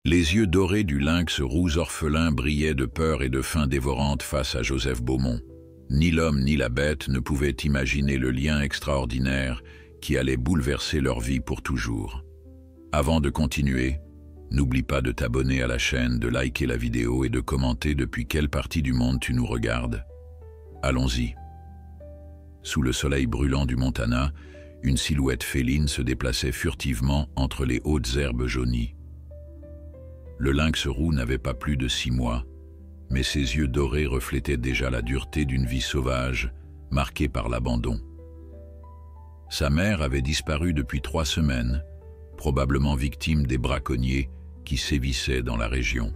Les yeux dorés du lynx roux orphelin brillaient de peur et de faim dévorante face à Joseph Beaumont. Ni l'homme ni la bête ne pouvaient imaginer le lien extraordinaire qui allait bouleverser leur vie pour toujours. Avant de continuer, n'oublie pas de t'abonner à la chaîne, de liker la vidéo et de commenter depuis quelle partie du monde tu nous regardes. Allons-y. Sous le soleil brûlant du Montana, une silhouette féline se déplaçait furtivement entre les hautes herbes jaunies. Le lynx roux n'avait pas plus de 6 mois, mais ses yeux dorés reflétaient déjà la dureté d'une vie sauvage, marquée par l'abandon. Sa mère avait disparu depuis 3 semaines, probablement victime des braconniers qui sévissaient dans la région.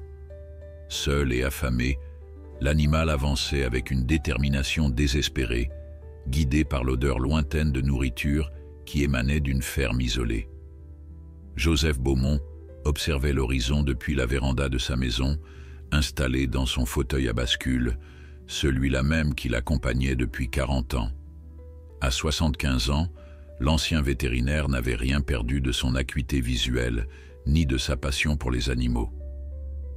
Seul et affamé, l'animal avançait avec une détermination désespérée, guidé par l'odeur lointaine de nourriture qui émanait d'une ferme isolée. Joseph Beaumont observait l'horizon depuis la véranda de sa maison, installé dans son fauteuil à bascule, celui-là même qui l'accompagnait depuis 40 ans. À 75 ans, l'ancien vétérinaire n'avait rien perdu de son acuité visuelle, ni de sa passion pour les animaux.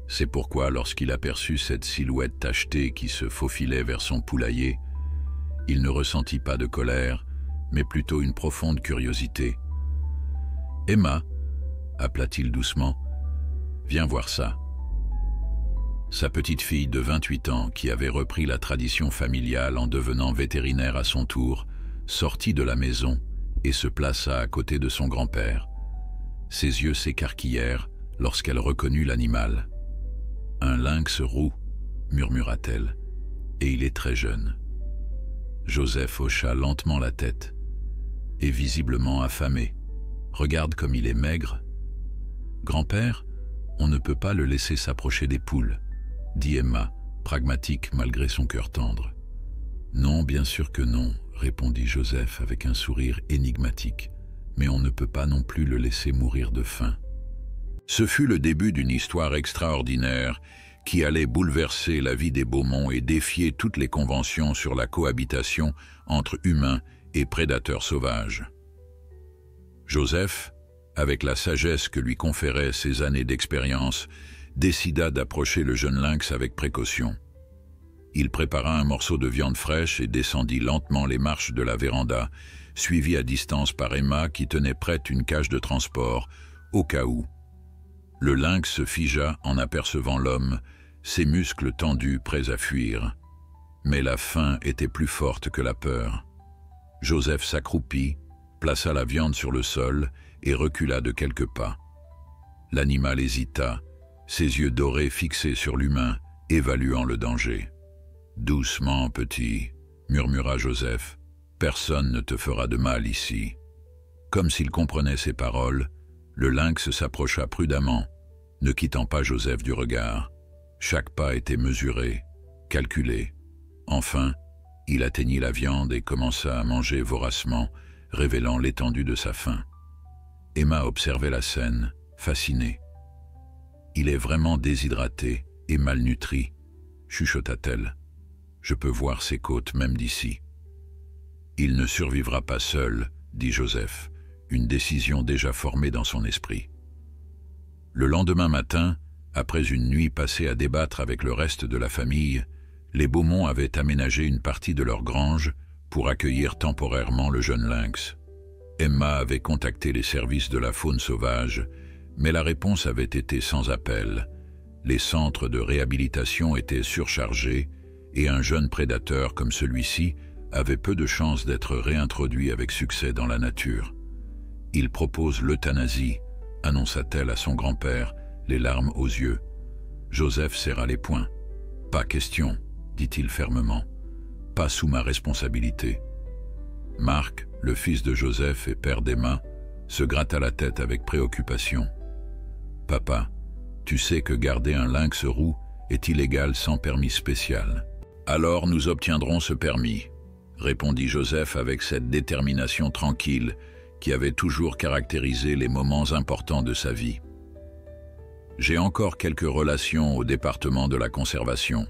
C'est pourquoi, lorsqu'il aperçut cette silhouette tachetée qui se faufilait vers son poulailler, il ne ressentit pas de colère, mais plutôt une profonde curiosité. « Emma », appela-t-il doucement, « viens voir ça. » Sa petite fille de 28 ans, qui avait repris la tradition familiale en devenant vétérinaire à son tour, sortit de la maison et se plaça à côté de son grand-père. Ses yeux s'écarquillèrent lorsqu'elle reconnut l'animal. « Un lynx roux », murmura-t-elle, « et il est très jeune. » Joseph hocha lentement la tête, et visiblement affamé. « Regarde comme il est maigre. »« Grand-père, on ne peut pas le laisser s'approcher des poules, » dit Emma, pragmatique malgré son cœur tendre. « Non, bien sûr que non, » répondit Joseph avec un sourire énigmatique, « mais on ne peut pas non plus le laisser mourir de faim. » Ce fut le début d'une histoire extraordinaire qui allait bouleverser la vie des Beaumont et défier toutes les conventions sur la cohabitation entre humains et prédateurs sauvages. Joseph, avec la sagesse que lui conféraient ses années d'expérience, décida d'approcher le jeune lynx avec précaution. Il prépara un morceau de viande fraîche et descendit lentement les marches de la véranda, suivi à distance par Emma qui tenait prête une cage de transport, au cas où. Le lynx se figea en apercevant l'homme, ses muscles tendus prêts à fuir. Mais la faim était plus forte que la peur. Joseph s'accroupit, plaça la viande sur le sol et recula de quelques pas. L'animal hésita, ses yeux dorés fixés sur l'humain, évaluant le danger. « Doucement, petit », murmura Joseph, « personne ne te fera de mal ici. » Comme s'il comprenait ses paroles, le lynx s'approcha prudemment, ne quittant pas Joseph du regard. Chaque pas était mesuré, calculé. Enfin, il atteignit la viande et commença à manger voracement, révélant l'étendue de sa faim. Emma observait la scène, fascinée. « Il est vraiment déshydraté et malnutri », chuchota-t-elle. « Je peux voir ses côtes même d'ici. »« Il ne survivra pas seul, » dit Joseph, une décision déjà formée dans son esprit. Le lendemain matin, après une nuit passée à débattre avec le reste de la famille, les Beaumont avaient aménagé une partie de leur grange pour accueillir temporairement le jeune lynx. Emma avait contacté les services de la faune sauvage, mais la réponse avait été sans appel. Les centres de réhabilitation étaient surchargés et un jeune prédateur comme celui-ci avait peu de chances d'être réintroduit avec succès dans la nature. « Il propose l'euthanasie », annonça-t-elle à son grand-père, les larmes aux yeux. Joseph serra les poings. « Pas question », dit-il fermement. « Pas sous ma responsabilité. » Marc, le fils de Joseph et père d'Emma, se gratta la tête avec préoccupation. « Papa, tu sais que garder un lynx roux est illégal sans permis spécial. »« Alors nous obtiendrons ce permis, » répondit Joseph avec cette détermination tranquille qui avait toujours caractérisé les moments importants de sa vie. « J'ai encore quelques relations au département de la conservation.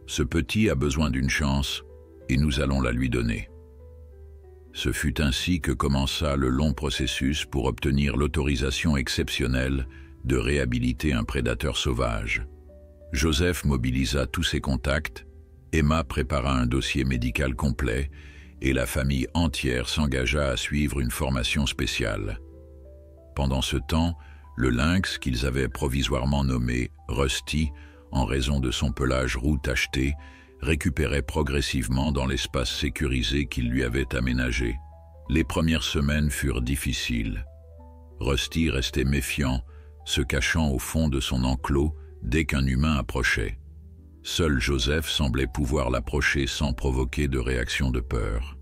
Ce petit a besoin d'une chance et nous allons la lui donner. » Ce fut ainsi que commença le long processus pour obtenir l'autorisation exceptionnelle de réhabiliter un prédateur sauvage. Joseph mobilisa tous ses contacts, Emma prépara un dossier médical complet et la famille entière s'engagea à suivre une formation spéciale. Pendant ce temps, le lynx qu'ils avaient provisoirement nommé Rusty, en raison de son pelage roux tacheté, récupérait progressivement dans l'espace sécurisé qu'il lui avait aménagé. Les premières semaines furent difficiles. Rusty restait méfiant, se cachant au fond de son enclos dès qu'un humain approchait. Seul Joseph semblait pouvoir l'approcher sans provoquer de réaction de peur.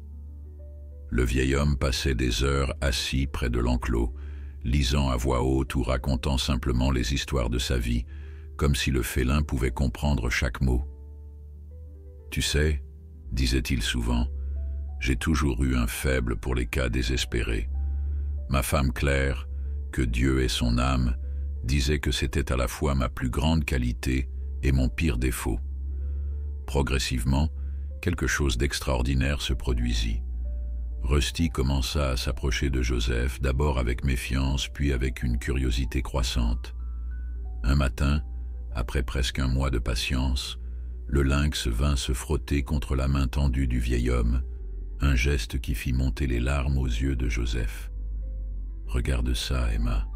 Le vieil homme passait des heures assis près de l'enclos, lisant à voix haute ou racontant simplement les histoires de sa vie, comme si le félin pouvait comprendre chaque mot. « Tu sais, disait-il souvent, j'ai toujours eu un faible pour les cas désespérés. Ma femme Claire, que Dieu ait son âme, disait que c'était à la fois ma plus grande qualité et mon pire défaut. » Progressivement, quelque chose d'extraordinaire se produisit. Rusty commença à s'approcher de Joseph, d'abord avec méfiance, puis avec une curiosité croissante. Un matin, après presque un mois de patience, le lynx vint se frotter contre la main tendue du vieil homme, un geste qui fit monter les larmes aux yeux de Joseph. « Regarde ça, Emma »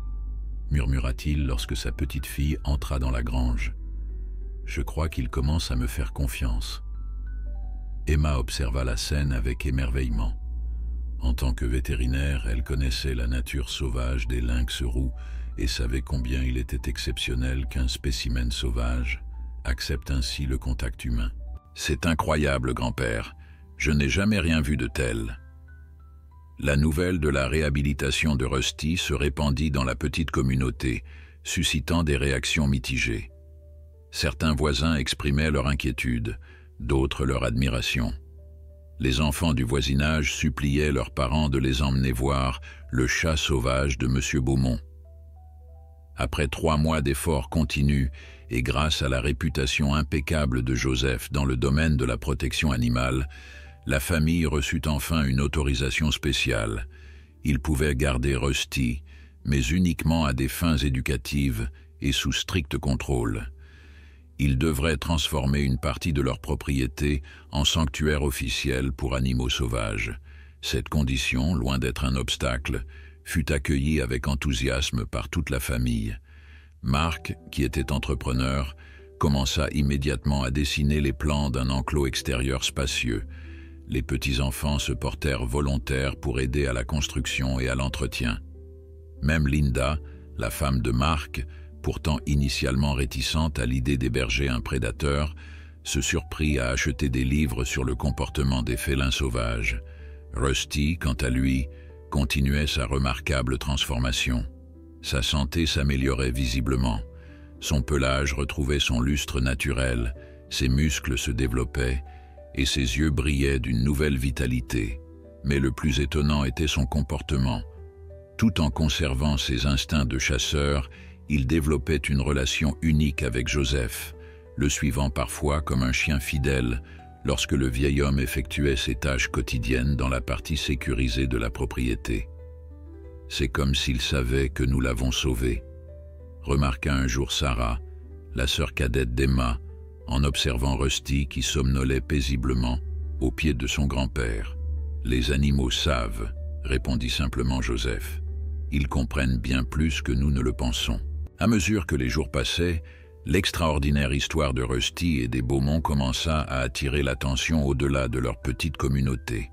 murmura-t-il lorsque sa petite fille entra dans la grange. « Je crois qu'il commence à me faire confiance. » Emma observa la scène avec émerveillement. En tant que vétérinaire, elle connaissait la nature sauvage des lynx roux et savait combien il était exceptionnel qu'un spécimen sauvage accepte ainsi le contact humain. « C'est incroyable, grand-père. Je n'ai jamais rien vu de tel. » La nouvelle de la réhabilitation de Rusty se répandit dans la petite communauté, suscitant des réactions mitigées. Certains voisins exprimaient leur inquiétude, d'autres leur admiration. Les enfants du voisinage suppliaient leurs parents de les emmener voir le chat sauvage de M. Beaumont. Après 3 mois d'efforts continus et grâce à la réputation impeccable de Joseph dans le domaine de la protection animale, la famille reçut enfin une autorisation spéciale. Ils pouvaient garder Rusty, mais uniquement à des fins éducatives et sous strict contrôle. Ils devraient transformer une partie de leur propriété en sanctuaire officiel pour animaux sauvages. Cette condition, loin d'être un obstacle, fut accueillie avec enthousiasme par toute la famille. Marc, qui était entrepreneur, commença immédiatement à dessiner les plans d'un enclos extérieur spacieux. Les petits-enfants se portèrent volontaires pour aider à la construction et à l'entretien. Même Linda, la femme de Marc, pourtant initialement réticente à l'idée d'héberger un prédateur, se surprit à acheter des livres sur le comportement des félins sauvages. Rusty, quant à lui, continuait sa remarquable transformation. Sa santé s'améliorait visiblement. Son pelage retrouvait son lustre naturel, ses muscles se développaient et ses yeux brillaient d'une nouvelle vitalité. Mais le plus étonnant était son comportement. Tout en conservant ses instincts de chasseur, il développait une relation unique avec Joseph, le suivant parfois comme un chien fidèle lorsque le vieil homme effectuait ses tâches quotidiennes dans la partie sécurisée de la propriété. « C'est comme s'il savait que nous l'avons sauvé », remarqua un jour Sarah, la sœur cadette d'Emma, en observant Rusty qui somnolait paisiblement au pied de son grand-père. « Les animaux savent », répondit simplement Joseph. « Ils comprennent bien plus que nous ne le pensons. » À mesure que les jours passaient, l'extraordinaire histoire de Rusty et des Beaumont commença à attirer l'attention au-delà de leur petite communauté.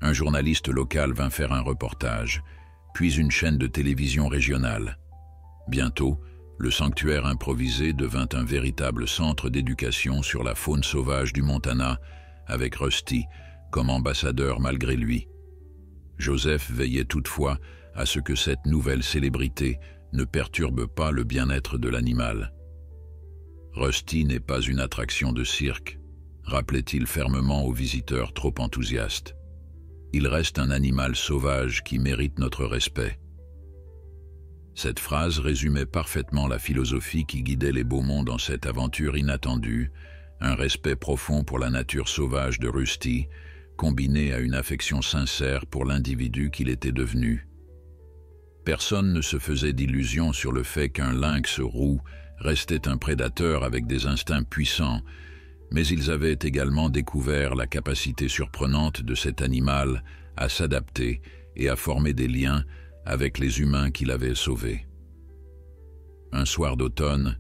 Un journaliste local vint faire un reportage, puis une chaîne de télévision régionale. Bientôt, le sanctuaire improvisé devint un véritable centre d'éducation sur la faune sauvage du Montana, avec Rusty comme ambassadeur malgré lui. Joseph veillait toutefois à ce que cette nouvelle célébrité ne perturbe pas le bien-être de l'animal. « Rusty n'est pas une attraction de cirque », rappelait-il fermement aux visiteurs trop enthousiastes. « Il reste un animal sauvage qui mérite notre respect. » Cette phrase résumait parfaitement la philosophie qui guidait les Beaumont dans cette aventure inattendue, un respect profond pour la nature sauvage de Rusty, combiné à une affection sincère pour l'individu qu'il était devenu. Personne ne se faisait d'illusions sur le fait qu'un lynx roux restait un prédateur avec des instincts puissants, mais ils avaient également découvert la capacité surprenante de cet animal à s'adapter et à former des liens avec les humains qu'il avait sauvés. Un soir d'automne,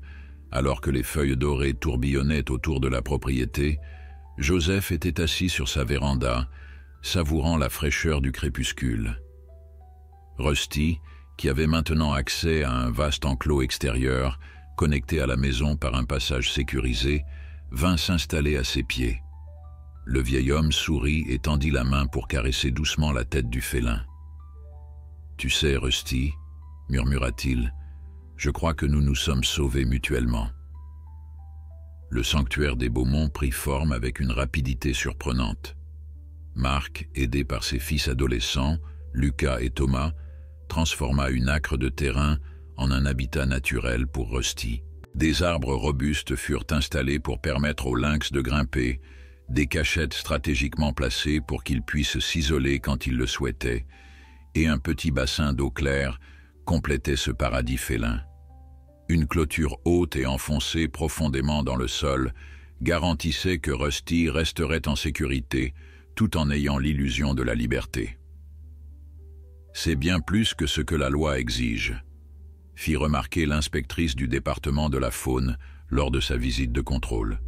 alors que les feuilles dorées tourbillonnaient autour de la propriété, Joseph était assis sur sa véranda, savourant la fraîcheur du crépuscule. Rusty, qui avait maintenant accès à un vaste enclos extérieur, connecté à la maison par un passage sécurisé, vint s'installer à ses pieds. Le vieil homme sourit et tendit la main pour caresser doucement la tête du félin. « Tu sais, Rusty, » murmura-t-il, « je crois que nous nous sommes sauvés mutuellement. » Le sanctuaire des Beaumont prit forme avec une rapidité surprenante. Marc, aidé par ses fils adolescents, Lucas et Thomas, transforma une acre de terrain en un habitat naturel pour Rusty. Des arbres robustes furent installés pour permettre au lynx de grimper, des cachettes stratégiquement placées pour qu'il puisse s'isoler quand il le souhaitait, et un petit bassin d'eau claire complétait ce paradis félin. Une clôture haute et enfoncée profondément dans le sol garantissait que Rusty resterait en sécurité tout en ayant l'illusion de la liberté. « C'est bien plus que ce que la loi exige », fit remarquer l'inspectrice du département de la faune lors de sa visite de contrôle.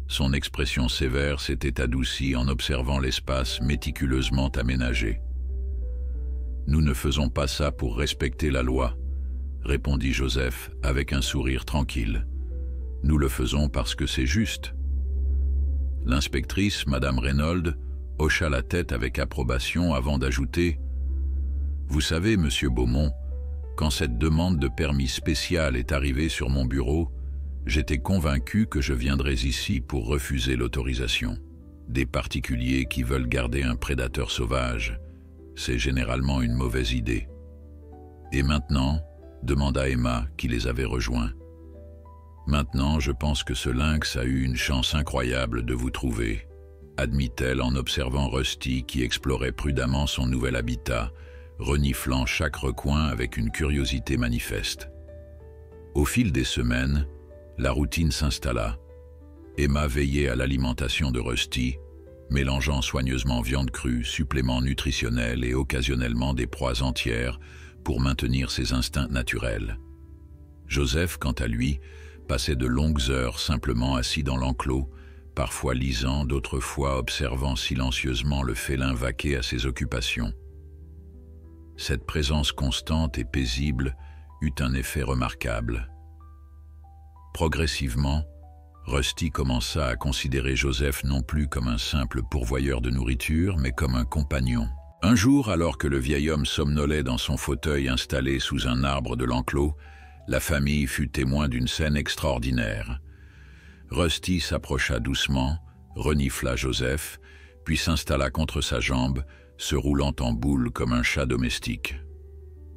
Son expression sévère s'était adoucie en observant l'espace méticuleusement aménagé. « Nous ne faisons pas ça pour respecter la loi, » répondit Joseph avec un sourire tranquille. « Nous le faisons parce que c'est juste. » L'inspectrice, Madame Reynolds, hocha la tête avec approbation avant d'ajouter « Vous savez, Monsieur Beaumont, quand cette demande de permis spécial est arrivée sur mon bureau, j'étais convaincu que je viendrais ici pour refuser l'autorisation. Des particuliers qui veulent garder un prédateur sauvage, c'est généralement une mauvaise idée. » « Et maintenant ?» demanda Emma, qui les avait rejoints. « Maintenant, je pense que ce lynx a eu une chance incroyable de vous trouver, » admit-elle en observant Rusty qui explorait prudemment son nouvel habitat, reniflant chaque recoin avec une curiosité manifeste. Au fil des semaines, la routine s'installa. Emma veillait à l'alimentation de Rusty, mélangeant soigneusement viande crue, suppléments nutritionnels et occasionnellement des proies entières pour maintenir ses instincts naturels. Joseph, quant à lui, passait de longues heures simplement assis dans l'enclos, parfois lisant, d'autres fois observant silencieusement le félin vaquer à ses occupations. Cette présence constante et paisible eut un effet remarquable. Progressivement, Rusty commença à considérer Joseph non plus comme un simple pourvoyeur de nourriture, mais comme un compagnon. Un jour, alors que le vieil homme somnolait dans son fauteuil installé sous un arbre de l'enclos, la famille fut témoin d'une scène extraordinaire. Rusty s'approcha doucement, renifla Joseph, puis s'installa contre sa jambe, se roulant en boule comme un chat domestique.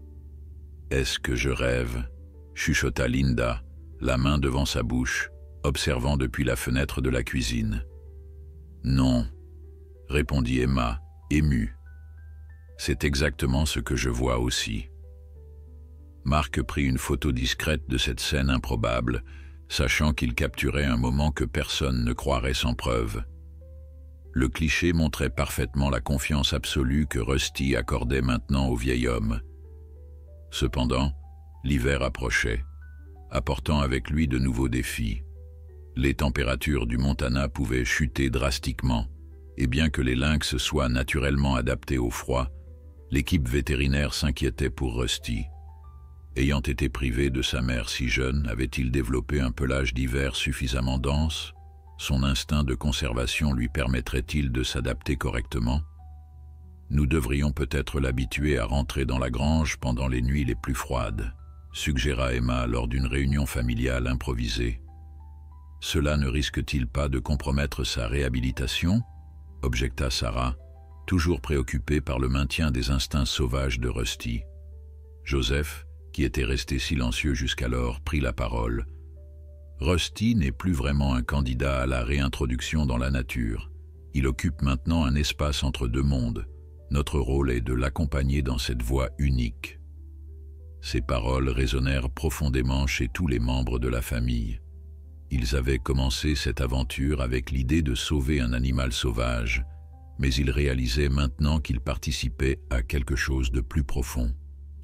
« Est-ce que je rêve ?» chuchota Linda, la main devant sa bouche, observant depuis la fenêtre de la cuisine. « Non, » répondit Emma, émue. « C'est exactement ce que je vois aussi. » Marc prit une photo discrète de cette scène improbable, sachant qu'il capturait un moment que personne ne croirait sans preuve. Le cliché montrait parfaitement la confiance absolue que Rusty accordait maintenant au vieil homme. Cependant, l'hiver approchait, apportant avec lui de nouveaux défis. Les températures du Montana pouvaient chuter drastiquement, et bien que les lynx soient naturellement adaptés au froid, l'équipe vétérinaire s'inquiétait pour Rusty. Ayant été privé de sa mère si jeune, avait-il développé un pelage d'hiver suffisamment dense? Son instinct de conservation lui permettrait-il de s'adapter correctement? Nous devrions peut-être l'habituer à rentrer dans la grange pendant les nuits les plus froides, suggéra Emma lors d'une réunion familiale improvisée. Cela ne risque-t-il pas de compromettre sa réhabilitation? Objecta Sarah, toujours préoccupée par le maintien des instincts sauvages de Rusty. Joseph, qui était resté silencieux jusqu'alors, prit la parole. Rusty n'est plus vraiment un candidat à la réintroduction dans la nature. Il occupe maintenant un espace entre deux mondes. Notre rôle est de l'accompagner dans cette voie unique. Ces paroles résonnèrent profondément chez tous les membres de la famille. Ils avaient commencé cette aventure avec l'idée de sauver un animal sauvage, mais ils réalisaient maintenant qu'ils participaient à quelque chose de plus profond,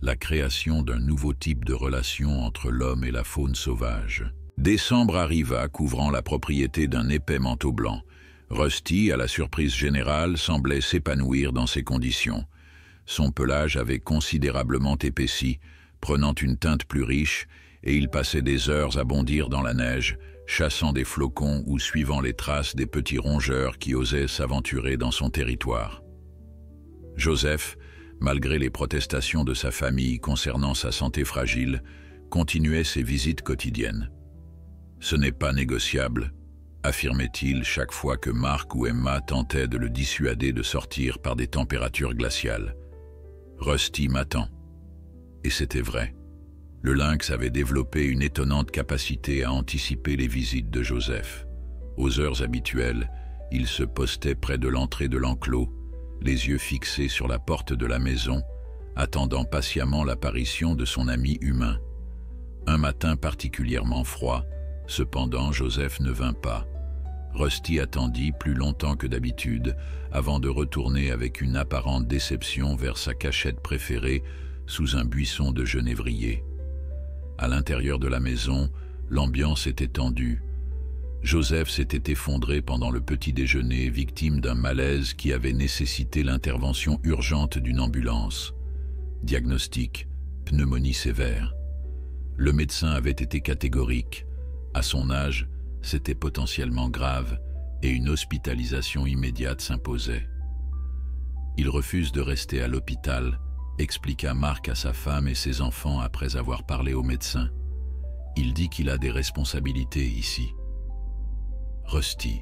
la création d'un nouveau type de relation entre l'homme et la faune sauvage. Décembre arriva, couvrant la propriété d'un épais manteau blanc. Rusty, à la surprise générale, semblait s'épanouir dans ces conditions. Son pelage avait considérablement épaissi, prenant une teinte plus riche, et il passait des heures à bondir dans la neige, chassant des flocons ou suivant les traces des petits rongeurs qui osaient s'aventurer dans son territoire. Joseph, malgré les protestations de sa famille concernant sa santé fragile, continuait ses visites quotidiennes. « Ce n'est pas négociable », affirmait-il chaque fois que Mark ou Emma tentaient de le dissuader de sortir par des températures glaciales. « Rusty m'attend. » Et c'était vrai. Le lynx avait développé une étonnante capacité à anticiper les visites de Joseph. Aux heures habituelles, il se postait près de l'entrée de l'enclos, les yeux fixés sur la porte de la maison, attendant patiemment l'apparition de son ami humain. Un matin particulièrement froid, cependant, Joseph ne vint pas. Rusty attendit plus longtemps que d'habitude, avant de retourner avec une apparente déception vers sa cachette préférée sous un buisson de genévrier. À l'intérieur de la maison, l'ambiance était tendue. Joseph s'était effondré pendant le petit déjeuner, victime d'un malaise qui avait nécessité l'intervention urgente d'une ambulance. Diagnostic: pneumonie sévère. Le médecin avait été catégorique. À son âge, c'était potentiellement grave et une hospitalisation immédiate s'imposait. Il refuse de rester à l'hôpital, expliqua Mark à sa femme et ses enfants après avoir parlé au médecin. Il dit qu'il a des responsabilités ici. Rusty,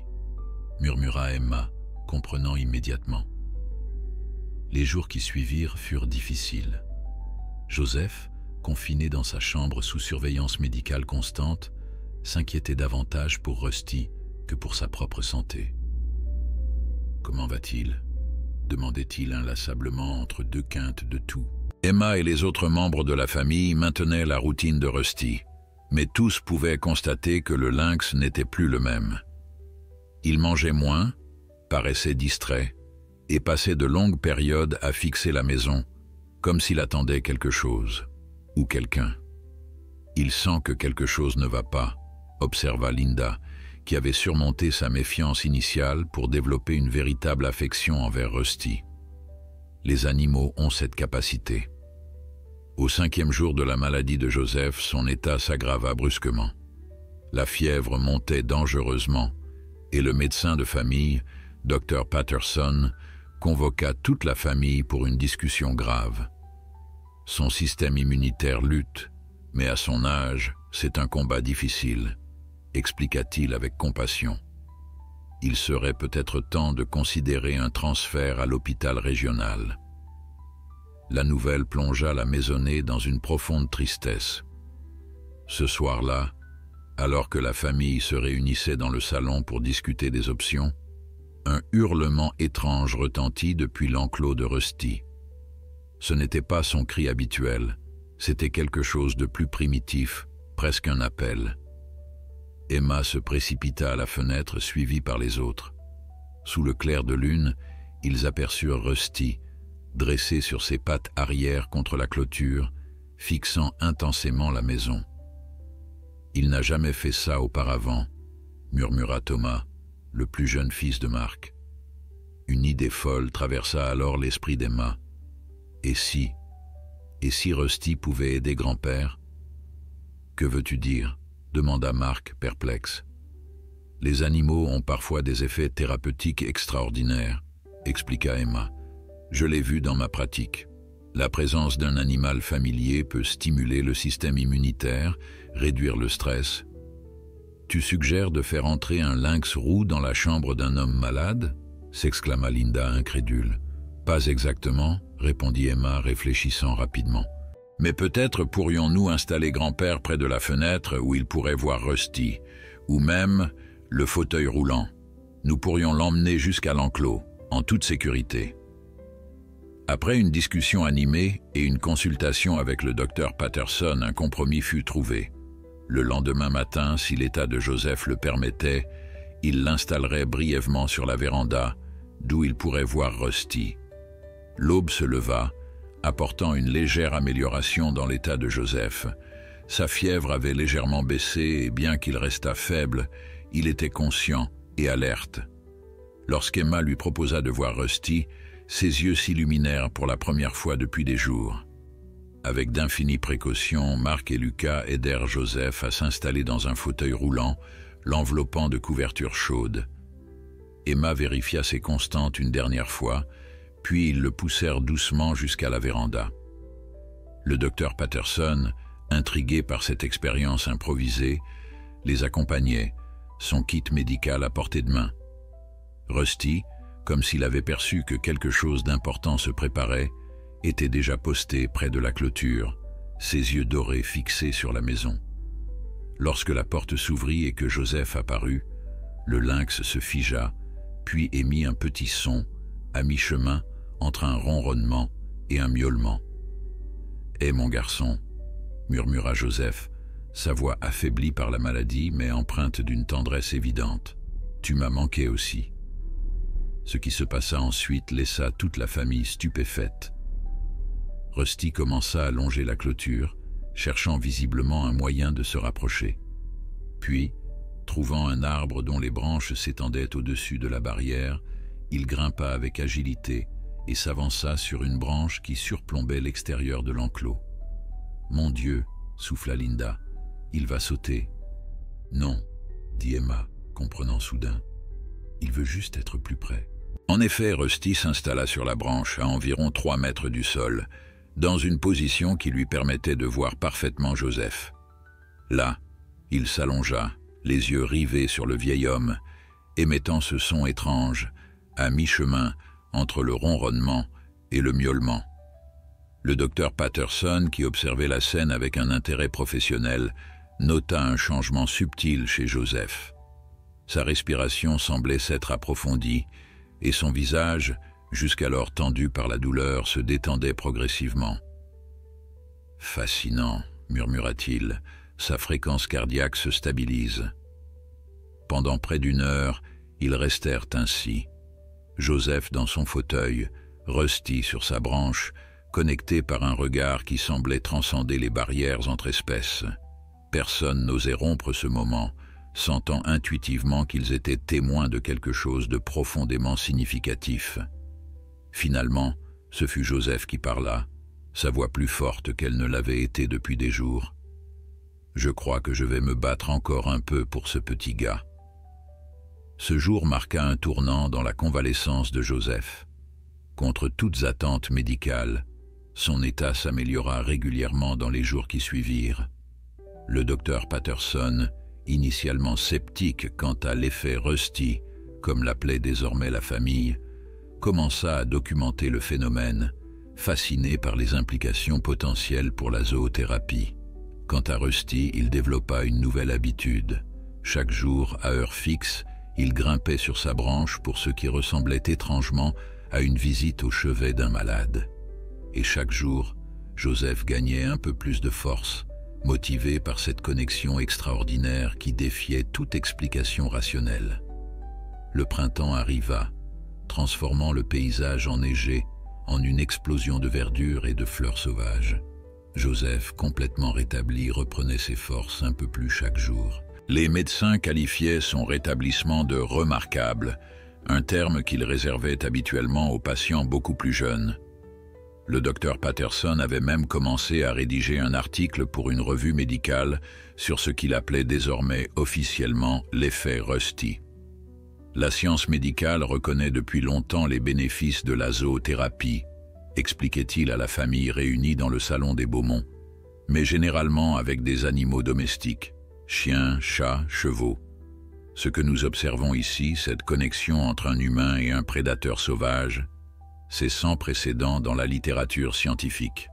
murmura Emma, comprenant immédiatement. Les jours qui suivirent furent difficiles. Joseph, confiné dans sa chambre sous surveillance médicale constante, s'inquiétait davantage pour Rusty que pour sa propre santé. « Comment va-t-il » demandait-il inlassablement entre deux quintes de toux. Emma et les autres membres de la famille maintenaient la routine de Rusty, mais tous pouvaient constater que le lynx n'était plus le même. Il mangeait moins, paraissait distrait, et passait de longues périodes à fixer la maison, comme s'il attendait quelque chose, ou quelqu'un. « Il sent que quelque chose ne va pas », observa Linda, qui avait surmonté sa méfiance initiale pour développer une véritable affection envers Rusty. Les animaux ont cette capacité. Au 5e jour de la maladie de Joseph, son état s'aggrava brusquement. La fièvre montait dangereusement, et le médecin de famille, Dr. Patterson, convoqua toute la famille pour une discussion grave. Son système immunitaire lutte, mais à son âge, c'est un combat difficile, expliqua-t-il avec compassion. Il serait peut-être temps de considérer un transfert à l'hôpital régional. La nouvelle plongea la maisonnée dans une profonde tristesse. Ce soir-là, alors que la famille se réunissait dans le salon pour discuter des options, un hurlement étrange retentit depuis l'enclos de Rusty. Ce n'était pas son cri habituel, c'était quelque chose de plus primitif, presque un appel. Emma se précipita à la fenêtre, suivie par les autres. Sous le clair de lune, ils aperçurent Rusty, dressé sur ses pattes arrière contre la clôture, fixant intensément la maison. « Il n'a jamais fait ça auparavant », murmura Thomas, le plus jeune fils de Mark. Une idée folle traversa alors l'esprit d'Emma. Et si Rusty pouvait aider grand-père ? « Que veux-tu dire ?» demanda Mark, perplexe. « Les animaux ont parfois des effets thérapeutiques extraordinaires, » expliqua Emma. « Je l'ai vu dans ma pratique. La présence d'un animal familier peut stimuler le système immunitaire, réduire le stress. Tu suggères de faire entrer un lynx roux dans la chambre d'un homme malade ?» s'exclama Linda incrédule. « Pas exactement, » répondit Emma, réfléchissant rapidement. « Mais peut-être pourrions-nous installer grand-père près de la fenêtre où il pourrait voir Rusty, ou même le fauteuil roulant. Nous pourrions l'emmener jusqu'à l'enclos, en toute sécurité. » Après une discussion animée et une consultation avec le docteur Patterson, un compromis fut trouvé. Le lendemain matin, si l'état de Joseph le permettait, il l'installerait brièvement sur la véranda, d'où il pourrait voir Rusty. L'aube se leva, apportant une légère amélioration dans l'état de Joseph. Sa fièvre avait légèrement baissé et bien qu'il restât faible, il était conscient et alerte. Lorsqu'Emma lui proposa de voir Rusty, ses yeux s'illuminèrent pour la première fois depuis des jours. Avec d'infinies précautions, Marc et Lucas aidèrent Joseph à s'installer dans un fauteuil roulant, l'enveloppant de couvertures chaudes. Emma vérifia ses constantes une dernière fois, puis ils le poussèrent doucement jusqu'à la véranda. Le docteur Patterson, intrigué par cette expérience improvisée, les accompagnait, son kit médical à portée de main. Rusty, comme s'il avait perçu que quelque chose d'important se préparait, était déjà posté près de la clôture, ses yeux dorés fixés sur la maison. Lorsque la porte s'ouvrit et que Joseph apparut, le lynx se figea, puis émit un petit son, à mi-chemin entre un ronronnement et un miaulement. « Eh mon garçon !» murmura Joseph, sa voix affaiblie par la maladie mais empreinte d'une tendresse évidente. « Tu m'as manqué aussi. » Ce qui se passa ensuite laissa toute la famille stupéfaite. Rusty commença à longer la clôture, cherchant visiblement un moyen de se rapprocher. Puis, trouvant un arbre dont les branches s'étendaient au-dessus de la barrière, il grimpa avec agilité et s'avança sur une branche qui surplombait l'extérieur de l'enclos. « Mon Dieu !» souffla Linda. « Il va sauter. »« Non, » dit Emma, comprenant soudain. « Il veut juste être plus près. » En effet, Rusty s'installa sur la branche, à environ 3 mètres du sol, dans une position qui lui permettait de voir parfaitement Joseph. Là, il s'allongea, les yeux rivés sur le vieil homme, émettant ce son étrange, à mi-chemin entre le ronronnement et le miaulement. Le docteur Patterson, qui observait la scène avec un intérêt professionnel, nota un changement subtil chez Joseph. Sa respiration semblait s'être approfondie, et son visage, jusqu'alors tendu par la douleur, se détendait progressivement. « Fascinant », murmura-t-il, sa fréquence cardiaque se stabilise. Pendant près d'1 heure, ils restèrent ainsi. Joseph dans son fauteuil, Rusty sur sa branche, connecté par un regard qui semblait transcender les barrières entre espèces. Personne n'osait rompre ce moment, sentant intuitivement qu'ils étaient témoins de quelque chose de profondément significatif. Finalement, ce fut Joseph qui parla, sa voix plus forte qu'elle ne l'avait été depuis des jours. « Je crois que je vais me battre encore un peu pour ce petit gars. » Ce jour marqua un tournant dans la convalescence de Joseph. Contre toutes attentes médicales, son état s'améliora régulièrement dans les jours qui suivirent. Le docteur Patterson, initialement sceptique quant à l'effet Rusty, comme l'appelait désormais la famille, commença à documenter le phénomène, fasciné par les implications potentielles pour la zoothérapie. Quant à Rusty, il développa une nouvelle habitude. Chaque jour, à heure fixe, il grimpait sur sa branche pour ce qui ressemblait étrangement à une visite au chevet d'un malade. Et chaque jour, Joseph gagnait un peu plus de force, motivé par cette connexion extraordinaire qui défiait toute explication rationnelle. Le printemps arriva, transformant le paysage enneigé en une explosion de verdure et de fleurs sauvages. Joseph, complètement rétabli, reprenait ses forces un peu plus chaque jour. Les médecins qualifiaient son rétablissement de « remarquable », un terme qu'ils réservaient habituellement aux patients beaucoup plus jeunes. Le docteur Patterson avait même commencé à rédiger un article pour une revue médicale sur ce qu'il appelait désormais officiellement l'effet Rusty. La science médicale reconnaît depuis longtemps les bénéfices de la zoothérapie, expliquait-il à la famille réunie dans le salon des Beaumont, mais généralement avec des animaux domestiques, chiens, chats, chevaux. Ce que nous observons ici, cette connexion entre un humain et un prédateur sauvage, c'est sans précédent dans la littérature scientifique.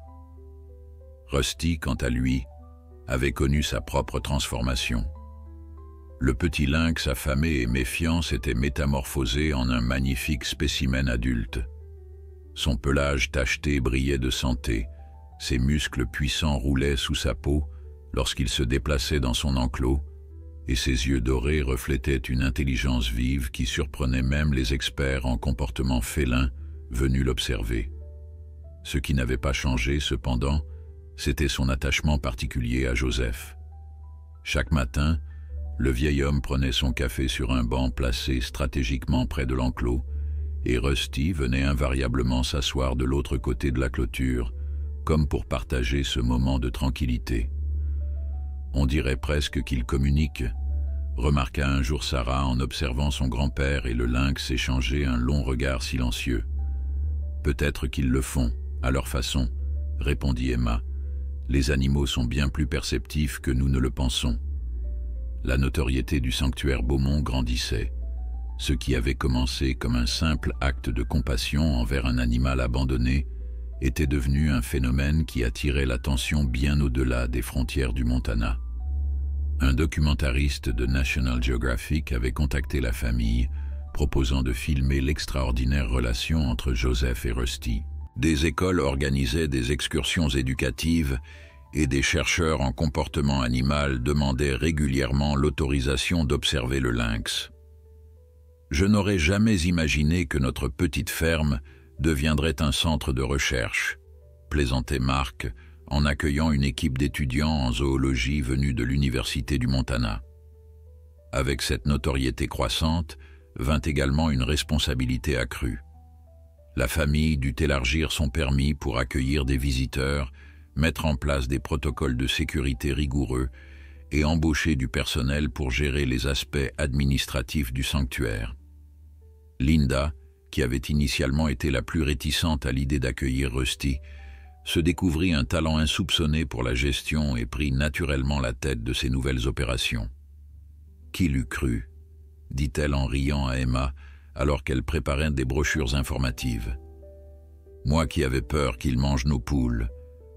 Rusty, quant à lui, avait connu sa propre transformation. Le petit lynx affamé et méfiant s'était métamorphosé en un magnifique spécimen adulte. Son pelage tacheté brillait de santé, ses muscles puissants roulaient sous sa peau lorsqu'il se déplaçait dans son enclos, et ses yeux dorés reflétaient une intelligence vive qui surprenait même les experts en comportement félin venus l'observer. Ce qui n'avait pas changé, cependant, c'était son attachement particulier à Joseph. Chaque matin, le vieil homme prenait son café sur un banc placé stratégiquement près de l'enclos, et Rusty venait invariablement s'asseoir de l'autre côté de la clôture, comme pour partager ce moment de tranquillité. On dirait presque qu'ils communiquent, remarqua un jour Sarah en observant son grand-père et le lynx échanger un long regard silencieux. Peut-être qu'ils le font, à leur façon, répondit Emma. Les animaux sont bien plus perceptifs que nous ne le pensons. La notoriété du sanctuaire Beaumont grandissait. Ce qui avait commencé comme un simple acte de compassion envers un animal abandonné était devenu un phénomène qui attirait l'attention bien au-delà des frontières du Montana. Un documentariste de National Geographic avait contacté la famille, proposant de filmer l'extraordinaire relation entre Joseph et Rusty. Des écoles organisaient des excursions éducatives et des chercheurs en comportement animal demandaient régulièrement l'autorisation d'observer le lynx. Je n'aurais jamais imaginé que notre petite ferme deviendrait un centre de recherche, plaisantait Marc, en accueillant une équipe d'étudiants en zoologie venus de l'Université du Montana. Avec cette notoriété croissante, vint également une responsabilité accrue. La famille dut élargir son permis pour accueillir des visiteurs, mettre en place des protocoles de sécurité rigoureux et embaucher du personnel pour gérer les aspects administratifs du sanctuaire. Linda, qui avait initialement été la plus réticente à l'idée d'accueillir Rusty, se découvrit un talent insoupçonné pour la gestion et prit naturellement la tête de ces nouvelles opérations. « Qui l'eût cru ?» dit-elle en riant à Emma, alors qu'elle préparait des brochures informatives. « Moi qui avais peur qu'il mange nos poules,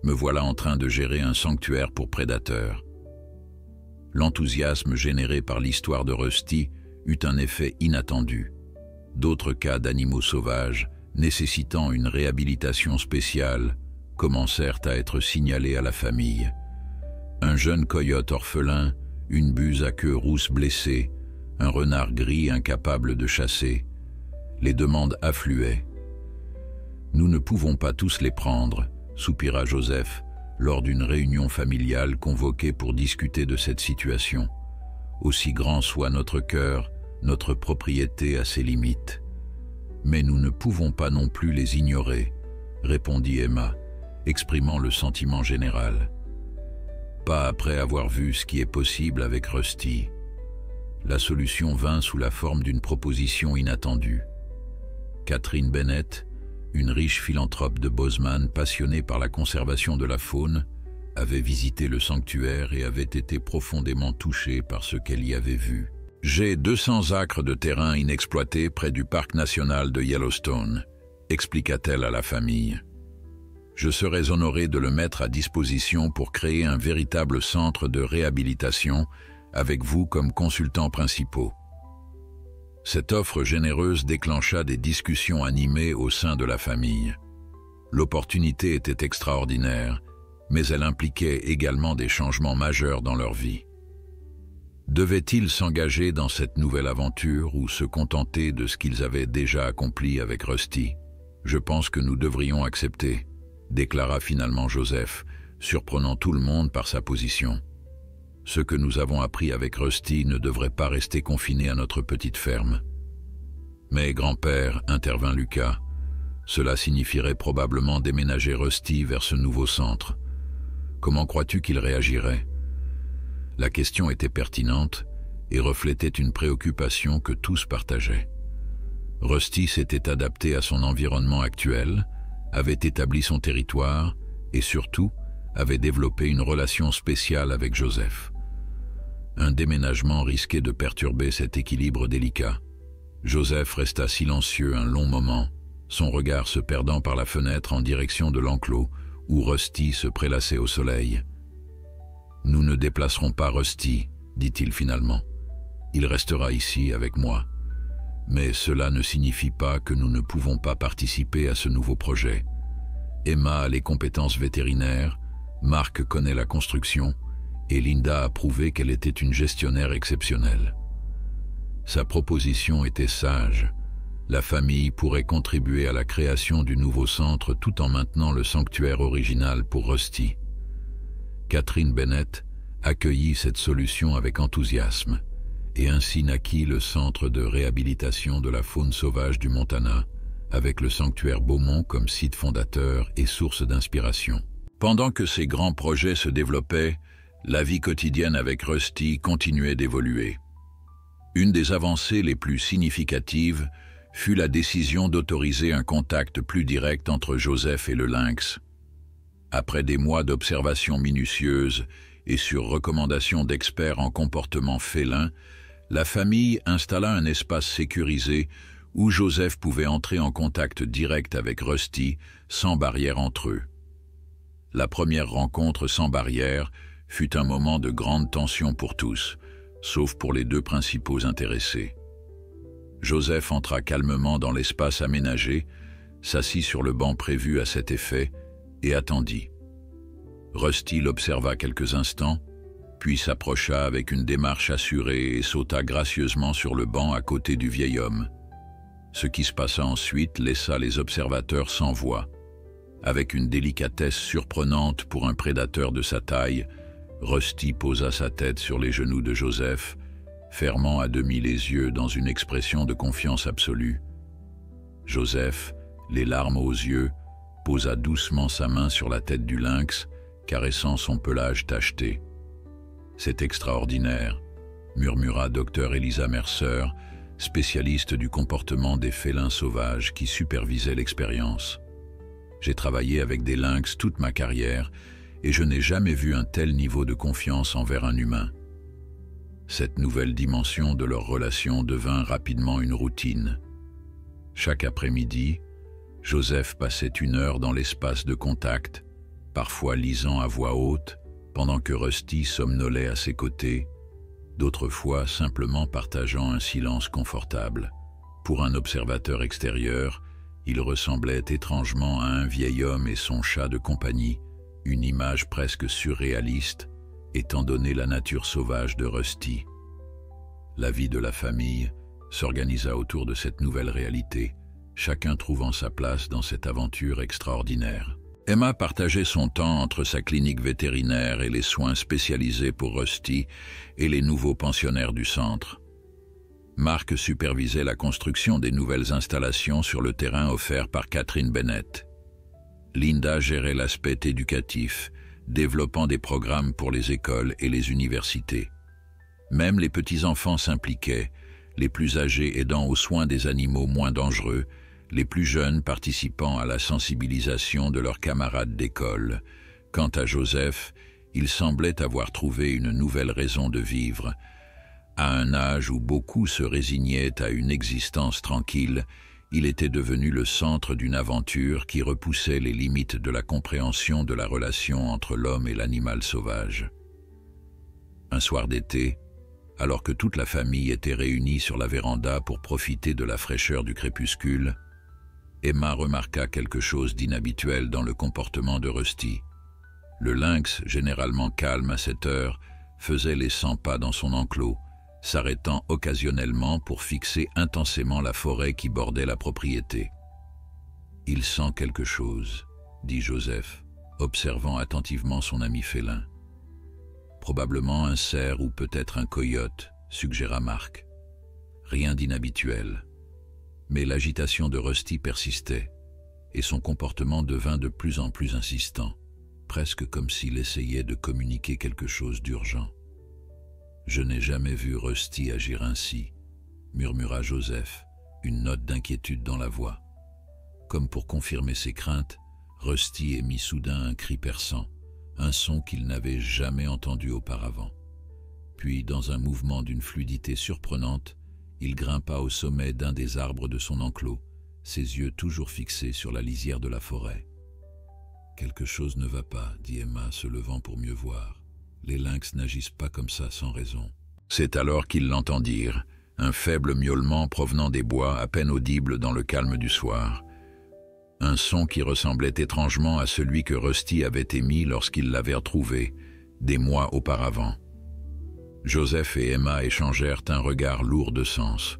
me voilà en train de gérer un sanctuaire pour prédateurs. » L'enthousiasme généré par l'histoire de Rusty eut un effet inattendu. D'autres cas d'animaux sauvages, nécessitant une réhabilitation spéciale, commencèrent à être signalés à la famille. Un jeune coyote orphelin, une buse à queue rousse blessée, un renard gris incapable de chasser. Les demandes affluaient. « Nous ne pouvons pas tous les prendre », soupira Joseph, lors d'une réunion familiale convoquée pour discuter de cette situation. « Aussi grand soit notre cœur, notre propriété a ses limites. » « Mais nous ne pouvons pas non plus les ignorer, » répondit Emma, exprimant le sentiment général. Pas après avoir vu ce qui est possible avec Rusty. La solution vint sous la forme d'une proposition inattendue. Catherine Bennett, une riche philanthrope de Bozeman passionnée par la conservation de la faune, avait visité le sanctuaire et avait été profondément touchée par ce qu'elle y avait vu. « J'ai 200 acres de terrain inexploités près du parc national de Yellowstone », expliqua-t-elle à la famille. « Je serais honoré de le mettre à disposition pour créer un véritable centre de réhabilitation avec vous comme consultants principaux. » Cette offre généreuse déclencha des discussions animées au sein de la famille. L'opportunité était extraordinaire, mais elle impliquait également des changements majeurs dans leur vie. Devaient-ils s'engager dans cette nouvelle aventure ou se contenter de ce qu'ils avaient déjà accompli avec Rusty? « Je pense que nous devrions accepter », déclara finalement Joseph, surprenant tout le monde par sa position. « Ce que nous avons appris avec Rusty ne devrait pas rester confiné à notre petite ferme. » « Mais, grand-père, intervint Lucas, cela signifierait probablement déménager Rusty vers ce nouveau centre. Comment crois-tu qu'il réagirait ? » La question était pertinente et reflétait une préoccupation que tous partageaient. Rusty s'était adapté à son environnement actuel, avait établi son territoire et surtout avait développé une relation spéciale avec Joseph. Un déménagement risquait de perturber cet équilibre délicat. Joseph resta silencieux un long moment, son regard se perdant par la fenêtre en direction de l'enclos où Rusty se prélassait au soleil. « Nous ne déplacerons pas Rusty, dit-il finalement. Il restera ici avec moi. Mais cela ne signifie pas que nous ne pouvons pas participer à ce nouveau projet. Emma a les compétences vétérinaires, Marc connaît la construction, et Linda a prouvé qu'elle était une gestionnaire exceptionnelle. Sa proposition était sage. La famille pourrait contribuer à la création du nouveau centre tout en maintenant le sanctuaire original pour Rusty. Catherine Bennett accueillit cette solution avec enthousiasme, et ainsi naquit le centre de réhabilitation de la faune sauvage du Montana, avec le sanctuaire Beaumont comme site fondateur et source d'inspiration. Pendant que ces grands projets se développaient, la vie quotidienne avec Rusty continuait d'évoluer. Une des avancées les plus significatives fut la décision d'autoriser un contact plus direct entre Joseph et le lynx. Après des mois d'observations minutieuses et sur recommandation d'experts en comportement félin, la famille installa un espace sécurisé où Joseph pouvait entrer en contact direct avec Rusty sans barrière entre eux. La première rencontre sans barrière fut un moment de grande tension pour tous, sauf pour les deux principaux intéressés. Joseph entra calmement dans l'espace aménagé, s'assit sur le banc prévu à cet effet et attendit. Rusty l'observa quelques instants, puis s'approcha avec une démarche assurée et sauta gracieusement sur le banc à côté du vieil homme. Ce qui se passa ensuite laissa les observateurs sans voix. Avec une délicatesse surprenante pour un prédateur de sa taille, Rusty posa sa tête sur les genoux de Joseph, fermant à demi les yeux dans une expression de confiance absolue. Joseph, les larmes aux yeux, posa doucement sa main sur la tête du lynx, caressant son pelage tacheté. « C'est extraordinaire », murmura Dr Elisa Mercer, spécialiste du comportement des félins sauvages qui supervisait l'expérience. « J'ai travaillé avec des lynx toute ma carrière et je n'ai jamais vu un tel niveau de confiance envers un humain. » Cette nouvelle dimension de leur relation devint rapidement une routine. Chaque après-midi, Joseph passait 1 heure dans l'espace de contact, parfois lisant à voix haute, pendant que Rusty somnolait à ses côtés, d'autres fois simplement partageant un silence confortable. Pour un observateur extérieur, il ressemblait étrangement à un vieil homme et son chat de compagnie, une image presque surréaliste, étant donné la nature sauvage de Rusty. La vie de la famille s'organisa autour de cette nouvelle réalité, chacun trouvant sa place dans cette aventure extraordinaire. Emma partageait son temps entre sa clinique vétérinaire et les soins spécialisés pour Rusty et les nouveaux pensionnaires du centre. Marc supervisait la construction des nouvelles installations sur le terrain offert par Catherine Bennett. Linda gérait l'aspect éducatif, développant des programmes pour les écoles et les universités. Même les petits-enfants s'impliquaient, les plus âgés aidant aux soins des animaux moins dangereux, les plus jeunes participant à la sensibilisation de leurs camarades d'école. Quant à Joseph, il semblait avoir trouvé une nouvelle raison de vivre. À un âge où beaucoup se résignaient à une existence tranquille, il était devenu le centre d'une aventure qui repoussait les limites de la compréhension de la relation entre l'homme et l'animal sauvage. Un soir d'été, alors que toute la famille était réunie sur la véranda pour profiter de la fraîcheur du crépuscule, Emma remarqua quelque chose d'inhabituel dans le comportement de Rusty. Le lynx, généralement calme à cette heure, faisait les 100 pas dans son enclos, s'arrêtant occasionnellement pour fixer intensément la forêt qui bordait la propriété. « Il sent quelque chose », dit Joseph, observant attentivement son ami félin. « Probablement un cerf ou peut-être un coyote », suggéra Marc. Rien d'inhabituel. Mais l'agitation de Rusty persistait, et son comportement devint de plus en plus insistant, presque comme s'il essayait de communiquer quelque chose d'urgent. « Je n'ai jamais vu Rusty agir ainsi », murmura Joseph, une note d'inquiétude dans la voix. Comme pour confirmer ses craintes, Rusty émit soudain un cri perçant, un son qu'il n'avait jamais entendu auparavant. Puis, dans un mouvement d'une fluidité surprenante, il grimpa au sommet d'un des arbres de son enclos, ses yeux toujours fixés sur la lisière de la forêt. « Quelque chose ne va pas, » dit Emma, se levant pour mieux voir. « Les lynx n'agissent pas comme ça sans raison. » C'est alors qu'ils l'entendirent, un faible miaulement provenant des bois à peine audible dans le calme du soir. Un son qui ressemblait étrangement à celui que Rusty avait émis lorsqu'il l'avait retrouvé, des mois auparavant. Joseph et Emma échangèrent un regard lourd de sens.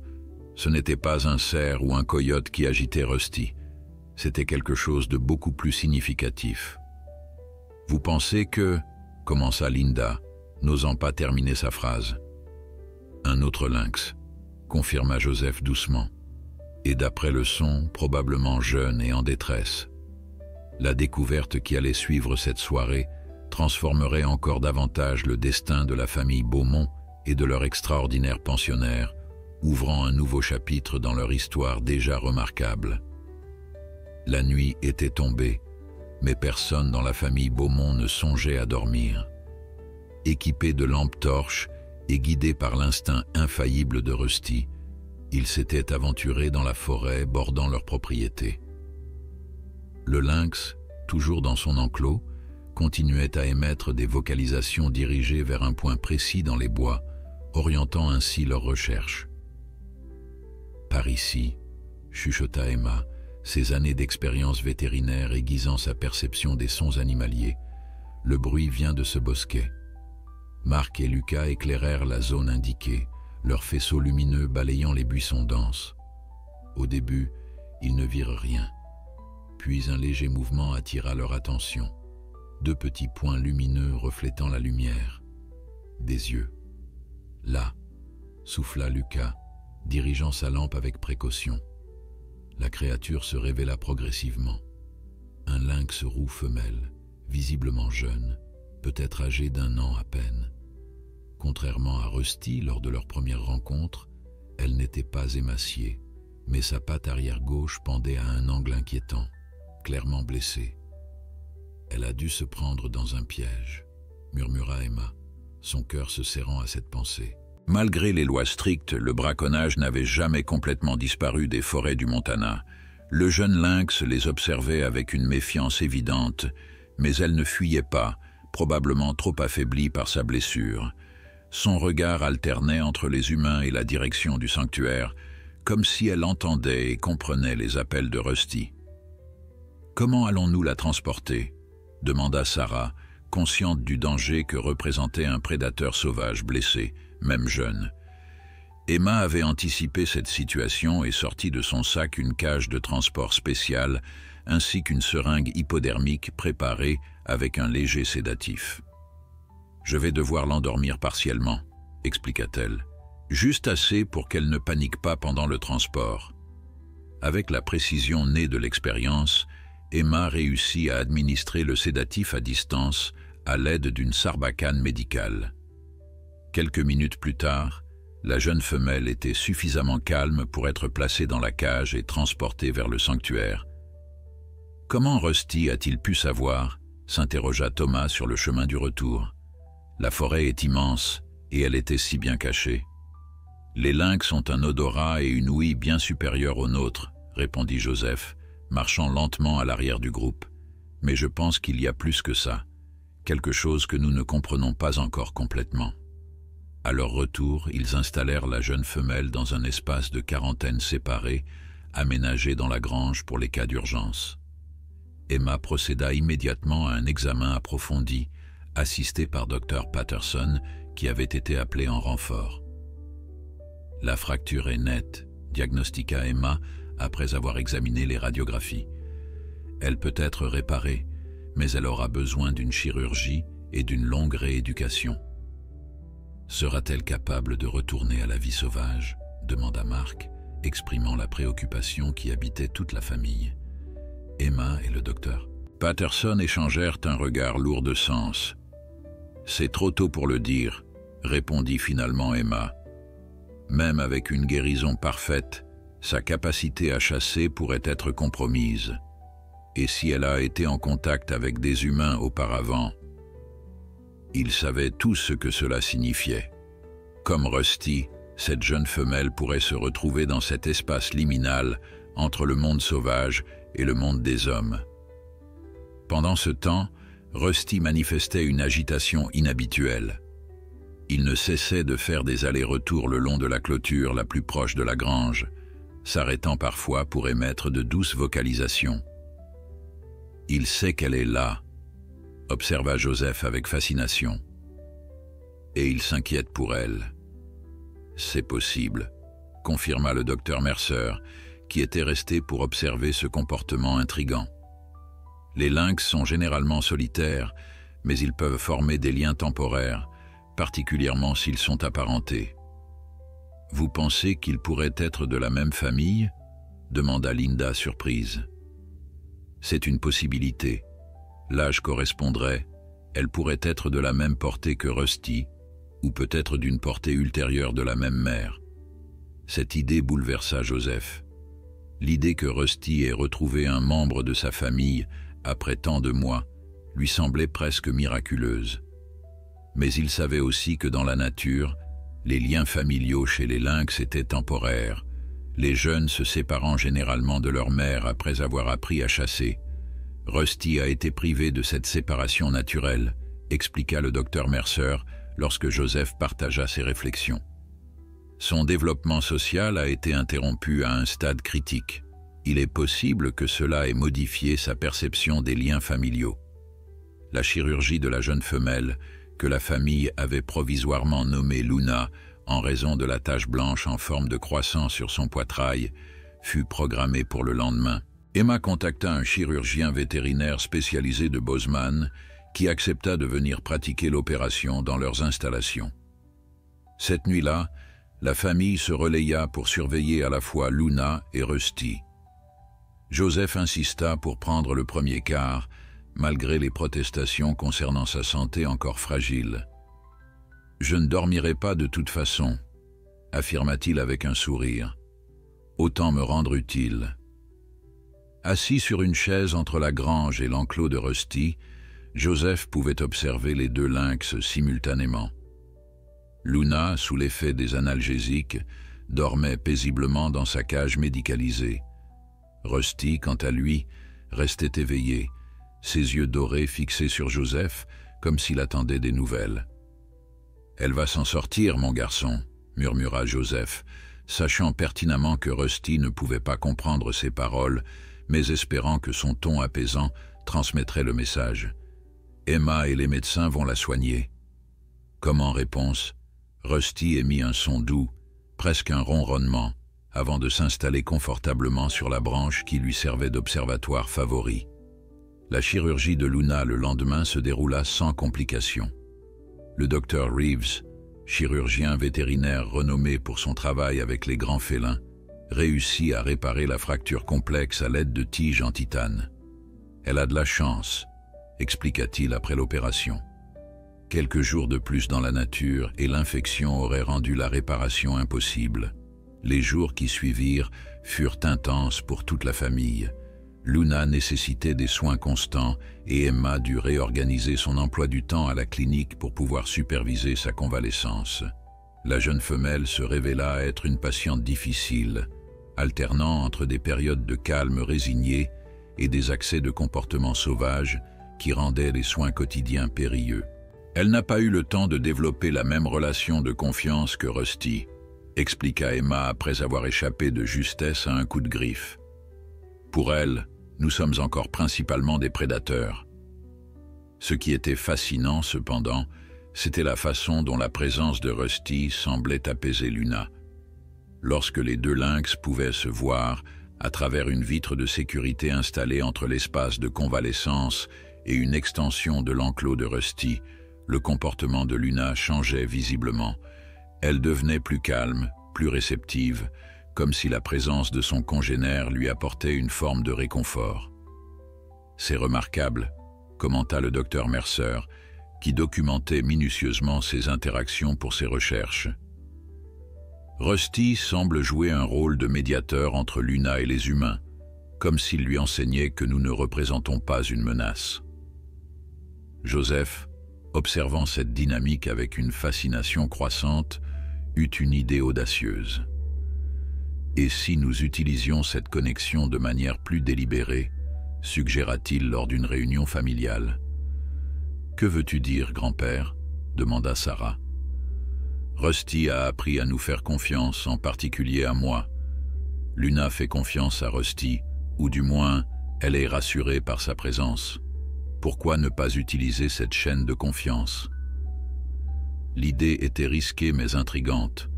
Ce n'était pas un cerf ou un coyote qui agitait Rusty. C'était quelque chose de beaucoup plus significatif. « Vous pensez que… » commença Linda, n'osant pas terminer sa phrase. « Un autre lynx », confirma Joseph doucement. Et d'après le son, probablement jeune et en détresse. La découverte qui allait suivre cette soirée transformerait encore davantage le destin de la famille Beaumont et de leur extraordinaire pensionnaire, ouvrant un nouveau chapitre dans leur histoire déjà remarquable. La nuit était tombée, mais personne dans la famille Beaumont ne songeait à dormir. Équipés de lampes torches et guidés par l'instinct infaillible de Rusty, ils s'étaient aventurés dans la forêt bordant leur propriété. Le lynx, toujours dans son enclos, continuait à émettre des vocalisations dirigées vers un point précis dans les bois, orientant ainsi leurs recherches. « Par ici », chuchota Emma, ses années d'expérience vétérinaire aiguisant sa perception des sons animaliers. Le bruit vient de ce bosquet. Marc et Lucas éclairèrent la zone indiquée, leurs faisceaux lumineux balayant les buissons denses. Au début, ils ne virent rien. Puis un léger mouvement attira leur attention. 2 petits points lumineux reflétant la lumière. Des yeux. « Là », souffla Lucas, dirigeant sa lampe avec précaution. La créature se révéla progressivement. Un lynx roux femelle, visiblement jeune, peut-être âgé d'1 an à peine. Contrairement à Rusty lors de leur première rencontre, elle n'était pas émaciée, mais sa patte arrière gauche pendait à un angle inquiétant, clairement blessée. « Elle a dû se prendre dans un piège », murmura Emma, son cœur se serrant à cette pensée. Malgré les lois strictes, le braconnage n'avait jamais complètement disparu des forêts du Montana. Le jeune lynx les observait avec une méfiance évidente, mais elle ne fuyait pas, probablement trop affaiblie par sa blessure. Son regard alternait entre les humains et la direction du sanctuaire, comme si elle entendait et comprenait les appels de Rusty. « Comment allons-nous la transporter ?» demanda Sarah, consciente du danger que représentait un prédateur sauvage blessé, même jeune. Emma avait anticipé cette situation et sorti de son sac une cage de transport spéciale ainsi qu'une seringue hypodermique préparée avec un léger sédatif. « Je vais devoir l'endormir partiellement », expliqua-t-elle, « juste assez pour qu'elle ne panique pas pendant le transport. » Avec la précision née de l'expérience, Emma réussit à administrer le sédatif à distance à l'aide d'une sarbacane médicale. Quelques minutes plus tard, la jeune femelle était suffisamment calme pour être placée dans la cage et transportée vers le sanctuaire. « Comment Rusty a-t-il pu savoir ?» s'interrogea Thomas sur le chemin du retour. « La forêt est immense et elle était si bien cachée. »« Les lynx ont un odorat et une ouïe bien supérieurs aux nôtres, » répondit Joseph, marchant lentement à l'arrière du groupe. « Mais je pense qu'il y a plus que ça, quelque chose que nous ne comprenons pas encore complètement. » À leur retour, ils installèrent la jeune femelle dans un espace de quarantaine séparé, aménagé dans la grange pour les cas d'urgence. Emma procéda immédiatement à un examen approfondi, assisté par Dr Patterson, qui avait été appelé en renfort. « La fracture est nette », diagnostiqua Emma après avoir examiné les radiographies. « Elle peut être réparée, mais elle aura besoin d'une chirurgie et d'une longue rééducation. » « Sera-t-elle capable de retourner à la vie sauvage ?» demanda Marc, exprimant la préoccupation qui habitait toute la famille. Emma et le docteur Patterson échangèrent un regard lourd de sens. « C'est trop tôt pour le dire », répondit finalement Emma. « Même avec une guérison parfaite, sa capacité à chasser pourrait être compromise. Et si elle a été en contact avec des humains auparavant, ils savaient tous ce que cela signifiait. Comme Rusty, cette jeune femelle pourrait se retrouver dans cet espace liminal entre le monde sauvage et le monde des hommes. Pendant ce temps, Rusty manifestait une agitation inhabituelle. Il ne cessait de faire des allers-retours le long de la clôture la plus proche de la grange, s'arrêtant parfois pour émettre de douces vocalisations. « Il sait qu'elle est là », observa Joseph avec fascination. « Et il s'inquiète pour elle. »« C'est possible », confirma le docteur Mercer, qui était resté pour observer ce comportement intrigant. Les lynx sont généralement solitaires, mais ils peuvent former des liens temporaires, particulièrement s'ils sont apparentés. « Vous pensez qu'ils pourraient être de la même famille ?» demanda Linda surprise. « C'est une possibilité. L'âge correspondrait. Elle pourrait être de la même portée que Rusty, ou peut-être d'une portée ultérieure de la même mère. » Cette idée bouleversa Joseph. L'idée que Rusty ait retrouvé un membre de sa famille après tant de mois lui semblait presque miraculeuse. Mais il savait aussi que dans la nature, les liens familiaux chez les lynx étaient temporaires, les jeunes se séparant généralement de leur mère après avoir appris à chasser. Rusty a été privé de cette séparation naturelle, expliqua le docteur Mercer lorsque Joseph partagea ses réflexions. Son développement social a été interrompu à un stade critique. Il est possible que cela ait modifié sa perception des liens familiaux. La chirurgie de la jeune femelle, que la famille avait provisoirement nommée Luna en raison de la tache blanche en forme de croissant sur son poitrail, fut programmée pour le lendemain. Emma contacta un chirurgien vétérinaire spécialisé de Bozeman qui accepta de venir pratiquer l'opération dans leurs installations. Cette nuit-là, la famille se relaya pour surveiller à la fois Luna et Rusty. Joseph insista pour prendre le premier quart, malgré les protestations concernant sa santé encore fragile. « Je ne dormirai pas de toute façon », affirma-t-il avec un sourire. « Autant me rendre utile. » Assis sur une chaise entre la grange et l'enclos de Rusty, Joseph pouvait observer les deux lynx simultanément. Luna, sous l'effet des analgésiques, dormait paisiblement dans sa cage médicalisée. Rusty, quant à lui, restait éveillé, ses yeux dorés fixés sur Joseph, comme s'il attendait des nouvelles. « Elle va s'en sortir, mon garçon », murmura Joseph, sachant pertinemment que Rusty ne pouvait pas comprendre ses paroles, mais espérant que son ton apaisant transmettrait le message. « Emma et les médecins vont la soigner. » Comme en réponse, Rusty émit un son doux, presque un ronronnement, avant de s'installer confortablement sur la branche qui lui servait d'observatoire favori. La chirurgie de Luna le lendemain se déroula sans complications. Le docteur Reeves, chirurgien vétérinaire renommé pour son travail avec les grands félins, réussit à réparer la fracture complexe à l'aide de tiges en titane. « Elle a de la chance », expliqua-t-il après l'opération. Quelques jours de plus dans la nature et l'infection aurait rendu la réparation impossible. Les jours qui suivirent furent intenses pour toute la famille. Luna nécessitait des soins constants et Emma dut réorganiser son emploi du temps à la clinique pour pouvoir superviser sa convalescence. La jeune femelle se révéla être une patiente difficile, alternant entre des périodes de calme résigné et des accès de comportement sauvage qui rendaient les soins quotidiens périlleux. Elle n'a pas eu le temps de développer la même relation de confiance que Rusty, expliqua Emma après avoir échappé de justesse à un coup de griffe. Pour elle, nous sommes encore principalement des prédateurs. Ce qui était fascinant, cependant, c'était la façon dont la présence de Rusty semblait apaiser Luna. Lorsque les deux lynx pouvaient se voir à travers une vitre de sécurité installée entre l'espace de convalescence et une extension de l'enclos de Rusty, le comportement de Luna changeait visiblement. Elle devenait plus calme, plus réceptive, comme si la présence de son congénère lui apportait une forme de réconfort. « C'est remarquable », commenta le docteur Mercer, qui documentait minutieusement ses interactions pour ses recherches. Rusty semble jouer un rôle de médiateur entre Luna et les humains, comme s'il lui enseignait que nous ne représentons pas une menace. Joseph, observant cette dynamique avec une fascination croissante, eut une idée audacieuse. Et si nous utilisions cette connexion de manière plus délibérée, suggéra-t-il lors d'une réunion familiale. « Que veux-tu dire, grand-père » demanda Sarah. Rusty a appris à nous faire confiance, en particulier à moi. Luna fait confiance à Rusty, ou du moins, elle est rassurée par sa présence. Pourquoi ne pas utiliser cette chaîne de confiance? L'idée était risquée mais intrigante.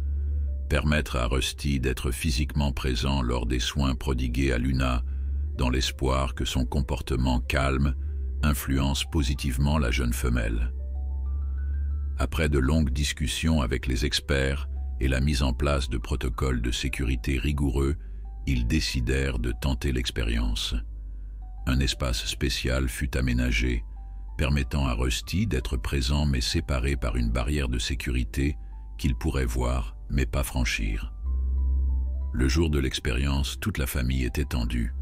Permettre à Rusty d'être physiquement présent lors des soins prodigués à Luna, dans l'espoir que son comportement calme influence positivement la jeune femelle. Après de longues discussions avec les experts et la mise en place de protocoles de sécurité rigoureux, ils décidèrent de tenter l'expérience. Un espace spécial fut aménagé, permettant à Rusty d'être présent mais séparé par une barrière de sécurité qu'il pourrait voir mais pas franchir. Le jour de l'expérience, toute la famille était tendue.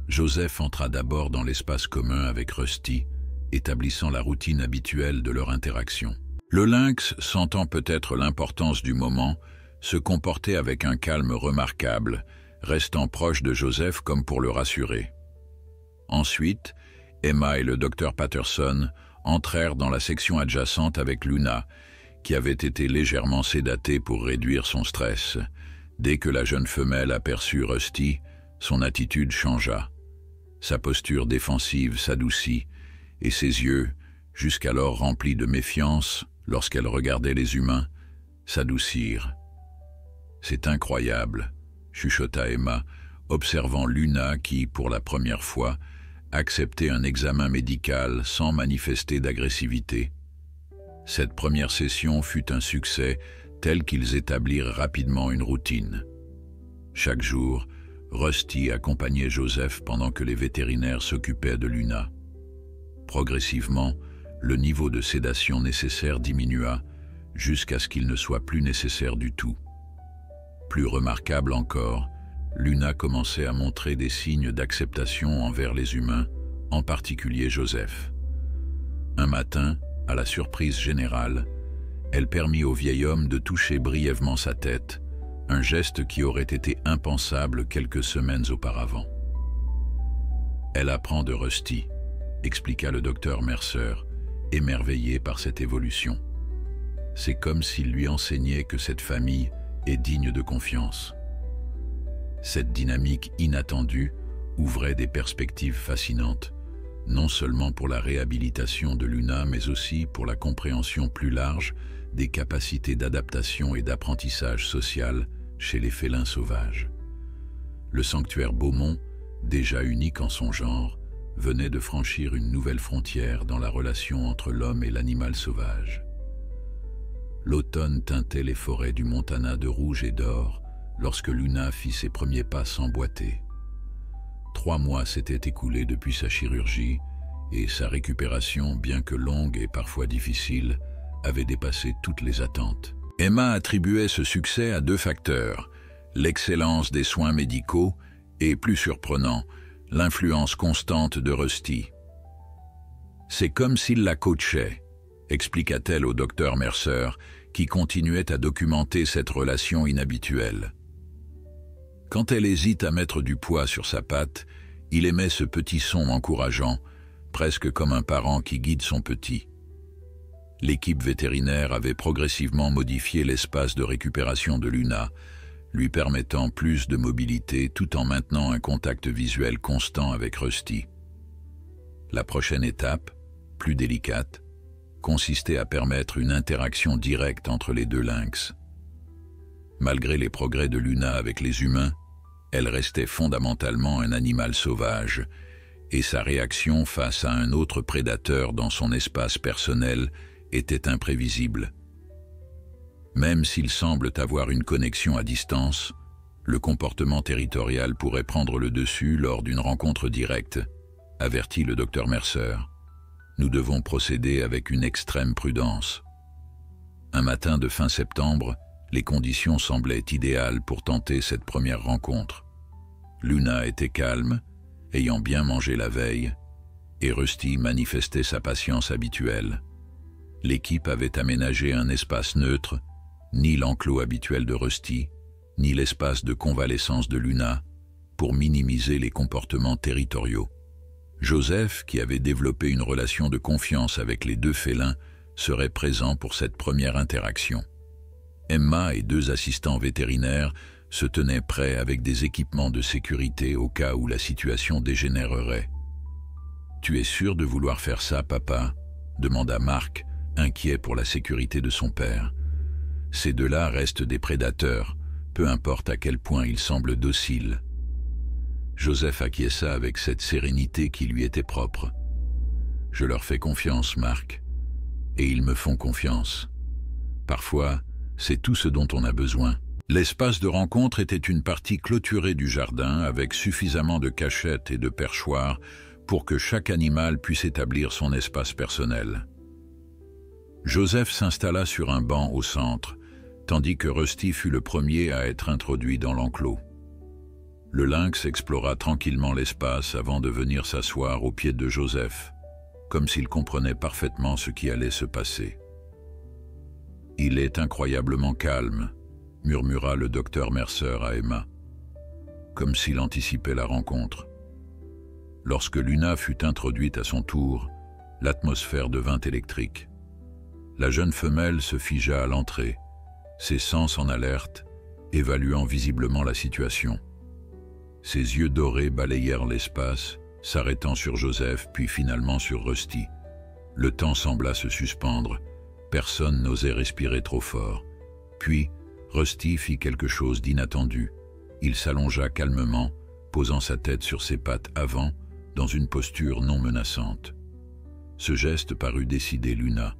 Joseph entra d'abord dans l'espace commun avec Rusty, établissant la routine habituelle de leur interaction. Le lynx, sentant peut-être l'importance du moment, se comportait avec un calme remarquable, restant proche de Joseph comme pour le rassurer. Ensuite, Emma et le docteur Patterson entrèrent dans la section adjacente avec Luna, qui avait été légèrement sédatée pour réduire son stress. Dès que la jeune femelle aperçut Rusty, son attitude changea. Sa posture défensive s'adoucit, et ses yeux, jusqu'alors remplis de méfiance lorsqu'elle regardait les humains, s'adoucirent. « C'est incroyable », chuchota Emma, observant Luna qui, pour la première fois, acceptait un examen médical sans manifester d'agressivité. Cette première session fut un succès tel qu'ils établirent rapidement une routine. Chaque jour, Rusty accompagnait Joseph pendant que les vétérinaires s'occupaient de Luna. Progressivement, le niveau de sédation nécessaire diminua jusqu'à ce qu'il ne soit plus nécessaire du tout. Plus remarquable encore, Luna commençait à montrer des signes d'acceptation envers les humains, en particulier Joseph. Un matin, à la surprise générale, elle permit au vieil homme de toucher brièvement sa tête, un geste qui aurait été impensable quelques semaines auparavant. « Elle apprend de Rusty », expliqua le docteur Mercer, émerveillé par cette évolution. « C'est comme s'il lui enseignait que cette famille est digne de confiance. » Cette dynamique inattendue ouvrait des perspectives fascinantes, non seulement pour la réhabilitation de Luna, mais aussi pour la compréhension plus large des capacités d'adaptation et d'apprentissage social chez les félins sauvages. Le sanctuaire Beaumont, déjà unique en son genre, venait de franchir une nouvelle frontière dans la relation entre l'homme et l'animal sauvage. L'automne teintait les forêts du Montana de rouge et d'or lorsque Luna fit ses premiers pas s'emboîter. 3 mois s'étaient écoulés depuis sa chirurgie et sa récupération, bien que longue et parfois difficile, avait dépassé toutes les attentes. Emma attribuait ce succès à 2 facteurs, l'excellence des soins médicaux et, plus surprenant, l'influence constante de Rusty. « C'est comme s'il la coachait », expliqua-t-elle au docteur Mercer, qui continuait à documenter cette relation inhabituelle. Quand elle hésite à mettre du poids sur sa patte, il émet ce petit son encourageant, presque comme un parent qui guide son petit. L'équipe vétérinaire avait progressivement modifié l'espace de récupération de Luna, lui permettant plus de mobilité tout en maintenant un contact visuel constant avec Rusty. La prochaine étape, plus délicate, consistait à permettre une interaction directe entre les 2 lynx. Malgré les progrès de Luna avec les humains, elle restait fondamentalement un animal sauvage, et sa réaction face à un autre prédateur dans son espace personnel était imprévisible. Même s'ils semblent avoir une connexion à distance, le comportement territorial pourrait prendre le dessus lors d'une rencontre directe, avertit le docteur Mercer. Nous devons procéder avec une extrême prudence. Un matin de fin septembre, les conditions semblaient idéales pour tenter cette première rencontre. Luna était calme, ayant bien mangé la veille, et Rusty manifestait sa patience habituelle. L'équipe avait aménagé un espace neutre, ni l'enclos habituel de Rusty, ni l'espace de convalescence de Luna, pour minimiser les comportements territoriaux. Joseph, qui avait développé une relation de confiance avec les 2 félins, serait présent pour cette première interaction. Emma et 2 assistants vétérinaires se tenaient prêts avec des équipements de sécurité au cas où la situation dégénérerait. « Tu es sûr de vouloir faire ça, papa ?» demanda Mark, inquiet pour la sécurité de son père. Ces 2-là restent des prédateurs, peu importe à quel point ils semblent dociles. Joseph acquiesça avec cette sérénité qui lui était propre. « Je leur fais confiance, Mark, et ils me font confiance. Parfois, c'est tout ce dont on a besoin. » L'espace de rencontre était une partie clôturée du jardin avec suffisamment de cachettes et de perchoirs pour que chaque animal puisse établir son espace personnel. Joseph s'installa sur un banc au centre, tandis que Rusty fut le premier à être introduit dans l'enclos. Le lynx explora tranquillement l'espace avant de venir s'asseoir aux pieds de Joseph, comme s'il comprenait parfaitement ce qui allait se passer. « Il est incroyablement calme », murmura le docteur Mercer à Emma, comme s'il anticipait la rencontre. Lorsque Luna fut introduite à son tour, l'atmosphère devint électrique. La jeune femelle se figea à l'entrée, ses sens en alerte, évaluant visiblement la situation. Ses yeux dorés balayèrent l'espace, s'arrêtant sur Joseph puis finalement sur Rusty. Le temps sembla se suspendre, personne n'osait respirer trop fort. Puis, Rusty fit quelque chose d'inattendu. Il s'allongea calmement, posant sa tête sur ses pattes avant, dans une posture non menaçante. Ce geste parut décider Luna.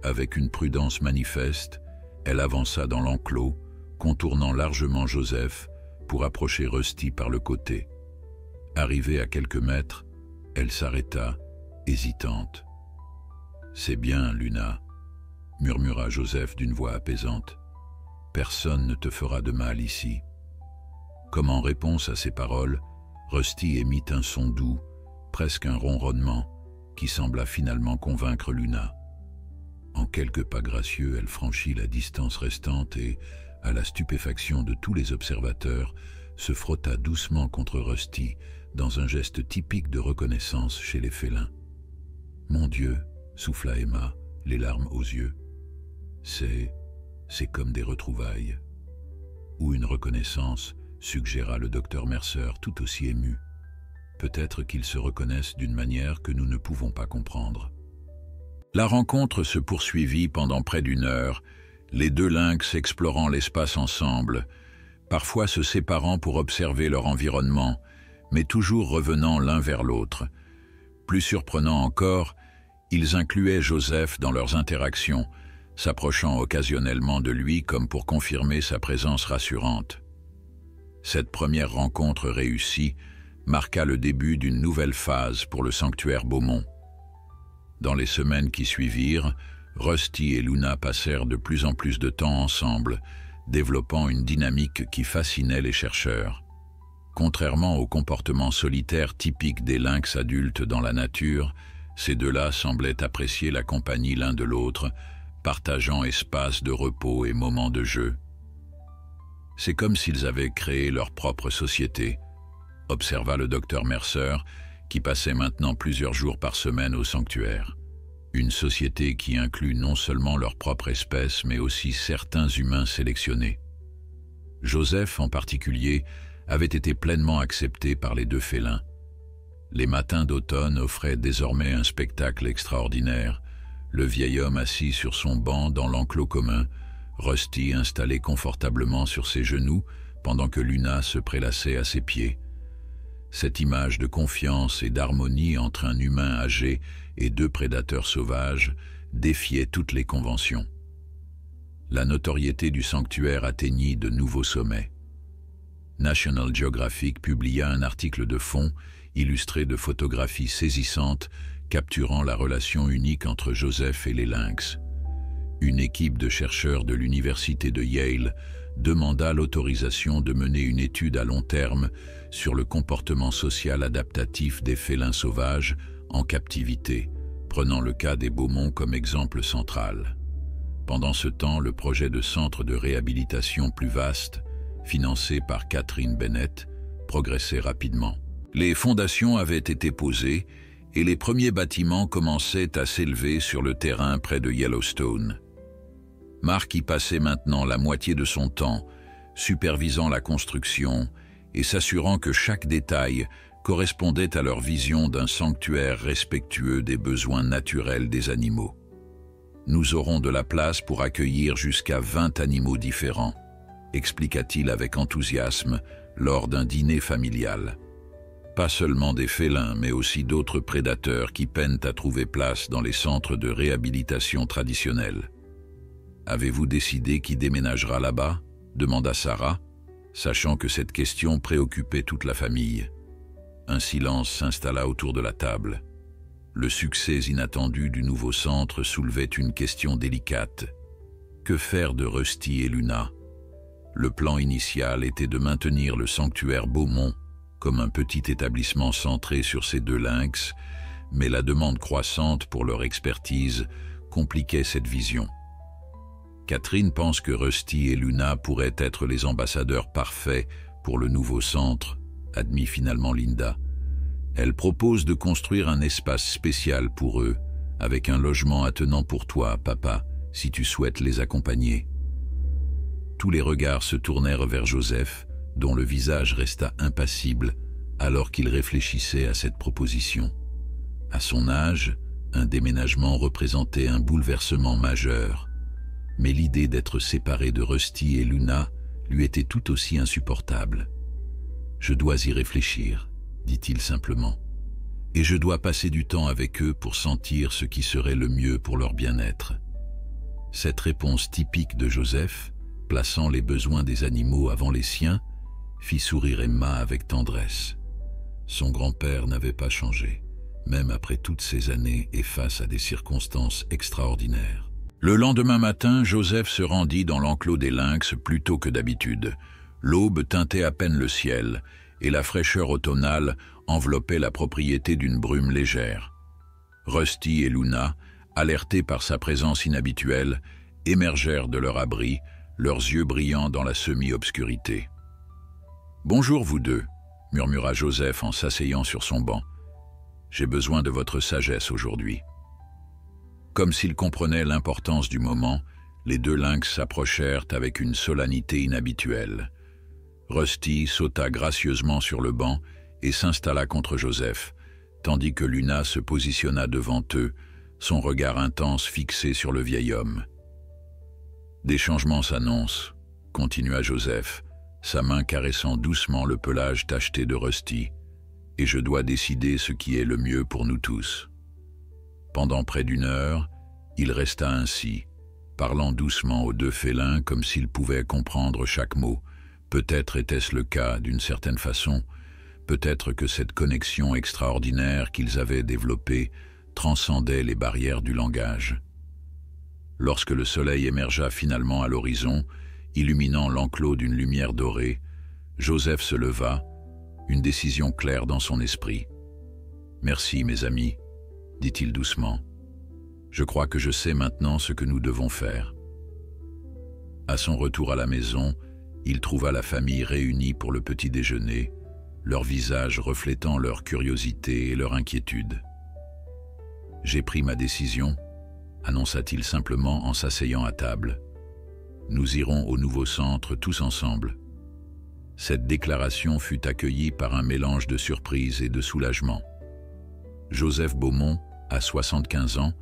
Avec une prudence manifeste, elle avança dans l'enclos, contournant largement Joseph pour approcher Rusty par le côté. Arrivée à quelques mètres, elle s'arrêta, hésitante. « C'est bien, Luna, » murmura Joseph d'une voix apaisante. « Personne ne te fera de mal ici. » Comme en réponse à ces paroles, Rusty émit un son doux, presque un ronronnement, qui sembla finalement convaincre Luna. En quelques pas gracieux, elle franchit la distance restante et, à la stupéfaction de tous les observateurs, se frotta doucement contre Rusty dans un geste typique de reconnaissance chez les félins. « Mon Dieu !» souffla Emma, les larmes aux yeux. « C'est comme des retrouvailles. » Ou une reconnaissance, suggéra le docteur Mercer tout aussi ému. Peut-être qu'ils se reconnaissent d'une manière que nous ne pouvons pas comprendre. La rencontre se poursuivit pendant près d'1 heure, les 2 lynx explorant l'espace ensemble, parfois se séparant pour observer leur environnement, mais toujours revenant l'un vers l'autre. Plus surprenant encore, ils incluaient Joseph dans leurs interactions, s'approchant occasionnellement de lui comme pour confirmer sa présence rassurante. Cette première rencontre réussie marqua le début d'une nouvelle phase pour le sanctuaire Beaumont. Dans les semaines qui suivirent, Rusty et Luna passèrent de plus en plus de temps ensemble, développant une dynamique qui fascinait les chercheurs. Contrairement au comportement solitaire typique des lynx adultes dans la nature, ces 2-là semblaient apprécier la compagnie l'un de l'autre, partageant espaces de repos et moments de jeu. C'est comme s'ils avaient créé leur propre société, observa le docteur Mercer, qui passait maintenant plusieurs jours par semaine au sanctuaire. Une société qui inclut non seulement leur propre espèce, mais aussi certains humains sélectionnés. Joseph, en particulier, avait été pleinement accepté par les 2 félins. Les matins d'automne offraient désormais un spectacle extraordinaire. Le vieil homme assis sur son banc dans l'enclos commun, Rusty installé confortablement sur ses genoux, pendant que Luna se prélassait à ses pieds. Cette image de confiance et d'harmonie entre un humain âgé et 2 prédateurs sauvages défiait toutes les conventions. La notoriété du sanctuaire atteignit de nouveaux sommets. National Geographic publia un article de fond illustré de photographies saisissantes capturant la relation unique entre Joseph et les lynx. Une équipe de chercheurs de l'université de Yale demanda l'autorisation de mener une étude à long terme sur le comportement social adaptatif des félins sauvages en captivité, prenant le cas des Beaumont comme exemple central. Pendant ce temps, le projet de centre de réhabilitation plus vaste, financé par Catherine Bennett, progressait rapidement. Les fondations avaient été posées et les premiers bâtiments commençaient à s'élever sur le terrain près de Yellowstone. Mark y passait maintenant la moitié de son temps, supervisant la construction et s'assurant que chaque détail correspondait à leur vision d'un sanctuaire respectueux des besoins naturels des animaux. Nous aurons de la place pour accueillir jusqu'à 20 animaux différents, expliqua-t-il avec enthousiasme lors d'un dîner familial. Pas seulement des félins, mais aussi d'autres prédateurs qui peinent à trouver place dans les centres de réhabilitation traditionnels. « Avez-vous décidé qui déménagera là-bas » demanda Sarah, sachant que cette question préoccupait toute la famille. Un silence s'installa autour de la table. Le succès inattendu du nouveau centre soulevait une question délicate. Que faire de Rusty et Luna? Le plan initial était de maintenir le sanctuaire Beaumont comme un petit établissement centré sur ces deux lynx, mais la demande croissante pour leur expertise compliquait cette vision. Catherine pense que Rusty et Luna pourraient être les ambassadeurs parfaits pour le nouveau centre, admit finalement Linda. Elle propose de construire un espace spécial pour eux, avec un logement attenant pour toi, papa, si tu souhaites les accompagner. Tous les regards se tournèrent vers Joseph, dont le visage resta impassible alors qu'il réfléchissait à cette proposition. À son âge, un déménagement représentait un bouleversement majeur, mais l'idée d'être séparé de Rusty et Luna lui était tout aussi insupportable. « Je dois y réfléchir », dit-il simplement, « et je dois passer du temps avec eux pour sentir ce qui serait le mieux pour leur bien-être. » Cette réponse typique de Joseph, plaçant les besoins des animaux avant les siens, fit sourire Emma avec tendresse. Son grand-père n'avait pas changé, même après toutes ces années et face à des circonstances extraordinaires. Le lendemain matin, Joseph se rendit dans l'enclos des lynx plus tôt que d'habitude. L'aube teintait à peine le ciel, et la fraîcheur automnale enveloppait la propriété d'une brume légère. Rusty et Luna, alertés par sa présence inhabituelle, émergèrent de leur abri, leurs yeux brillants dans la semi-obscurité. « Bonjour vous deux », murmura Joseph en s'asseyant sur son banc. « J'ai besoin de votre sagesse aujourd'hui. » Comme s'ils comprenaient l'importance du moment, les deux lynx s'approchèrent avec une solennité inhabituelle. Rusty sauta gracieusement sur le banc et s'installa contre Joseph, tandis que Luna se positionna devant eux, son regard intense fixé sur le vieil homme. « Des changements s'annoncent », continua Joseph, sa main caressant doucement le pelage tacheté de Rusty, « et je dois décider ce qui est le mieux pour nous tous. » Pendant près d'une heure, il resta ainsi, parlant doucement aux deux félins comme s'ils pouvaient comprendre chaque mot. Peut-être était-ce le cas d'une certaine façon, peut-être que cette connexion extraordinaire qu'ils avaient développée transcendait les barrières du langage. Lorsque le soleil émergea finalement à l'horizon, illuminant l'enclos d'une lumière dorée, Joseph se leva, une décision claire dans son esprit. « Merci, mes amis, » dit-il doucement. « Je crois que je sais maintenant ce que nous devons faire. » À son retour à la maison, il trouva la famille réunie pour le petit déjeuner, leurs visages reflétant leur curiosité et leur inquiétude. « J'ai pris ma décision », annonça-t-il simplement en s'asseyant à table. « Nous irons au nouveau centre tous ensemble. » Cette déclaration fut accueillie par un mélange de surprise et de soulagement. Joseph Beaumont, à 75 ans,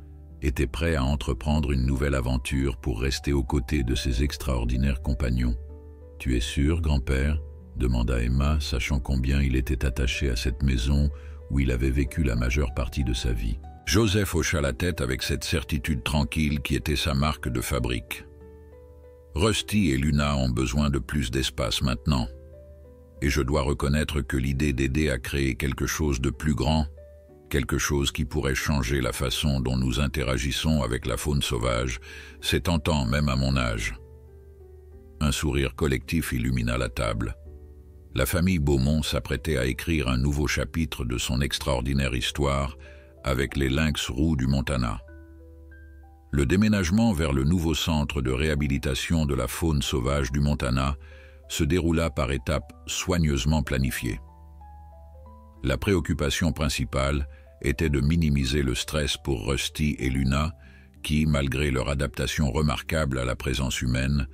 était prêt à entreprendre une nouvelle aventure pour rester aux côtés de ses extraordinaires compagnons. « Tu es sûr, grand-père » demanda Emma, sachant combien il était attaché à cette maison où il avait vécu la majeure partie de sa vie. Joseph hocha la tête avec cette certitude tranquille qui était sa marque de fabrique. Rusty et Luna ont besoin de plus d'espace maintenant. Et je dois reconnaître que l'idée d'aider à créer quelque chose de plus grand, quelque chose qui pourrait changer la façon dont nous interagissons avec la faune sauvage, c'est tentant même à mon âge. Un sourire collectif illumina la table. La famille Beaumont s'apprêtait à écrire un nouveau chapitre de son extraordinaire histoire avec les lynx roux du Montana. Le déménagement vers le nouveau centre de réhabilitation de la faune sauvage du Montana se déroula par étapes soigneusement planifiées. La préoccupation principale était de minimiser le stress pour Rusty et Luna, qui, malgré leur adaptation remarquable à la présence humaine,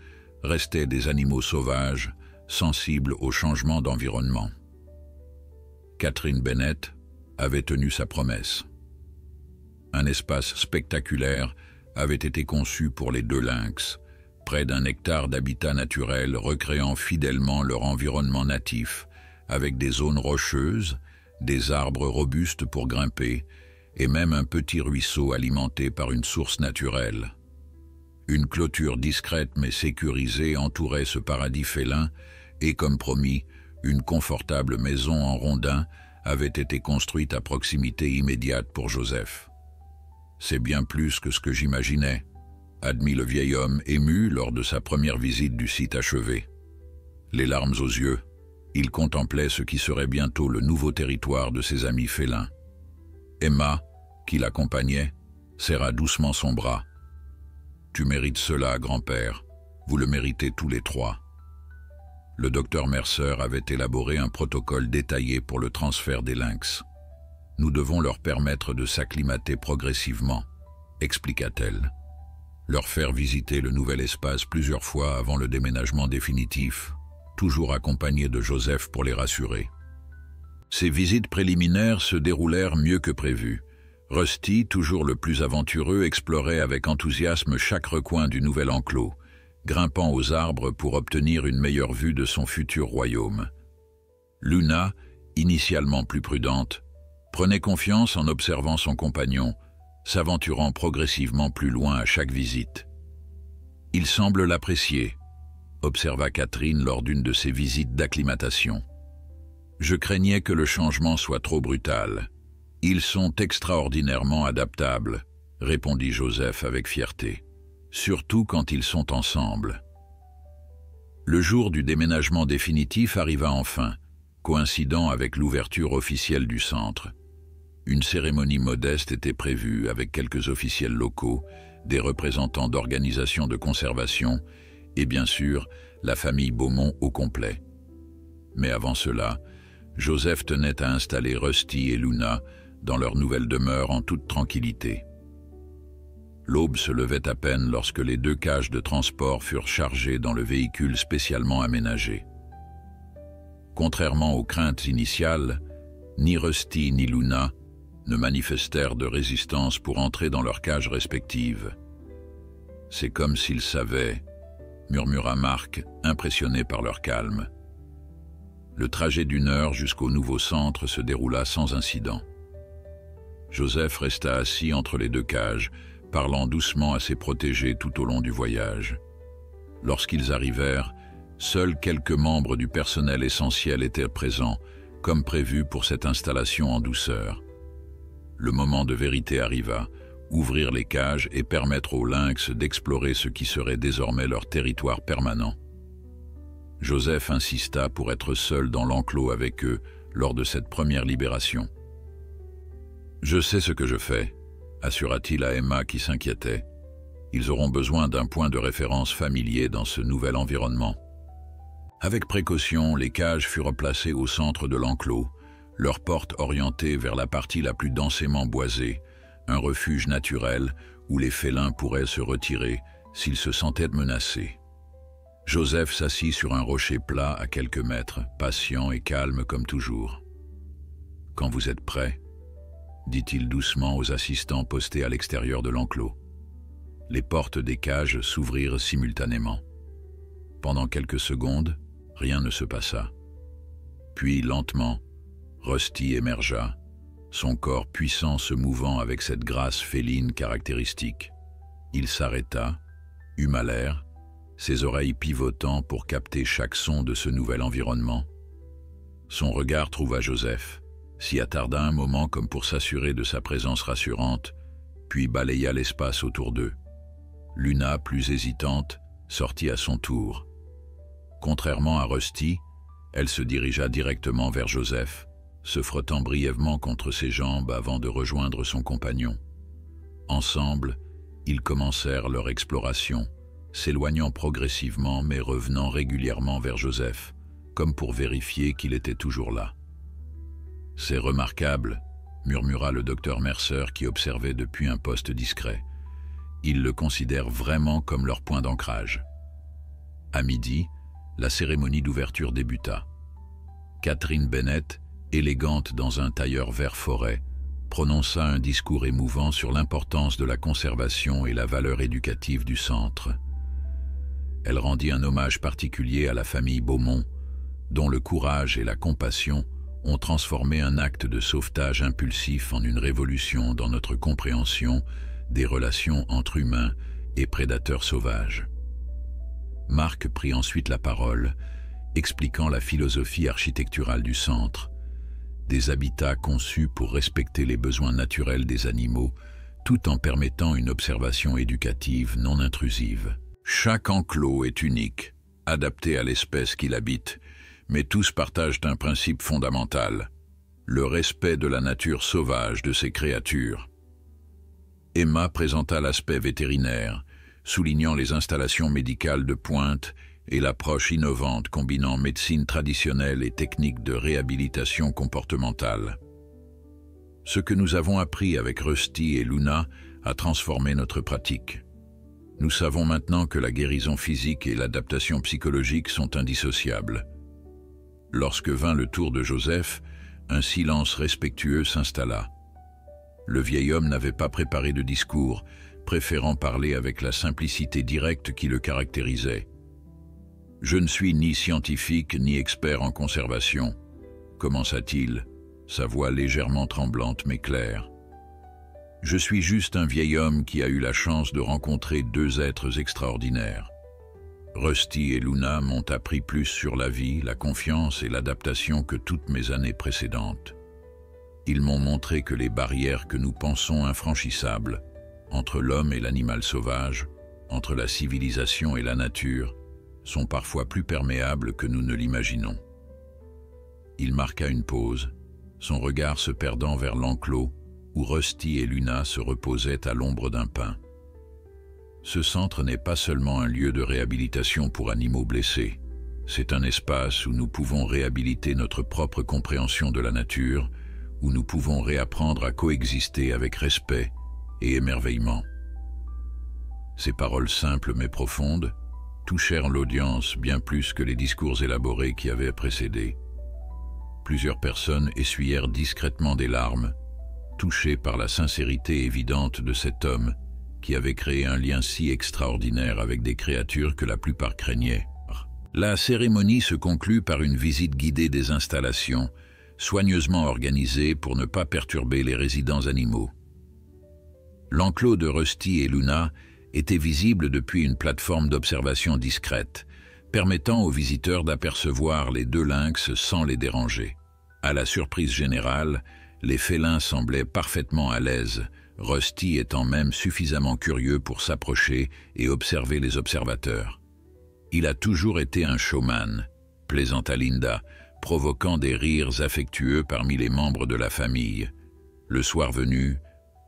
restaient des animaux sauvages, sensibles aux changements d'environnement. Catherine Bennett avait tenu sa promesse. Un espace spectaculaire avait été conçu pour les 2 lynx, près d'1 hectare d'habitat naturel recréant fidèlement leur environnement natif, avec des zones rocheuses, des arbres robustes pour grimper, et même un petit ruisseau alimenté par une source naturelle. Une clôture discrète mais sécurisée entourait ce paradis félin et, comme promis, une confortable maison en rondin avait été construite à proximité immédiate pour Joseph. « C'est bien plus que ce que j'imaginais », admit le vieil homme ému lors de sa première visite du site achevé. Les larmes aux yeux, il contemplait ce qui serait bientôt le nouveau territoire de ses amis félins. Emma, qui l'accompagnait, serra doucement son bras. « Tu mérites cela, grand-père. Vous le méritez tous les 3. » Le docteur Mercer avait élaboré un protocole détaillé pour le transfert des lynx. « Nous devons leur permettre de s'acclimater progressivement, » expliqua-t-elle. « Leur faire visiter le nouvel espace plusieurs fois avant le déménagement définitif, toujours accompagné de Joseph pour les rassurer. » Ces visites préliminaires se déroulèrent mieux que prévu. Rusty, toujours le plus aventureux, explorait avec enthousiasme chaque recoin du nouvel enclos, grimpant aux arbres pour obtenir une meilleure vue de son futur royaume. Luna, initialement plus prudente, prenait confiance en observant son compagnon, s'aventurant progressivement plus loin à chaque visite. « Il semble l'apprécier », observa Catherine lors d'une de ses visites d'acclimatation. « Je craignais que le changement soit trop brutal. Ils sont extraordinairement adaptables, » répondit Joseph avec fierté. « Surtout quand ils sont ensemble. » Le jour du déménagement définitif arriva enfin, coïncidant avec l'ouverture officielle du centre. Une cérémonie modeste était prévue avec quelques officiels locaux, des représentants d'organisations de conservation et bien sûr la famille Beaumont au complet. Mais avant cela, Joseph tenait à installer Rusty et Luna dans leur nouvelle demeure en toute tranquillité. L'aube se levait à peine lorsque les 2 cages de transport furent chargées dans le véhicule spécialement aménagé. Contrairement aux craintes initiales, ni Rusty ni Luna ne manifestèrent de résistance pour entrer dans leurs cages respectives. « C'est comme s'ils savaient », murmura Marc, impressionné par leur calme. Le trajet d'1 heure jusqu'au nouveau centre se déroula sans incident. Joseph resta assis entre les 2 cages, parlant doucement à ses protégés tout au long du voyage. Lorsqu'ils arrivèrent, seuls quelques membres du personnel essentiel étaient présents, comme prévu pour cette installation en douceur. Le moment de vérité arriva, ouvrir les cages et permettre aux lynx d'explorer ce qui serait désormais leur territoire permanent. Joseph insista pour être seul dans l'enclos avec eux lors de cette première libération. « Je sais ce que je fais », assura-t-il à Emma qui s'inquiétait. « Ils auront besoin d'un point de référence familier dans ce nouvel environnement. » Avec précaution, les cages furent placées au centre de l'enclos, leurs portes orientées vers la partie la plus densément boisée, un refuge naturel où les félins pourraient se retirer s'ils se sentaient menacés. Joseph s'assit sur un rocher plat à quelques mètres, patient et calme comme toujours. « Quand vous êtes prêts, » dit-il doucement aux assistants postés à l'extérieur de l'enclos. Les portes des cages s'ouvrirent simultanément. Pendant quelques secondes, rien ne se passa. Puis, lentement, Rusty émergea, son corps puissant se mouvant avec cette grâce féline caractéristique. Il s'arrêta, huma l'air, ses oreilles pivotant pour capter chaque son de ce nouvel environnement. Son regard trouva Joseph, s'y attarda un moment comme pour s'assurer de sa présence rassurante, puis balaya l'espace autour d'eux. Luna, plus hésitante, sortit à son tour. Contrairement à Rusty, elle se dirigea directement vers Joseph, se frottant brièvement contre ses jambes avant de rejoindre son compagnon. Ensemble, ils commencèrent leur exploration, s'éloignant progressivement mais revenant régulièrement vers Joseph, comme pour vérifier qu'il était toujours là. « C'est remarquable », murmura le docteur Mercer qui observait depuis un poste discret. Ils le considèrent vraiment comme leur point d'ancrage. À midi, la cérémonie d'ouverture débuta. Catherine Bennett, élégante dans un tailleur vert forêt, prononça un discours émouvant sur l'importance de la conservation et la valeur éducative du centre. Elle rendit un hommage particulier à la famille Beaumont, dont le courage et la compassion ont transformé un acte de sauvetage impulsif en une révolution dans notre compréhension des relations entre humains et prédateurs sauvages. Marc prit ensuite la parole, expliquant la philosophie architecturale du centre, des habitats conçus pour respecter les besoins naturels des animaux, tout en permettant une observation éducative non intrusive. Chaque enclos est unique, adapté à l'espèce qui l'habite, mais tous partagent un principe fondamental, le respect de la nature sauvage de ces créatures. Emma présenta l'aspect vétérinaire, soulignant les installations médicales de pointe et l'approche innovante combinant médecine traditionnelle et techniques de réhabilitation comportementale. Ce que nous avons appris avec Rusty et Luna a transformé notre pratique. Nous savons maintenant que la guérison physique et l'adaptation psychologique sont indissociables. Lorsque vint le tour de Joseph, un silence respectueux s'installa. Le vieil homme n'avait pas préparé de discours, préférant parler avec la simplicité directe qui le caractérisait. « Je ne suis ni scientifique ni expert en conservation », commença-t-il, sa voix légèrement tremblante mais claire. « Je suis juste un vieil homme qui a eu la chance de rencontrer deux êtres extraordinaires. Rusty et Luna m'ont appris plus sur la vie, la confiance et l'adaptation que toutes mes années précédentes. Ils m'ont montré que les barrières que nous pensons infranchissables, entre l'homme et l'animal sauvage, entre la civilisation et la nature, sont parfois plus perméables que nous ne l'imaginons. » Il marqua une pause, son regard se perdant vers l'enclos où Rusty et Luna se reposaient à l'ombre d'un pin. Ce centre n'est pas seulement un lieu de réhabilitation pour animaux blessés. C'est un espace où nous pouvons réhabiliter notre propre compréhension de la nature, où nous pouvons réapprendre à coexister avec respect et émerveillement. Ces paroles simples mais profondes touchèrent l'audience bien plus que les discours élaborés qui avaient précédé. Plusieurs personnes essuyèrent discrètement des larmes, touchées par la sincérité évidente de cet homme qui avait créé un lien si extraordinaire avec des créatures que la plupart craignaient. La cérémonie se conclut par une visite guidée des installations, soigneusement organisée pour ne pas perturber les résidents animaux. L'enclos de Rusty et Luna était visible depuis une plateforme d'observation discrète, permettant aux visiteurs d'apercevoir les deux lynx sans les déranger. À la surprise générale, les félins semblaient parfaitement à l'aise, Rusty étant même suffisamment curieux pour s'approcher et observer les observateurs. Il a toujours été un showman, plaisanta Linda, provoquant des rires affectueux parmi les membres de la famille. Le soir venu,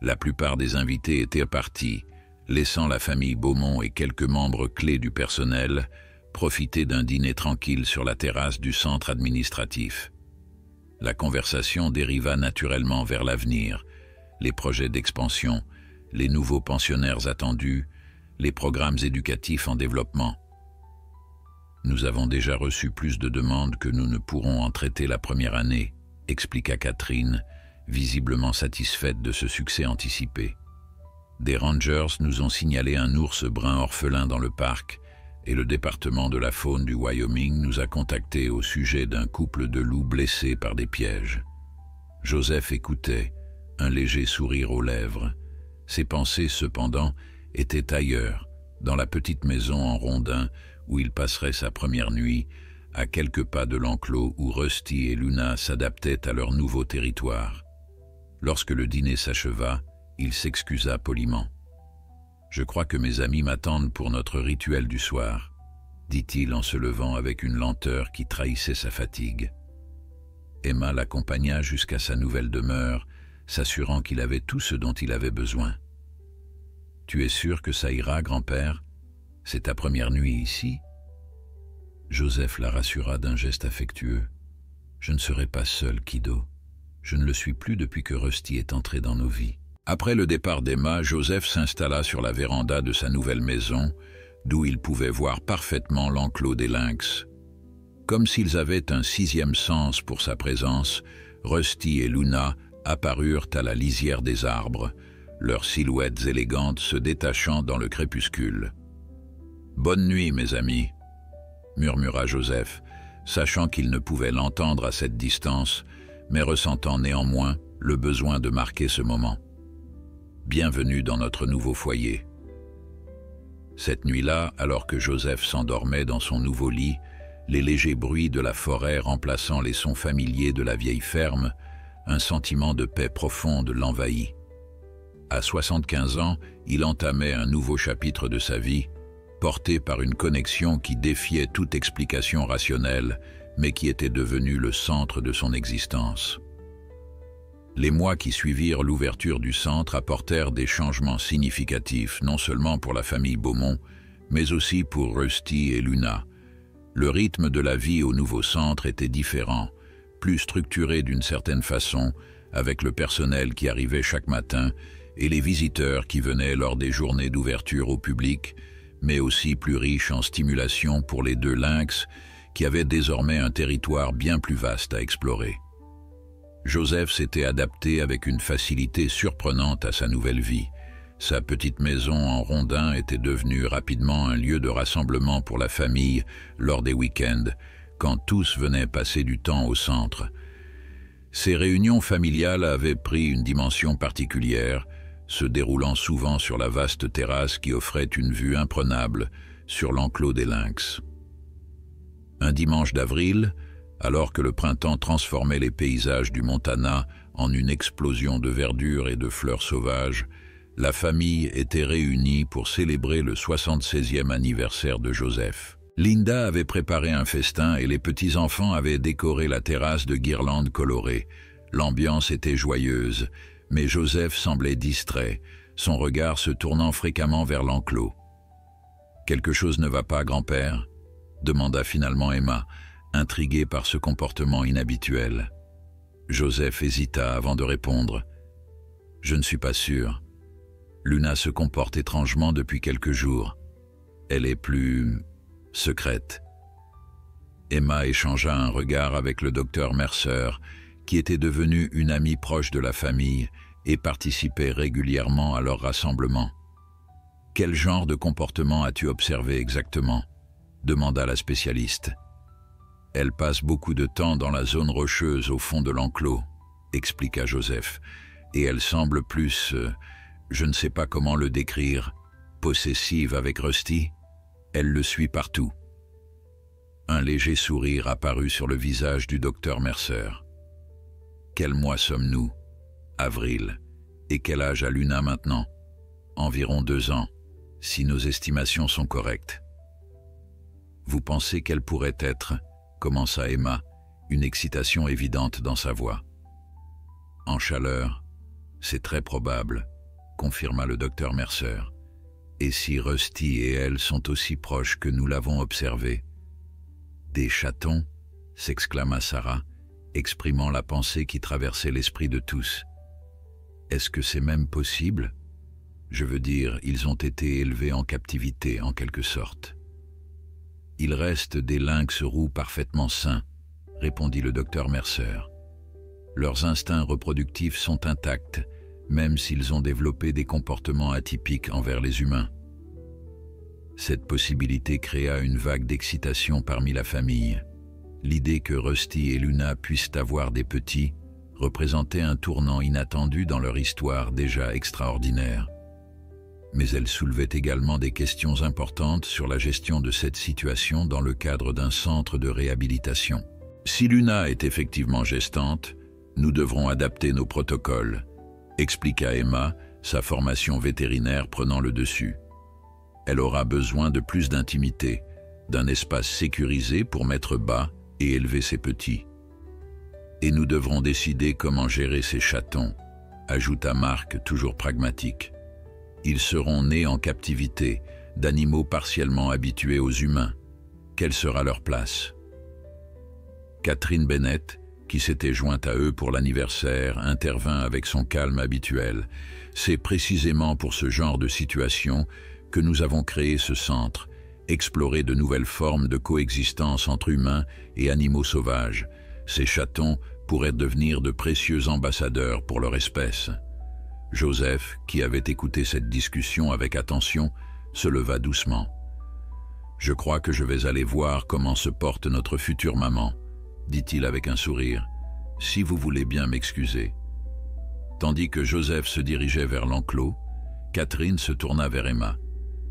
la plupart des invités étaient partis, laissant la famille Beaumont et quelques membres clés du personnel profiter d'un dîner tranquille sur la terrasse du centre administratif. La conversation dériva naturellement vers l'avenir, les projets d'expansion, les nouveaux pensionnaires attendus, les programmes éducatifs en développement. Nous avons déjà reçu plus de demandes que nous ne pourrons en traiter la première année, expliqua Catherine, visiblement satisfaite de ce succès anticipé. Des rangers nous ont signalé un ours brun orphelin dans le parc et le département de la faune du Wyoming nous a contactés au sujet d'un couple de loups blessés par des pièges. Joseph écoutait, un léger sourire aux lèvres. Ses pensées, cependant, étaient ailleurs, dans la petite maison en rondin où il passerait sa première nuit, à quelques pas de l'enclos où Rusty et Luna s'adaptaient à leur nouveau territoire. Lorsque le dîner s'acheva, il s'excusa poliment. « Je crois que mes amis m'attendent pour notre rituel du soir », dit-il en se levant avec une lenteur qui trahissait sa fatigue. Emma l'accompagna jusqu'à sa nouvelle demeure, s'assurant qu'il avait tout ce dont il avait besoin. « Tu es sûr que ça ira, grand-père? C'est ta première nuit ici ?» Joseph la rassura d'un geste affectueux. « Je ne serai pas seul, Kido. Je ne le suis plus depuis que Rusty est entré dans nos vies. » Après le départ d'Emma, Joseph s'installa sur la véranda de sa nouvelle maison, d'où il pouvait voir parfaitement l'enclos des lynx. Comme s'ils avaient un sixième sens pour sa présence, Rusty et Luna apparurent à la lisière des arbres, leurs silhouettes élégantes se détachant dans le crépuscule. « Bonne nuit, mes amis », murmura Joseph, sachant qu'il ne pouvait l'entendre à cette distance, mais ressentant néanmoins le besoin de marquer ce moment. « Bienvenue dans notre nouveau foyer. » Cette nuit-là, alors que Joseph s'endormait dans son nouveau lit, les légers bruits de la forêt remplaçant les sons familiers de la vieille ferme, un sentiment de paix profonde l'envahit. À 75 ans, il entamait un nouveau chapitre de sa vie, porté par une connexion qui défiait toute explication rationnelle, mais qui était devenue le centre de son existence. Les mois qui suivirent l'ouverture du centre apportèrent des changements significatifs, non seulement pour la famille Beaumont, mais aussi pour Rusty et Luna. Le rythme de la vie au nouveau centre était différent, plus structuré d'une certaine façon, avec le personnel qui arrivait chaque matin et les visiteurs qui venaient lors des journées d'ouverture au public, mais aussi plus riche en stimulation pour les deux lynx, qui avaient désormais un territoire bien plus vaste à explorer. Joseph s'était adapté avec une facilité surprenante à sa nouvelle vie. Sa petite maison en rondin était devenue rapidement un lieu de rassemblement pour la famille lors des week-ends, quand tous venaient passer du temps au centre. Ces réunions familiales avaient pris une dimension particulière, se déroulant souvent sur la vaste terrasse qui offrait une vue imprenable sur l'enclos des lynx. Un dimanche d'avril, alors que le printemps transformait les paysages du Montana en une explosion de verdure et de fleurs sauvages, la famille était réunie pour célébrer le 76e anniversaire de Joseph. Linda avait préparé un festin et les petits-enfants avaient décoré la terrasse de guirlandes colorées. L'ambiance était joyeuse, mais Joseph semblait distrait, son regard se tournant fréquemment vers l'enclos. « Quelque chose ne va pas, grand-père » demanda finalement Emma, intriguée par ce comportement inhabituel. Joseph hésita avant de répondre. « Je ne suis pas sûr. Luna se comporte étrangement depuis quelques jours. Elle est plus secrète. » Emma échangea un regard avec le docteur Mercer, qui était devenu une amie proche de la famille et participait régulièrement à leurs rassemblements. « Quel genre de comportement as-tu observé exactement ?» demanda la spécialiste. « Elle passe beaucoup de temps dans la zone rocheuse au fond de l'enclos, » expliqua Joseph, « et elle semble plus, je ne sais pas comment le décrire, possessive avec Rusty. Elle le suit partout. » Un léger sourire apparut sur le visage du docteur Mercer. « Quel mois sommes-nous ? Avril. Et quel âge a Luna maintenant ? Environ 2 ans, si nos estimations sont correctes. » « Vous pensez qu'elle pourrait être, » commença Emma, une excitation évidente dans sa voix. « En chaleur, c'est très probable, » confirma le docteur Mercer. « Et si Rusty et elle sont aussi proches que nous l'avons observé ?»« Des chatons ?» s'exclama Sarah, exprimant la pensée qui traversait l'esprit de tous. « Est-ce que c'est même possible ? Je veux dire, ils ont été élevés en captivité, en quelque sorte. » « Il reste des lynx roux parfaitement sains, » répondit le docteur Mercer. « Leurs instincts reproductifs sont intacts, même s'ils ont développé des comportements atypiques envers les humains. » Cette possibilité créa une vague d'excitation parmi la famille. L'idée que Rusty et Luna puissent avoir des petits représentait un tournant inattendu dans leur histoire déjà extraordinaire. Mais elle soulevait également des questions importantes sur la gestion de cette situation dans le cadre d'un centre de réhabilitation. Si Luna est effectivement gestante, nous devrons adapter nos protocoles, expliqua Emma, sa formation vétérinaire prenant le dessus. Elle aura besoin de plus d'intimité, d'un espace sécurisé pour mettre bas et élever ses petits. Et nous devrons décider comment gérer ces chatons, ajouta Marc, toujours pragmatique. Ils seront nés en captivité, d'animaux partiellement habitués aux humains. Quelle sera leur place ? Catherine Bennett, qui s'était joint à eux pour l'anniversaire, intervint avec son calme habituel. C'est précisément pour ce genre de situation que nous avons créé ce centre, explorer de nouvelles formes de coexistence entre humains et animaux sauvages. Ces chatons pourraient devenir de précieux ambassadeurs pour leur espèce. Joseph, qui avait écouté cette discussion avec attention, se leva doucement. « Je crois que je vais aller voir comment se porte notre future maman, » dit-il avec un sourire, « si vous voulez bien m'excuser. » Tandis que Joseph se dirigeait vers l'enclos, Catherine se tourna vers Emma.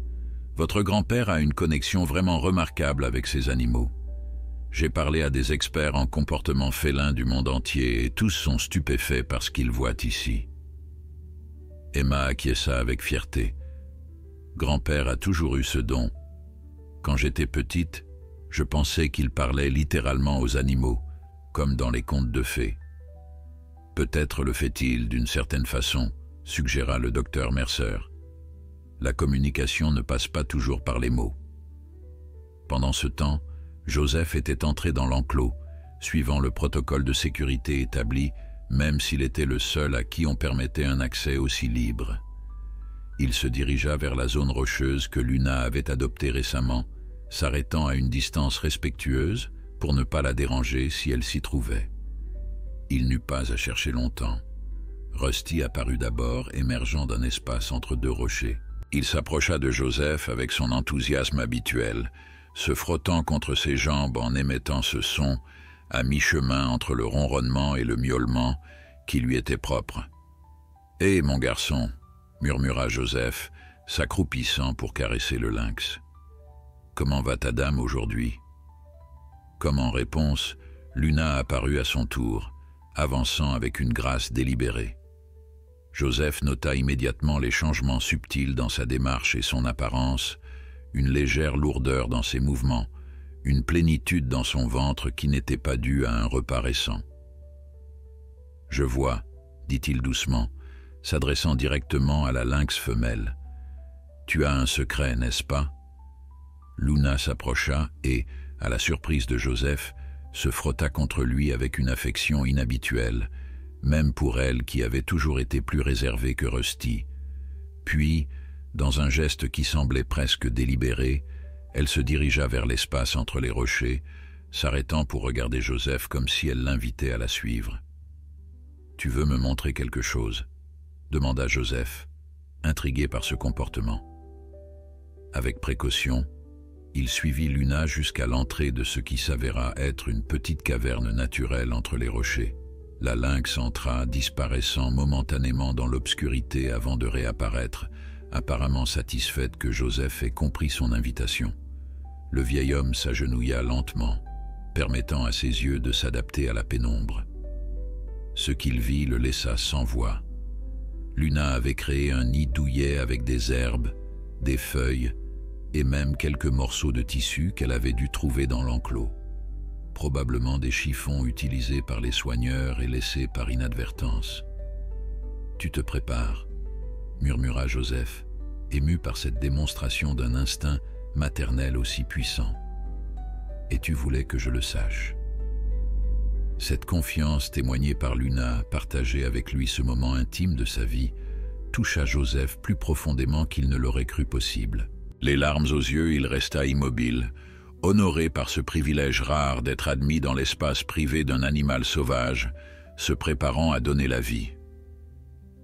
« Votre grand-père a une connexion vraiment remarquable avec ces animaux. J'ai parlé à des experts en comportement félin du monde entier et tous sont stupéfaits par ce qu'ils voient ici. » Emma acquiesça avec fierté. « Grand-père a toujours eu ce don. Quand j'étais petite, je pensais qu'il parlait littéralement aux animaux, comme dans les contes de fées. Peut-être le fait-il d'une certaine façon, suggéra le docteur Mercer. La communication ne passe pas toujours par les mots. » Pendant ce temps, Joseph était entré dans l'enclos, suivant le protocole de sécurité établi, même s'il était le seul à qui on permettait un accès aussi libre. Il se dirigea vers la zone rocheuse que Luna avait adoptée récemment, s'arrêtant à une distance respectueuse pour ne pas la déranger si elle s'y trouvait. Il n'eut pas à chercher longtemps. Rusty apparut d'abord, émergeant d'un espace entre deux rochers. Il s'approcha de Joseph avec son enthousiasme habituel, se frottant contre ses jambes en émettant ce son, à mi-chemin entre le ronronnement et le miaulement, qui lui était propre. « Hé, mon garçon !» murmura Joseph, s'accroupissant pour caresser le lynx. « Comment va ta dame aujourd'hui ?» Comme en réponse, Luna apparut à son tour, avançant avec une grâce délibérée. Joseph nota immédiatement les changements subtils dans sa démarche et son apparence, une légère lourdeur dans ses mouvements, une plénitude dans son ventre qui n'était pas due à un repas récent. « Je vois, » dit-il doucement, s'adressant directement à la lynx femelle. « Tu as un secret, n'est-ce pas ?» Luna s'approcha et, à la surprise de Joseph, se frotta contre lui avec une affection inhabituelle, même pour elle qui avait toujours été plus réservée que Rusty. Puis, dans un geste qui semblait presque délibéré, elle se dirigea vers l'espace entre les rochers, s'arrêtant pour regarder Joseph comme si elle l'invitait à la suivre. « Tu veux me montrer quelque chose ?» demanda Joseph, intrigué par ce comportement. Avec précaution, il suivit Luna jusqu'à l'entrée de ce qui s'avéra être une petite caverne naturelle entre les rochers. La lynx entra, disparaissant momentanément dans l'obscurité avant de réapparaître, apparemment satisfaite que Joseph ait compris son invitation. Le vieil homme s'agenouilla lentement, permettant à ses yeux de s'adapter à la pénombre. Ce qu'il vit le laissa sans voix. Luna avait créé un nid douillet avec des herbes, des feuilles et même quelques morceaux de tissu qu'elle avait dû trouver dans l'enclos. Probablement des chiffons utilisés par les soigneurs et laissés par inadvertance. « Tu te prépares » murmura Joseph, ému par cette démonstration d'un instinct maternel aussi puissant. « Et tu voulais que je le sache. » Cette confiance témoignée par Luna, partagée avec lui ce moment intime de sa vie, toucha Joseph plus profondément qu'il ne l'aurait cru possible. Les larmes aux yeux, il resta immobile, honoré par ce privilège rare d'être admis dans l'espace privé d'un animal sauvage, se préparant à donner la vie.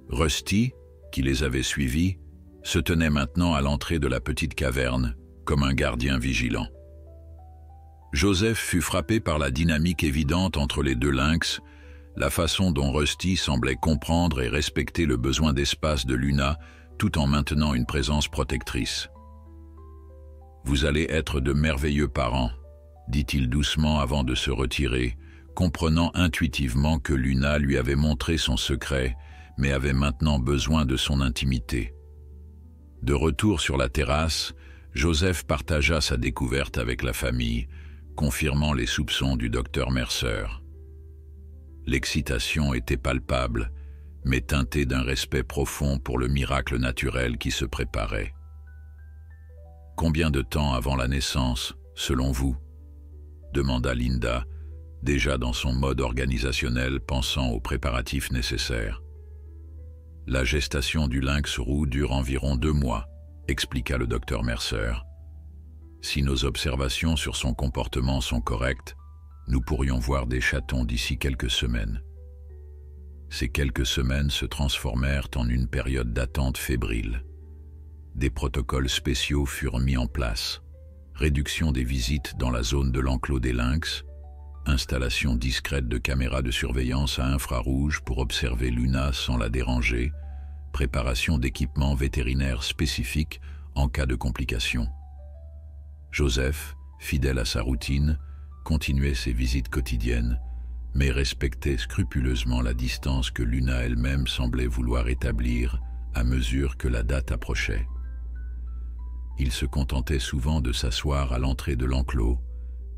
Rusty, qui les avait suivis, se tenait maintenant à l'entrée de la petite caverne, comme un gardien vigilant. Joseph fut frappé par la dynamique évidente entre les deux lynx, la façon dont Rusty semblait comprendre et respecter le besoin d'espace de Luna, tout en maintenant une présence protectrice. « Vous allez être de merveilleux parents, » dit-il doucement avant de se retirer, comprenant intuitivement que Luna lui avait montré son secret, mais avait maintenant besoin de son intimité. De retour sur la terrasse, Joseph partagea sa découverte avec la famille, confirmant les soupçons du docteur Mercer. L'excitation était palpable, mais teintée d'un respect profond pour le miracle naturel qui se préparait. « Combien de temps avant la naissance, selon vous ?» demanda Linda, déjà dans son mode organisationnel pensant aux préparatifs nécessaires. La gestation du lynx roux dure environ 2 mois, expliqua le docteur Mercer. Si nos observations sur son comportement sont correctes, nous pourrions voir des chatons d'ici quelques semaines. Ces quelques semaines se transformèrent en une période d'attente fébrile. Des protocoles spéciaux furent mis en place. Réduction des visites dans la zone de l'enclos des lynx, installation discrète de caméras de surveillance à infrarouge pour observer Luna sans la déranger, préparation d'équipements vétérinaires spécifiques en cas de complications. Joseph, fidèle à sa routine, continuait ses visites quotidiennes, mais respectait scrupuleusement la distance que Luna elle-même semblait vouloir établir à mesure que la date approchait. Il se contentait souvent de s'asseoir à l'entrée de l'enclos,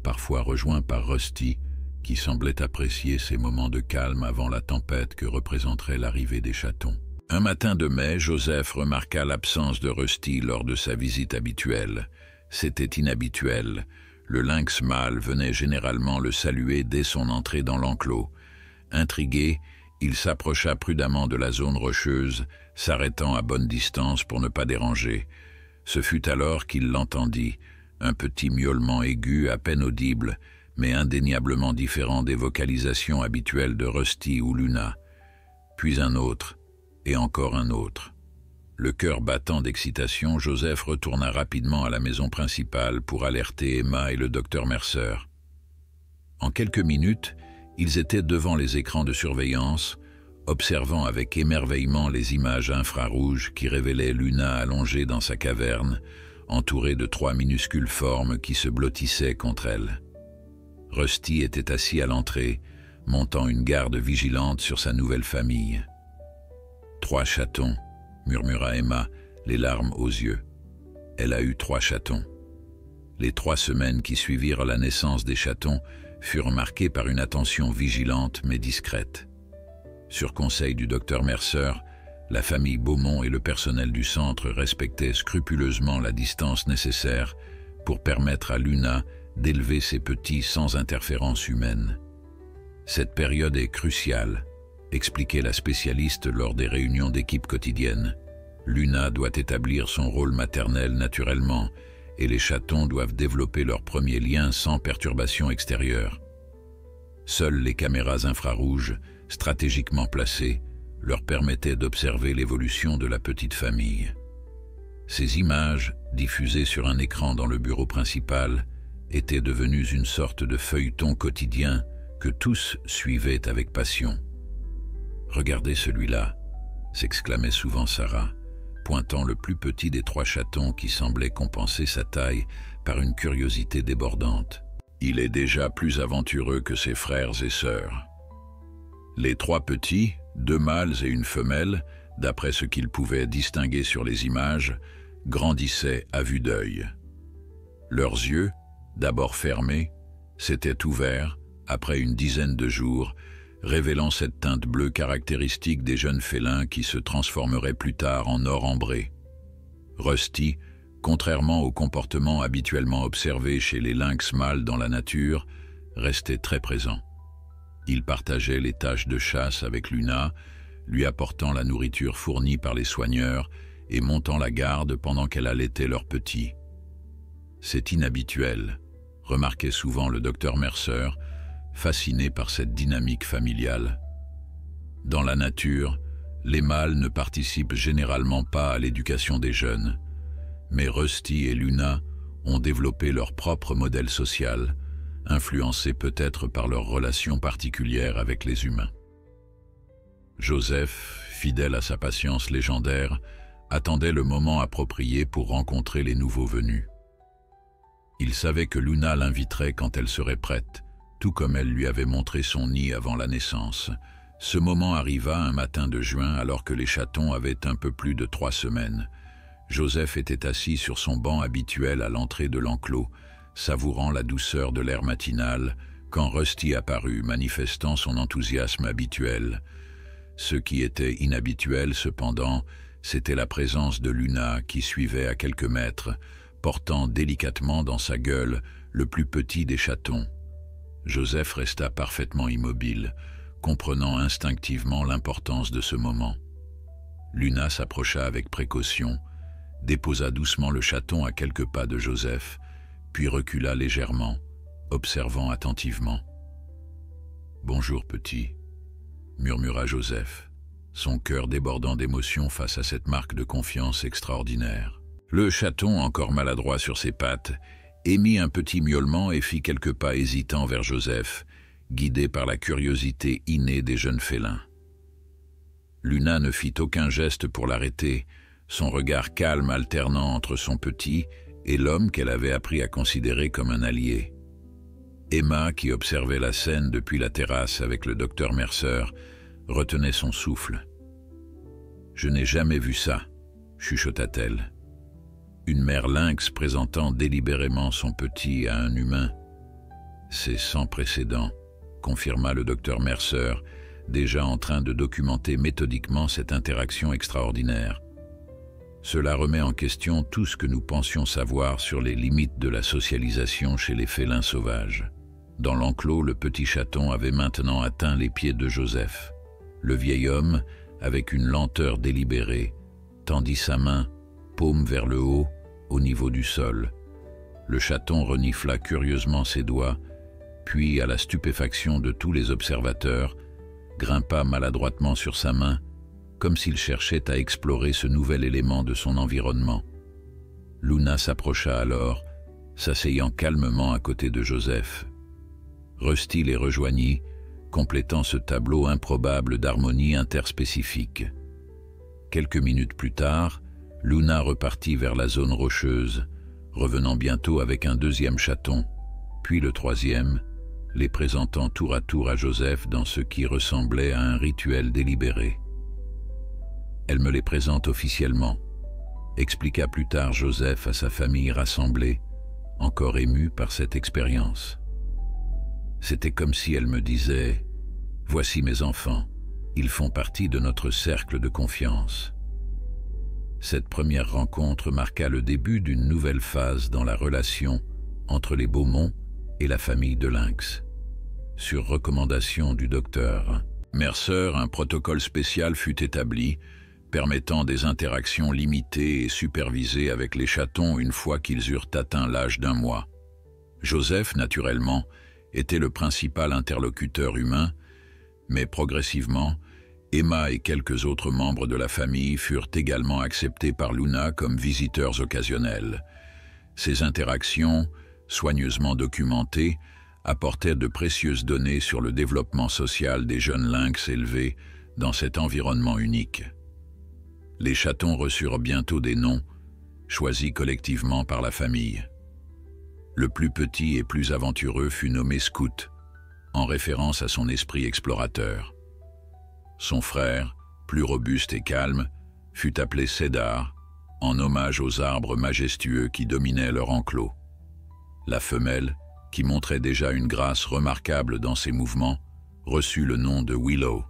parfois rejoint par Rusty, qui semblait apprécier ces moments de calme avant la tempête que représenterait l'arrivée des chatons. Un matin de mai, Joseph remarqua l'absence de Rusty lors de sa visite habituelle. C'était inhabituel. Le lynx mâle venait généralement le saluer dès son entrée dans l'enclos. Intrigué, il s'approcha prudemment de la zone rocheuse, s'arrêtant à bonne distance pour ne pas déranger. Ce fut alors qu'il l'entendit, un petit miaulement aigu à peine audible, mais indéniablement différent des vocalisations habituelles de Rusty ou Luna. Puis un autre, et encore un autre. Le cœur battant d'excitation, Joseph retourna rapidement à la maison principale pour alerter Emma et le docteur Mercer. En quelques minutes, ils étaient devant les écrans de surveillance, observant avec émerveillement les images infrarouges qui révélaient Luna allongée dans sa caverne, entourée de 3 minuscules formes qui se blottissaient contre elle. Rusty était assis à l'entrée, montant une garde vigilante sur sa nouvelle famille. 3 chatons, murmura Emma, les larmes aux yeux. Elle a eu 3 chatons. Les 3 semaines qui suivirent la naissance des chatons furent marquées par une attention vigilante mais discrète. Sur conseil du docteur Mercer, la famille Beaumont et le personnel du centre respectaient scrupuleusement la distance nécessaire pour permettre à Luna d'élever ses petits sans interférence humaine. Cette période est cruciale, expliquait la spécialiste lors des réunions d'équipe quotidiennes. Luna doit établir son rôle maternel naturellement et les chatons doivent développer leur premier lien sans perturbation extérieure. Seules les caméras infrarouges, stratégiquement placées, leur permettaient d'observer l'évolution de la petite famille. Ces images, diffusées sur un écran dans le bureau principal, étaient devenues une sorte de feuilleton quotidien que tous suivaient avec passion. « Regardez celui-là », s'exclamait souvent Sarah, pointant le plus petit des 3 chatons qui semblait compenser sa taille par une curiosité débordante. Il est déjà plus aventureux que ses frères et sœurs. Les 3 petits, 2 mâles et une femelle, d'après ce qu'ils pouvaient distinguer sur les images, grandissaient à vue d'œil. Leurs yeux, d'abord fermés, s'étaient ouverts, après une dizaine de jours, révélant cette teinte bleue caractéristique des jeunes félins qui se transformeraient plus tard en or ambré. Rusty, contrairement au comportement habituellement observé chez les lynx mâles dans la nature, restait très présent. Il partageait les tâches de chasse avec Luna, lui apportant la nourriture fournie par les soigneurs et montant la garde pendant qu'elle allaitait leurs petits. C'est inhabituel, remarquait souvent le docteur Mercer, fasciné par cette dynamique familiale. Dans la nature, les mâles ne participent généralement pas à l'éducation des jeunes, mais Rusty et Luna ont développé leur propre modèle social, influencés peut-être par leur relation particulière avec les humains. Joseph, fidèle à sa patience légendaire, attendait le moment approprié pour rencontrer les nouveaux venus. Il savait que Luna l'inviterait quand elle serait prête, tout comme elle lui avait montré son nid avant la naissance. Ce moment arriva un matin de juin alors que les chatons avaient un peu plus de 3 semaines. Joseph était assis sur son banc habituel à l'entrée de l'enclos, savourant la douceur de l'air matinal, quand Rusty apparut, manifestant son enthousiasme habituel. Ce qui était inhabituel, cependant, c'était la présence de Luna qui suivait à quelques mètres, portant délicatement dans sa gueule le plus petit des chatons. Joseph resta parfaitement immobile, comprenant instinctivement l'importance de ce moment. Luna s'approcha avec précaution, déposa doucement le chaton à quelques pas de Joseph, puis recula légèrement, observant attentivement. « Bonjour, petit », murmura Joseph, son cœur débordant d'émotion face à cette marque de confiance extraordinaire. Le chaton, encore maladroit sur ses pattes, émit un petit miaulement et fit quelques pas hésitants vers Joseph, guidé par la curiosité innée des jeunes félins. Luna ne fit aucun geste pour l'arrêter, son regard calme alternant entre son petit et l'homme qu'elle avait appris à considérer comme un allié. Emma, qui observait la scène depuis la terrasse avec le docteur Mercer, retenait son souffle. « Je n'ai jamais vu ça », chuchota-t-elle. Une mère lynx présentant délibérément son petit à un humain. « C'est sans précédent », confirma le docteur Mercer, déjà en train de documenter méthodiquement cette interaction extraordinaire. Cela remet en question tout ce que nous pensions savoir sur les limites de la socialisation chez les félins sauvages. Dans l'enclos, le petit chaton avait maintenant atteint les pieds de Joseph. Le vieil homme, avec une lenteur délibérée, tendit sa main, paume vers le haut, au niveau du sol. Le chaton renifla curieusement ses doigts, puis, à la stupéfaction de tous les observateurs, grimpa maladroitement sur sa main, comme s'il cherchait à explorer ce nouvel élément de son environnement. Luna s'approcha alors, s'asseyant calmement à côté de Joseph. Rusty les rejoignit, complétant ce tableau improbable d'harmonie interspécifique. Quelques minutes plus tard, Luna repartit vers la zone rocheuse, revenant bientôt avec un deuxième chaton, puis le troisième, les présentant tour à Joseph dans ce qui ressemblait à un rituel délibéré. « Elle me les présente officiellement », expliqua plus tard Joseph à sa famille rassemblée, encore émue par cette expérience. C'était comme si elle me disait « Voici mes enfants, ils font partie de notre cercle de confiance ». Cette première rencontre marqua le début d'une nouvelle phase dans la relation entre les Beaumont et la famille de lynx. Sur recommandation du docteur Mercer, un protocole spécial fut établi, permettant des interactions limitées et supervisées avec les chatons une fois qu'ils eurent atteint l'âge d'1 mois. Joseph, naturellement, était le principal interlocuteur humain, mais progressivement, Emma et quelques autres membres de la famille furent également acceptés par Luna comme visiteurs occasionnels. Ces interactions, soigneusement documentées, apportaient de précieuses données sur le développement social des jeunes lynx élevés dans cet environnement unique. Les chatons reçurent bientôt des noms, choisis collectivement par la famille. Le plus petit et plus aventureux fut nommé Scout, en référence à son esprit explorateur. Son frère, plus robuste et calme, fut appelé Cédar, en hommage aux arbres majestueux qui dominaient leur enclos. La femelle, qui montrait déjà une grâce remarquable dans ses mouvements, reçut le nom de Willow.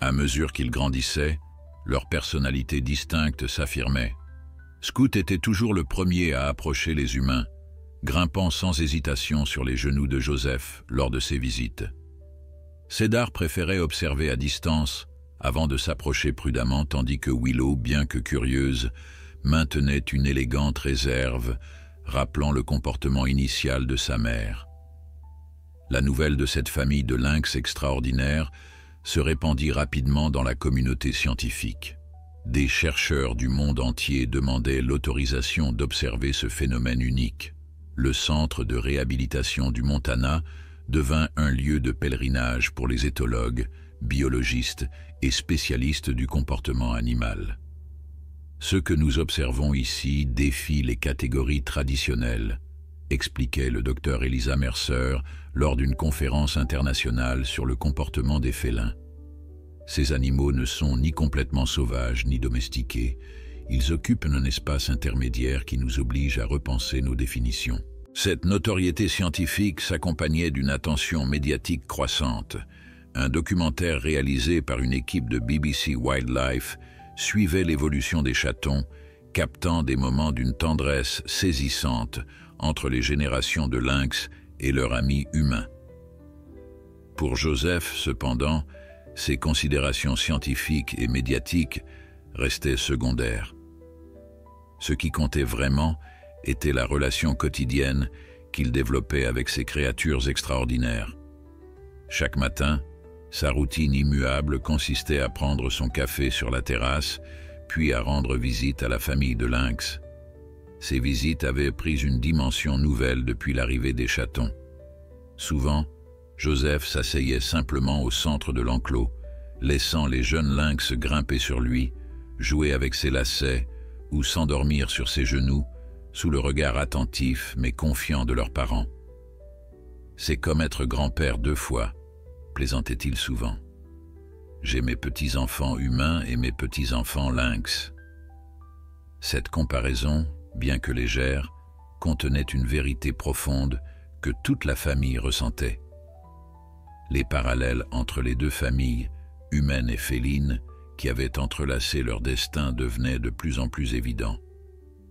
À mesure qu'ils grandissaient, leur personnalité distincte s'affirmait. Scout était toujours le premier à approcher les humains, grimpant sans hésitation sur les genoux de Joseph lors de ses visites. Cédar préférait observer à distance avant de s'approcher prudemment, tandis que Willow, bien que curieuse, maintenait une élégante réserve, rappelant le comportement initial de sa mère. La nouvelle de cette famille de lynx extraordinaire se répandit rapidement dans la communauté scientifique. Des chercheurs du monde entier demandaient l'autorisation d'observer ce phénomène unique. Le centre de réhabilitation du Montana devint un lieu de pèlerinage pour les éthologues, biologistes et spécialistes du comportement animal. Ce que nous observons ici défie les catégories traditionnelles, expliquait le docteur Elisa Mercer lors d'une conférence internationale sur le comportement des félins. Ces animaux ne sont ni complètement sauvages ni domestiqués. Ils occupent un espace intermédiaire qui nous oblige à repenser nos définitions. Cette notoriété scientifique s'accompagnait d'une attention médiatique croissante. Un documentaire réalisé par une équipe de BBC Wildlife suivait l'évolution des chatons, captant des moments d'une tendresse saisissante entre les générations de lynx et leurs amis humains. Pour Joseph, cependant, ses considérations scientifiques et médiatiques restaient secondaires. Ce qui comptait vraiment était la relation quotidienne qu'il développait avec ces créatures extraordinaires. Chaque matin, sa routine immuable consistait à prendre son café sur la terrasse, puis à rendre visite à la famille de lynx. Ces visites avaient pris une dimension nouvelle depuis l'arrivée des chatons. Souvent, Joseph s'asseyait simplement au centre de l'enclos, laissant les jeunes lynx grimper sur lui, jouer avec ses lacets ou s'endormir sur ses genoux, sous le regard attentif mais confiant de leurs parents. « C'est comme être grand-père 2 fois », plaisantait-il souvent. « J'ai mes petits-enfants humains et mes petits-enfants lynx. » Cette comparaison, bien que légère, contenait une vérité profonde que toute la famille ressentait. Les parallèles entre les 2 familles, humaine et féline, qui avaient entrelacé leur destin devenaient de plus en plus évidents.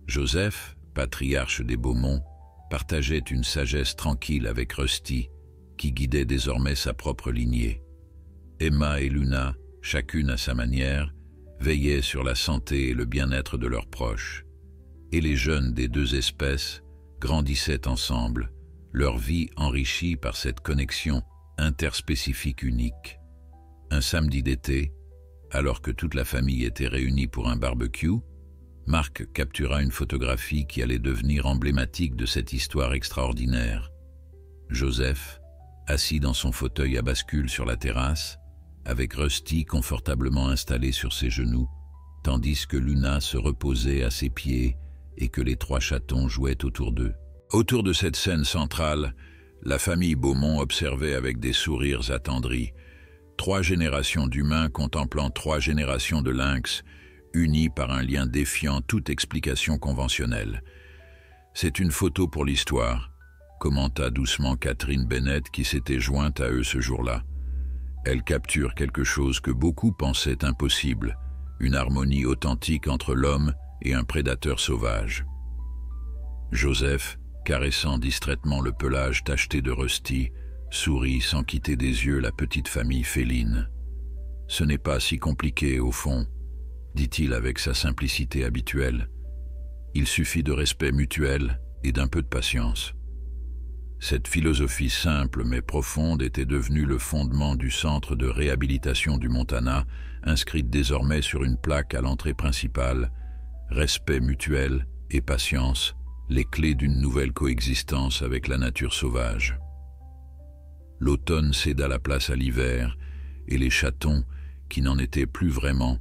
Joseph, patriarche des Beaumont, partageait une sagesse tranquille avec Rusty, qui guidait désormais sa propre lignée. Emma et Luna, chacune à sa manière, veillaient sur la santé et le bien-être de leurs proches. Et les jeunes des 2 espèces grandissaient ensemble, leur vie enrichie par cette connexion interspécifique unique. Un samedi d'été, alors que toute la famille était réunie pour un barbecue, Marc captura une photographie qui allait devenir emblématique de cette histoire extraordinaire. Joseph, assis dans son fauteuil à bascule sur la terrasse, avec Rusty confortablement installé sur ses genoux, tandis que Luna se reposait à ses pieds et que les 3 chatons jouaient autour d'eux. Autour de cette scène centrale, la famille Beaumont observait avec des sourires attendris 3 générations d'humains contemplant 3 générations de lynx, unies par un lien défiant toute explication conventionnelle. « C'est une photo pour l'histoire », commenta doucement Catherine Bennett qui s'était jointe à eux ce jour-là. Elle capture quelque chose que beaucoup pensaient impossible, une harmonie authentique entre l'homme et un prédateur sauvage. Joseph, caressant distraitement le pelage tacheté de Rusty, sourit sans quitter des yeux la petite famille féline. « Ce n'est pas si compliqué au fond, » dit-il avec sa simplicité habituelle. « Il suffit de respect mutuel et d'un peu de patience. » Cette philosophie simple mais profonde était devenue le fondement du centre de réhabilitation du Montana, inscrite désormais sur une plaque à l'entrée principale. Respect mutuel et patience, les clés d'une nouvelle coexistence avec la nature sauvage. L'automne céda la place à l'hiver, et les chatons, qui n'en étaient plus vraiment,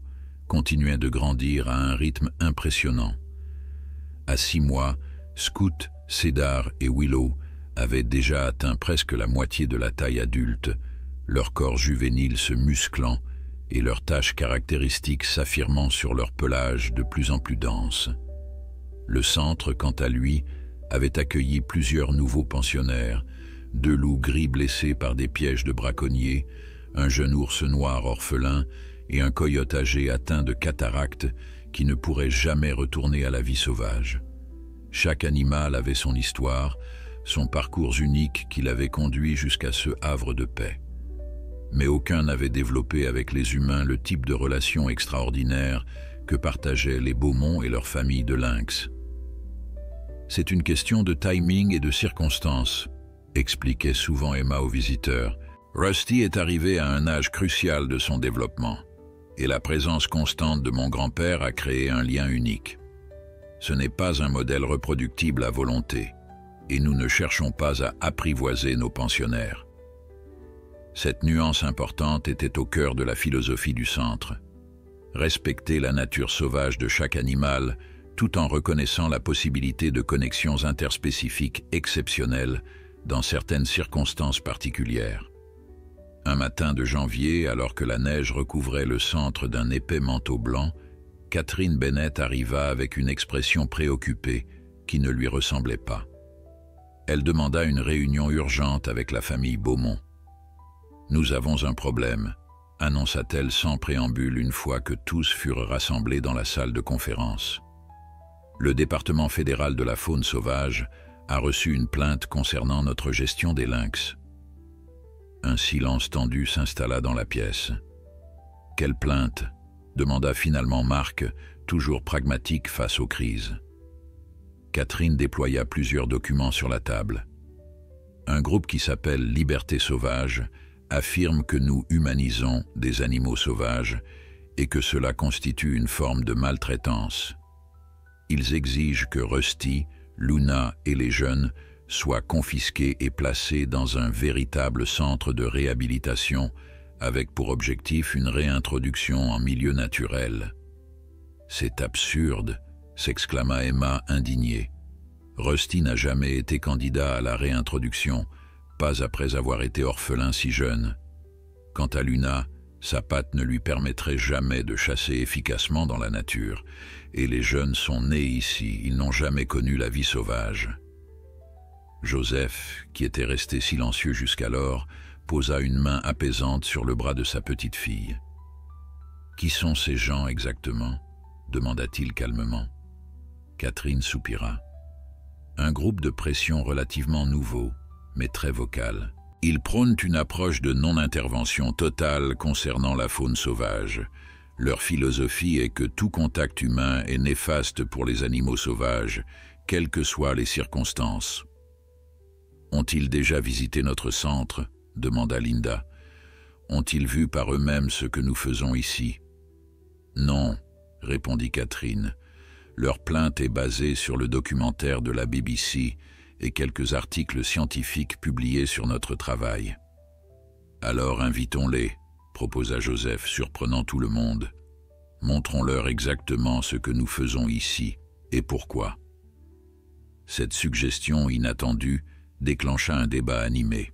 continuaient de grandir à un rythme impressionnant. À 6 mois, Scout, Cédar et Willow avaient déjà atteint presque la moitié de la taille adulte, leur corps juvénile se musclant et leurs taches caractéristiques s'affirmant sur leur pelage de plus en plus dense. Le centre, quant à lui, avait accueilli plusieurs nouveaux pensionnaires, 2 loups gris blessés par des pièges de braconniers, un jeune ours noir orphelin et un coyote âgé atteint de cataracte qui ne pourrait jamais retourner à la vie sauvage. Chaque animal avait son histoire, son parcours unique qui l'avait conduit jusqu'à ce havre de paix. Mais aucun n'avait développé avec les humains le type de relation extraordinaire que partageaient les Beaumont et leur famille de lynx. « C'est une question de timing et de circonstances », expliquait souvent Emma aux visiteurs. « Rusty est arrivé à un âge crucial de son développement, et la présence constante de mon grand-père a créé un lien unique. Ce n'est pas un modèle reproductible à volonté, et nous ne cherchons pas à apprivoiser nos pensionnaires. » Cette nuance importante était au cœur de la philosophie du centre. Respecter la nature sauvage de chaque animal, tout en reconnaissant la possibilité de connexions interspécifiques exceptionnelles dans certaines circonstances particulières. Un matin de janvier, alors que la neige recouvrait le centre d'un épais manteau blanc, Catherine Bennett arriva avec une expression préoccupée qui ne lui ressemblait pas. Elle demanda une réunion urgente avec la famille Beaumont. « Nous avons un problème », annonça-t-elle sans préambule une fois que tous furent rassemblés dans la salle de conférence. Le département fédéral de la faune sauvage a reçu une plainte concernant notre gestion des lynx. un silence tendu s'installa dans la pièce. « Quelle plainte ?» demanda finalement Marc, toujours pragmatique face aux crises. Catherine déploya plusieurs documents sur la table. Un groupe qui s'appelle Liberté sauvage affirme que nous humanisons des animaux sauvages et que cela constitue une forme de maltraitance. Ils exigent que Rusty, Luna et les jeunes soient confisqués et placés dans un véritable centre de réhabilitation avec pour objectif une réintroduction en milieu naturel. « C'est absurde !» s'exclama Emma indignée. Rusty n'a jamais été candidat à la réintroduction, pas après avoir été orphelin si jeune. Quant à Luna, sa patte ne lui permettrait jamais de chasser efficacement dans la nature, et les jeunes sont nés ici, ils n'ont jamais connu la vie sauvage. Joseph, qui était resté silencieux jusqu'alors, posa une main apaisante sur le bras de sa petite fille. « Qui sont ces gens exactement ?» demanda-t-il calmement. Catherine soupira. Un groupe de pression relativement nouveau, mais très vocal. Ils prônent une approche de non-intervention totale concernant la faune sauvage. Leur philosophie est que tout contact humain est néfaste pour les animaux sauvages, quelles que soient les circonstances. « Ont-ils déjà visité notre centre ?» demanda Linda. « Ont-ils vu par eux-mêmes ce que nous faisons ici ?» « Non, » répondit Catherine. « Leur plainte est basée sur le documentaire de la BBC et quelques articles scientifiques publiés sur notre travail. »« Alors invitons-les, » proposa Joseph, surprenant tout le monde. « Montrons-leur exactement ce que nous faisons ici et pourquoi. » Cette suggestion inattendue déclencha un débat animé.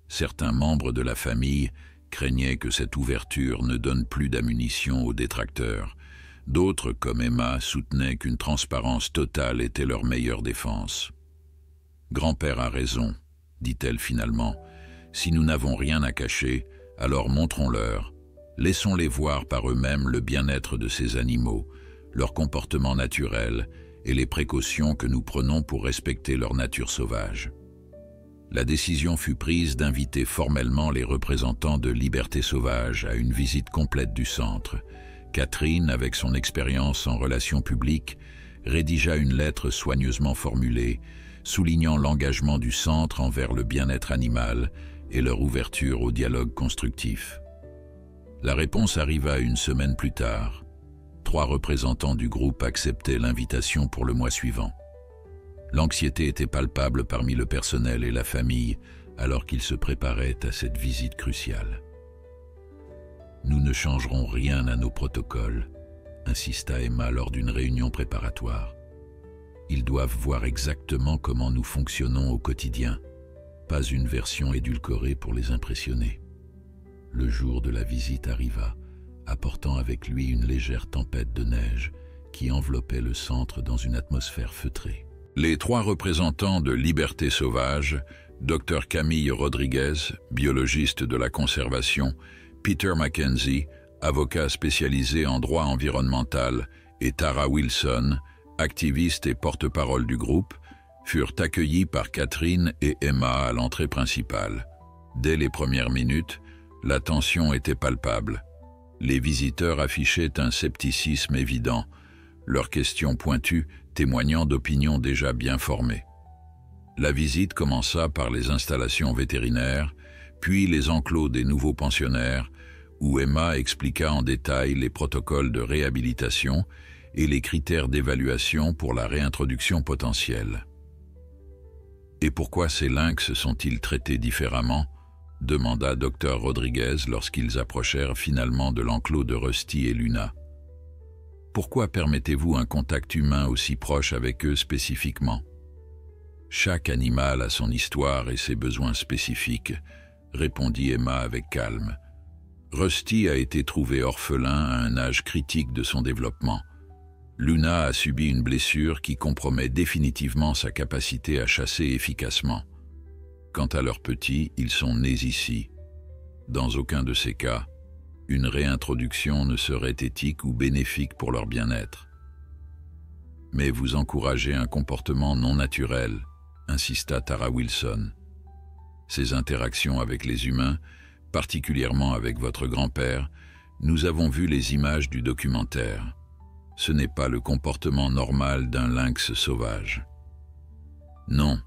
Certains membres de la famille craignaient que cette ouverture ne donne plus d'ammunition aux détracteurs. D'autres, comme Emma, soutenaient qu'une transparence totale était leur meilleure défense. « Grand-père a raison, » dit-elle finalement. « Si nous n'avons rien à cacher, alors montrons-leur. Laissons-les voir par eux-mêmes le bien-être de ces animaux, leur comportement naturel et les précautions que nous prenons pour respecter leur nature sauvage. » La décision fut prise d'inviter formellement les représentants de Liberté sauvage à une visite complète du centre. Catherine, avec son expérience en relations publiques, rédigea une lettre soigneusement formulée, soulignant l'engagement du centre envers le bien-être animal et leur ouverture au dialogue constructif. La réponse arriva une semaine plus tard. 3 représentants du groupe acceptaient l'invitation pour le mois suivant. L'anxiété était palpable parmi le personnel et la famille alors qu'ils se préparaient à cette visite cruciale. « Nous ne changerons rien à nos protocoles », insista Emma lors d'une réunion préparatoire. « Ils doivent voir exactement comment nous fonctionnons au quotidien, pas une version édulcorée pour les impressionner. » Le jour de la visite arriva, apportant avec lui une légère tempête de neige qui enveloppait le centre dans une atmosphère feutrée. Les 3 représentants de Liberté sauvage, Dr Camille Rodriguez, biologiste de la conservation, Peter Mackenzie, avocat spécialisé en droit environnemental, et Tara Wilson, activiste et porte-parole du groupe, furent accueillis par Catherine et Emma à l'entrée principale. Dès les premières minutes, la tension était palpable. Les visiteurs affichaient un scepticisme évident, leurs questions pointues témoignant d'opinions déjà bien formées. La visite commença par les installations vétérinaires, puis les enclos des nouveaux pensionnaires, où Emma expliqua en détail les protocoles de réhabilitation et les critères d'évaluation pour la réintroduction potentielle. « Et pourquoi ces lynx sont-ils traités différemment ?» demanda Dr Rodriguez lorsqu'ils approchèrent finalement de l'enclos de Rusty et Luna. « Pourquoi permettez-vous un contact humain aussi proche avec eux spécifiquement ? Chaque animal a son histoire et ses besoins spécifiques, répondit Emma avec calme. Rusty a été trouvé orphelin à un âge critique de son développement. Luna a subi une blessure qui compromet définitivement sa capacité à chasser efficacement. Quant à leurs petits, ils sont nés ici. Dans aucun de ces cas, une réintroduction ne serait éthique ou bénéfique pour leur bien-être. Mais vous encouragez un comportement non naturel, insista Tara Wilson. ses interactions avec les humains, particulièrement avec votre grand-père, nous avons vu les images du documentaire. Ce n'est pas le comportement normal d'un lynx sauvage. Non,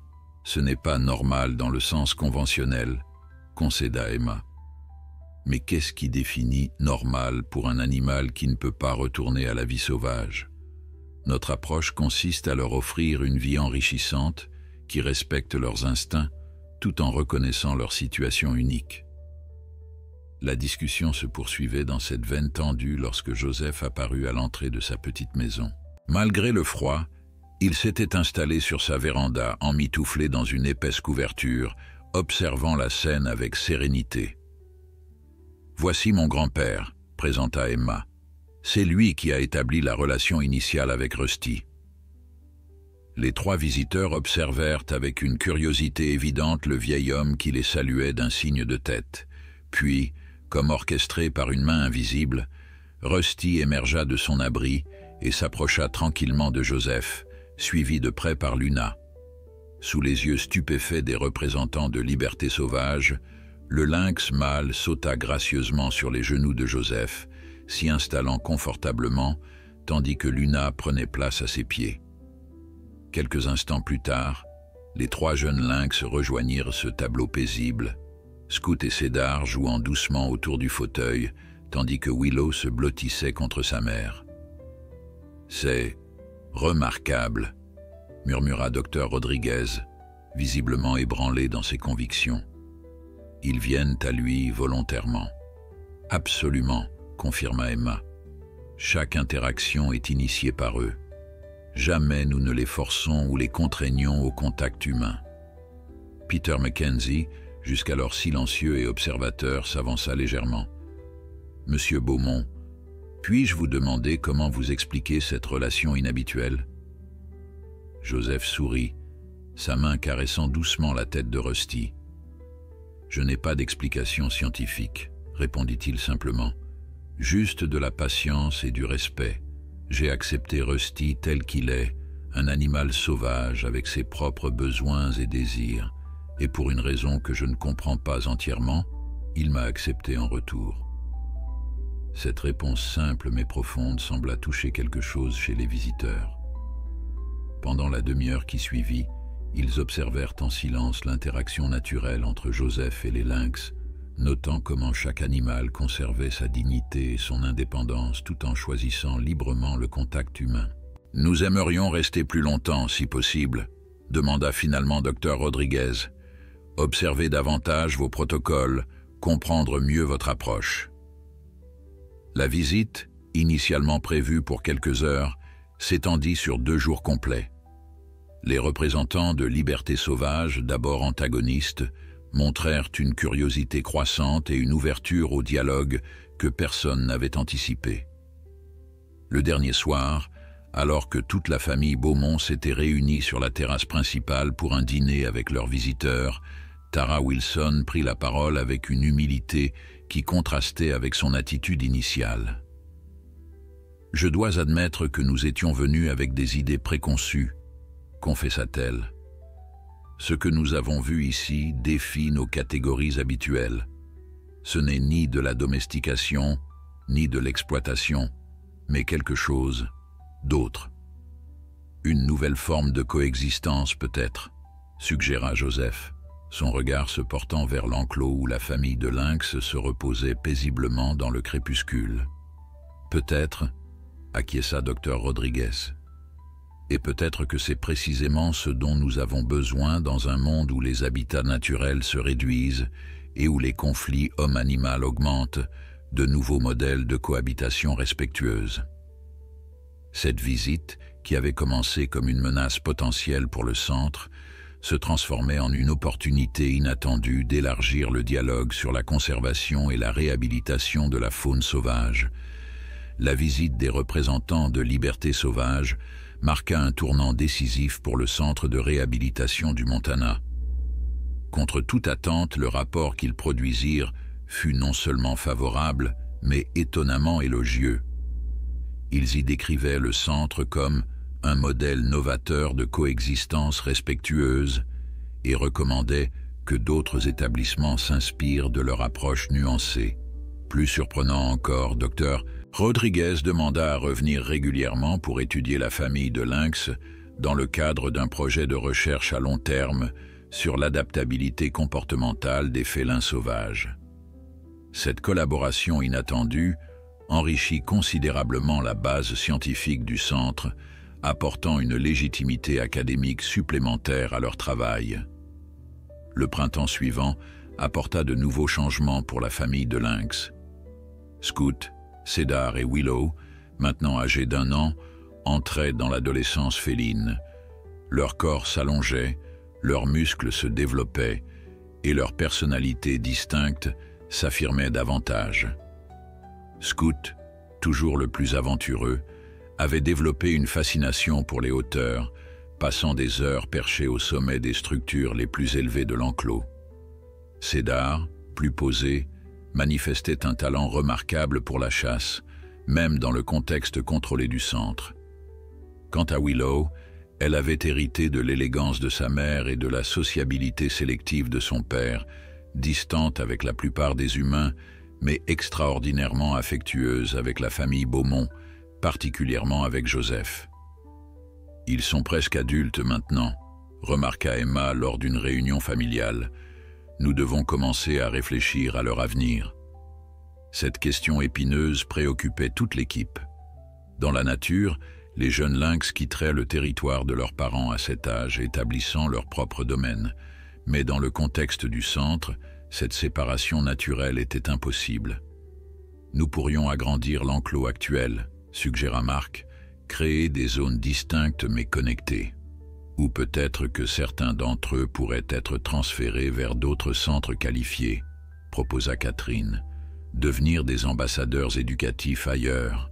ce n'est pas normal dans le sens conventionnel, concéda Emma. Mais qu'est-ce qui définit normal pour un animal qui ne peut pas retourner à la vie sauvage? Notre approche consiste à leur offrir une vie enrichissante qui respecte leurs instincts tout en reconnaissant leur situation unique. La discussion se poursuivait dans cette veine tendue lorsque Joseph apparut à l'entrée de sa petite maison. Malgré le froid, il s'était installé sur sa véranda, emmitouflé dans une épaisse couverture, observant la scène avec sérénité. « Voici mon grand-père », présenta Emma. « C'est lui qui a établi la relation initiale avec Rusty. » Les trois visiteurs observèrent avec une curiosité évidente le vieil homme qui les saluait d'un signe de tête. Puis, comme orchestré par une main invisible, Rusty émergea de son abri et s'approcha tranquillement de Joseph, suivi de près par Luna. Sous les yeux stupéfaits des représentants de Liberté Sauvage, le lynx mâle sauta gracieusement sur les genoux de Joseph, s'y installant confortablement, tandis que Luna prenait place à ses pieds. Quelques instants plus tard, les trois jeunes lynx rejoignirent ce tableau paisible, Scout et Cédar jouant doucement autour du fauteuil, tandis que Willow se blottissait contre sa mère. « C'est remarquable », murmura Dr Rodriguez, visiblement ébranlé dans ses convictions. « Ils viennent à lui volontairement. »« Absolument », confirma Emma. « Chaque interaction est initiée par eux. Jamais nous ne les forçons ou les contraignons au contact humain. » Peter Mackenzie, jusqu'alors silencieux et observateur, s'avança légèrement. « Monsieur Beaumont, puis-je vous demander comment vous expliquez cette relation inhabituelle ?» Joseph sourit, sa main caressant doucement la tête de Rusty. « Je n'ai pas d'explication scientifique, » répondit-il simplement. « Juste de la patience et du respect. J'ai accepté Rusty tel qu'il est, un animal sauvage avec ses propres besoins et désirs. Et pour une raison que je ne comprends pas entièrement, il m'a accepté en retour. » Cette réponse simple mais profonde sembla toucher quelque chose chez les visiteurs. Pendant la demi-heure qui suivit, ils observèrent en silence l'interaction naturelle entre Joseph et les lynx, notant comment chaque animal conservait sa dignité et son indépendance tout en choisissant librement le contact humain. « Nous aimerions rester plus longtemps, si possible », demanda finalement Dr Rodriguez. « Observer davantage vos protocoles, comprendre mieux votre approche. » La visite, initialement prévue pour quelques heures, s'étendit sur 2 jours complets. Les représentants de Liberté Sauvage, d'abord antagonistes, montrèrent une curiosité croissante et une ouverture au dialogue que personne n'avait anticipé. Le dernier soir, alors que toute la famille Beaumont s'était réunie sur la terrasse principale pour un dîner avec leurs visiteurs, Tara Wilson prit la parole avec une humilité qui contrastait avec son attitude initiale. « Je dois admettre que nous étions venus avec des idées préconçues, » confessa-t-elle. « Ce que nous avons vu ici défie nos catégories habituelles. Ce n'est ni de la domestication, ni de l'exploitation, mais quelque chose d'autre. Une nouvelle forme de coexistence peut-être, » suggéra Joseph, son regard se portant vers l'enclos où la famille de lynx se reposait paisiblement dans le crépuscule. « Peut-être, » acquiesça Dr Rodriguez. « Et peut-être que c'est précisément ce dont nous avons besoin dans un monde où les habitats naturels se réduisent et où les conflits homme-animal augmentent, de nouveaux modèles de cohabitation respectueuse. » Cette visite, qui avait commencé comme une menace potentielle pour le centre, se transformait en une opportunité inattendue d'élargir le dialogue sur la conservation et la réhabilitation de la faune sauvage. La visite des représentants de Liberté Sauvage marqua un tournant décisif pour le centre de réhabilitation du Montana. Contre toute attente, le rapport qu'ils produisirent fut non seulement favorable, mais étonnamment élogieux. Ils y décrivaient le centre comme un modèle novateur de coexistence respectueuse et recommandaient que d'autres établissements s'inspirent de leur approche nuancée. Plus surprenant encore, Dr. Rodriguez demanda à revenir régulièrement pour étudier la famille de lynx dans le cadre d'un projet de recherche à long terme sur l'adaptabilité comportementale des félins sauvages. Cette collaboration inattendue enrichit considérablement la base scientifique du centre, apportant une légitimité académique supplémentaire à leur travail. Le printemps suivant apporta de nouveaux changements pour la famille de lynx. Scout, Cédar et Willow, maintenant âgés d'1 an, entraient dans l'adolescence féline. Leur corps s'allongeait, leurs muscles se développaient et leur personnalité distincte s'affirmait davantage. Scout, toujours le plus aventureux, avait développé une fascination pour les hauteurs, passant des heures perché au sommet des structures les plus élevées de l'enclos. Cédar, plus posé, manifestait un talent remarquable pour la chasse, même dans le contexte contrôlé du centre. Quant à Willow, elle avait hérité de l'élégance de sa mère et de la sociabilité sélective de son père, distante avec la plupart des humains, mais extraordinairement affectueuse avec la famille Beaumont, particulièrement avec Joseph. « Ils sont presque adultes maintenant », remarqua Emma lors d'une réunion familiale. « Nous devons commencer à réfléchir à leur avenir. » Cette question épineuse préoccupait toute l'équipe. Dans la nature, les jeunes lynx quitteraient le territoire de leurs parents à cet âge, établissant leur propre domaine. Mais dans le contexte du centre, cette séparation naturelle était impossible. « Nous pourrions agrandir l'enclos actuel », suggéra Marc, « créer des zones distinctes mais connectées. Ou peut-être que certains d'entre eux pourraient être transférés vers d'autres centres qualifiés, » proposa Catherine, « devenir des ambassadeurs éducatifs ailleurs. »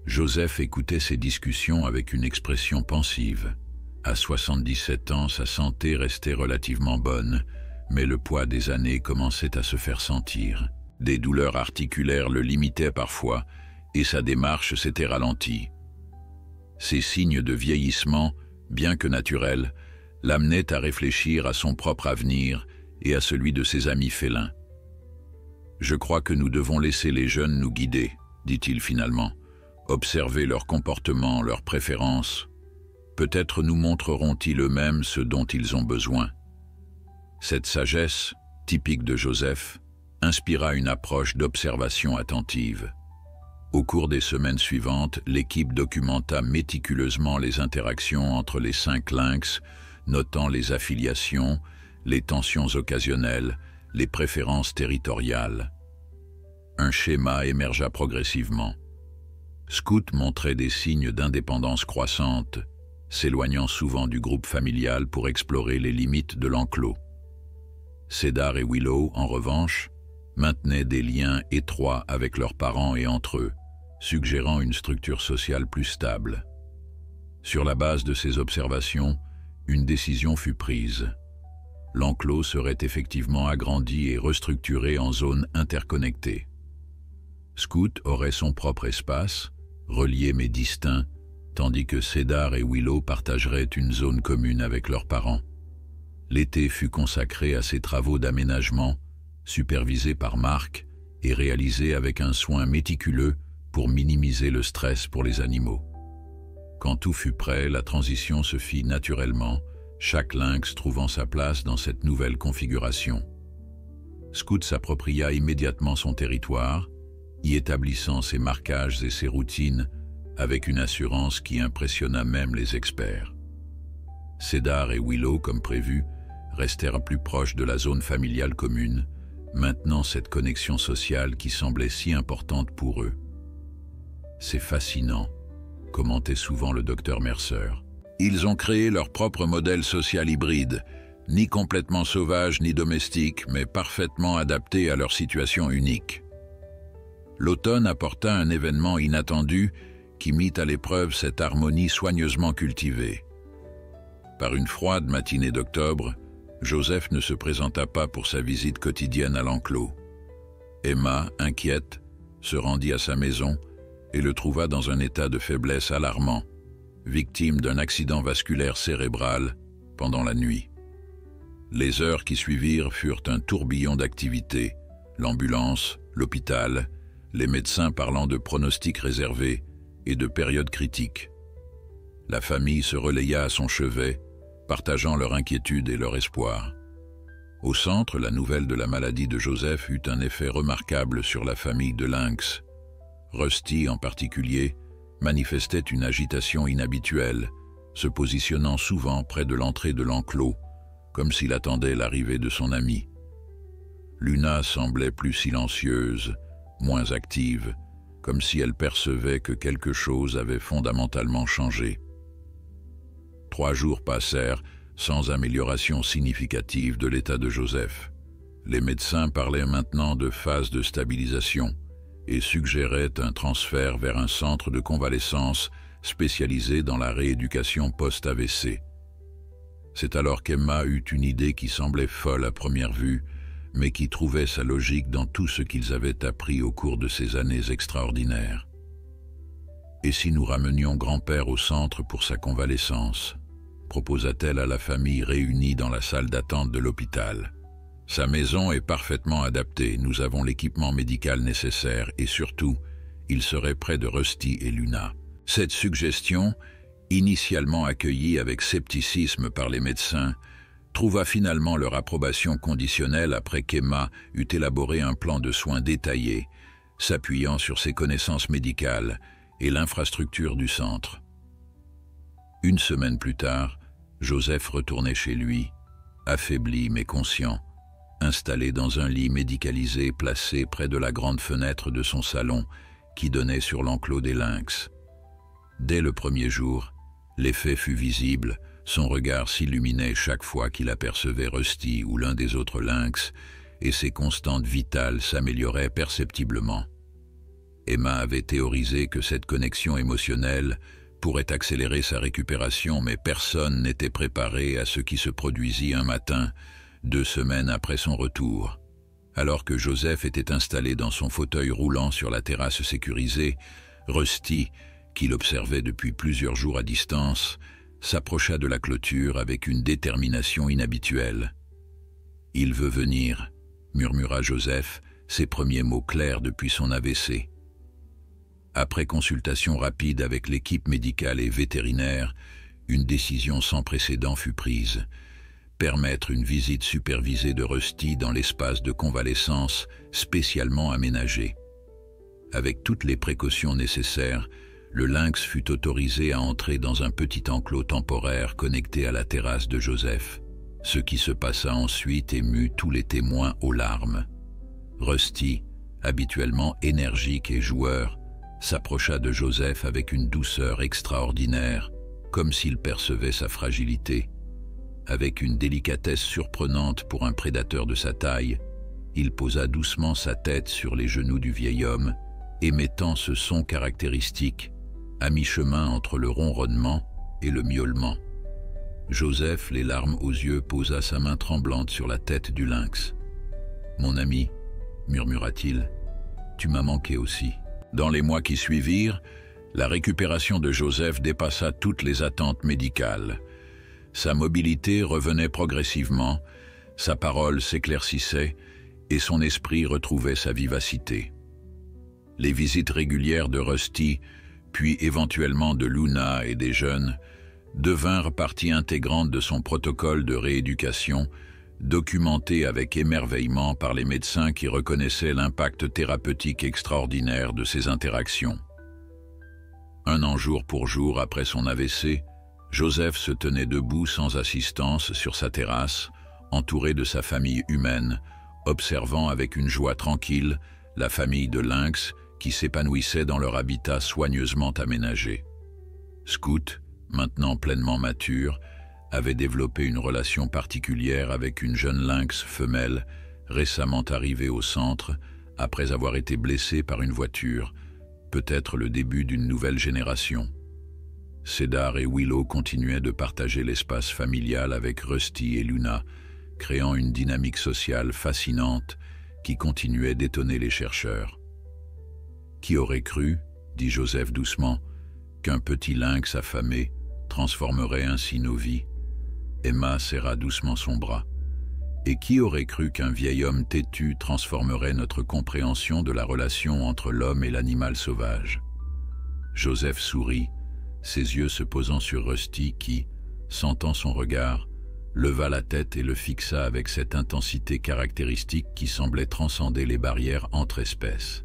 Joseph écoutait ces discussions avec une expression pensive. À 77 ans, sa santé restait relativement bonne, mais le poids des années commençait à se faire sentir. Des douleurs articulaires le limitaient parfois, et sa démarche s'était ralentie. Ces signes de vieillissement, bien que naturels, l'amenaient à réfléchir à son propre avenir et à celui de ses amis félins. « Je crois que nous devons laisser les jeunes nous guider, » dit-il finalement. « Observer leur comportement, leurs préférences. Peut-être nous montreront-ils eux-mêmes ce dont ils ont besoin. » Cette sagesse, typique de Joseph, inspira une approche d'observation attentive. Au cours des semaines suivantes, l'équipe documenta méticuleusement les interactions entre les 5 lynx, notant les affiliations, les tensions occasionnelles, les préférences territoriales. Un schéma émergea progressivement. Scout montrait des signes d'indépendance croissante, s'éloignant souvent du groupe familial pour explorer les limites de l'enclos. Cédar et Willow, en revanche, maintenaient des liens étroits avec leurs parents et entre eux, suggérant une structure sociale plus stable. Sur la base de ces observations, une décision fut prise. L'enclos serait effectivement agrandi et restructuré en zones interconnectées. Scout aurait son propre espace, relié mais distinct, tandis que Cédar et Willow partageraient une zone commune avec leurs parents. L'été fut consacré à ces travaux d'aménagement, supervisés par Marc et réalisés avec un soin méticuleux pour minimiser le stress pour les animaux. Quand tout fut prêt, la transition se fit naturellement, chaque lynx trouvant sa place dans cette nouvelle configuration. Scout s'appropria immédiatement son territoire, y établissant ses marquages et ses routines avec une assurance qui impressionna même les experts. Cédar et Willow, comme prévu, restèrent plus proches de la zone familiale commune, maintenant cette connexion sociale qui semblait si importante pour eux. « C'est fascinant », commentait souvent le docteur Mercer. « Ils ont créé leur propre modèle social hybride, ni complètement sauvage ni domestique, mais parfaitement adapté à leur situation unique. » L'automne apporta un événement inattendu qui mit à l'épreuve cette harmonie soigneusement cultivée. Par une froide matinée d'octobre, Joseph ne se présenta pas pour sa visite quotidienne à l'enclos. Emma, inquiète, se rendit à sa maison et le trouva dans un état de faiblesse alarmant, victime d'un accident vasculaire cérébral pendant la nuit. Les heures qui suivirent furent un tourbillon d'activités, l'ambulance, l'hôpital, les médecins parlant de pronostics réservés et de périodes critiques. La famille se relaya à son chevet, partageant leur inquiétude et leur espoir. Au centre, la nouvelle de la maladie de Joseph eut un effet remarquable sur la famille de Lynx. Rusty, en particulier, manifestait une agitation inhabituelle, se positionnant souvent près de l'entrée de l'enclos, comme s'il attendait l'arrivée de son ami. Luna semblait plus silencieuse, moins active, comme si elle percevait que quelque chose avait fondamentalement changé. 3 jours passèrent sans amélioration significative de l'état de Joseph. Les médecins parlaient maintenant de phase de stabilisation et suggéraient un transfert vers un centre de convalescence spécialisé dans la rééducation post-AVC. C'est alors qu'Emma eut une idée qui semblait folle à première vue, mais qui trouvait sa logique dans tout ce qu'ils avaient appris au cours de ces années extraordinaires. Et si nous ramenions grand-père au centre pour sa convalescence, proposa-t-elle à la famille réunie dans la salle d'attente de l'hôpital. Sa maison est parfaitement adaptée, nous avons l'équipement médical nécessaire et surtout, il serait près de Rusty et Luna. Cette suggestion, initialement accueillie avec scepticisme par les médecins, trouva finalement leur approbation conditionnelle après qu'Emma eut élaboré un plan de soins détaillé, s'appuyant sur ses connaissances médicales et l'infrastructure du centre. 1 semaine plus tard, Joseph retournait chez lui, affaibli mais conscient, installé dans un lit médicalisé placé près de la grande fenêtre de son salon qui donnait sur l'enclos des lynx. Dès le premier jour, l'effet fut visible, son regard s'illuminait chaque fois qu'il apercevait Rusty ou l'un des autres lynx, et ses constantes vitales s'amélioraient perceptiblement. Emma avait théorisé que cette connexion émotionnelle pourrait accélérer sa récupération, mais personne n'était préparé à ce qui se produisit un matin, 2 semaines après son retour. Alors que Joseph était installé dans son fauteuil roulant sur la terrasse sécurisée, Rusty, qui l'observait depuis plusieurs jours à distance, s'approcha de la clôture avec une détermination inhabituelle. « Il veut venir », murmura Joseph, ses premiers mots clairs depuis son AVC. Après consultation rapide avec l'équipe médicale et vétérinaire, une décision sans précédent fut prise. Permettre une visite supervisée de Rusty dans l'espace de convalescence spécialement aménagé. Avec toutes les précautions nécessaires, le lynx fut autorisé à entrer dans un petit enclos temporaire connecté à la terrasse de Joseph. Ce qui se passa ensuite émut tous les témoins aux larmes. Rusty, habituellement énergique et joueur, s'approcha de Joseph avec une douceur extraordinaire, comme s'il percevait sa fragilité. Avec une délicatesse surprenante pour un prédateur de sa taille, il posa doucement sa tête sur les genoux du vieil homme, émettant ce son caractéristique, à mi-chemin entre le ronronnement et le miaulement. Joseph, les larmes aux yeux, posa sa main tremblante sur la tête du lynx. « Mon ami, » murmura-t-il, « tu m'as manqué aussi. » Dans les mois qui suivirent, la récupération de Joseph dépassa toutes les attentes médicales. Sa mobilité revenait progressivement, sa parole s'éclaircissait et son esprit retrouvait sa vivacité. Les visites régulières de Rusty, puis éventuellement de Luna et des jeunes, devinrent partie intégrante de son protocole de rééducation, documenté avec émerveillement par les médecins qui reconnaissaient l'impact thérapeutique extraordinaire de ces interactions. 1 an jour pour jour après son AVC, Joseph se tenait debout sans assistance sur sa terrasse, entouré de sa famille humaine, observant avec une joie tranquille la famille de lynx qui s'épanouissait dans leur habitat soigneusement aménagé. Scout, maintenant pleinement mature, avait développé une relation particulière avec une jeune lynx femelle récemment arrivée au centre après avoir été blessée par une voiture, peut-être le début d'une nouvelle génération. Cedar et Willow continuaient de partager l'espace familial avec Rusty et Luna, créant une dynamique sociale fascinante qui continuait d'étonner les chercheurs. « Qui aurait cru, dit Joseph doucement, qu'un petit lynx affamé transformerait ainsi nos vies ?» Emma serra doucement son bras. Et qui aurait cru qu'un vieil homme têtu transformerait notre compréhension de la relation entre l'homme et l'animal sauvage? Joseph sourit, ses yeux se posant sur Rusty qui, sentant son regard, leva la tête et le fixa avec cette intensité caractéristique qui semblait transcender les barrières entre espèces.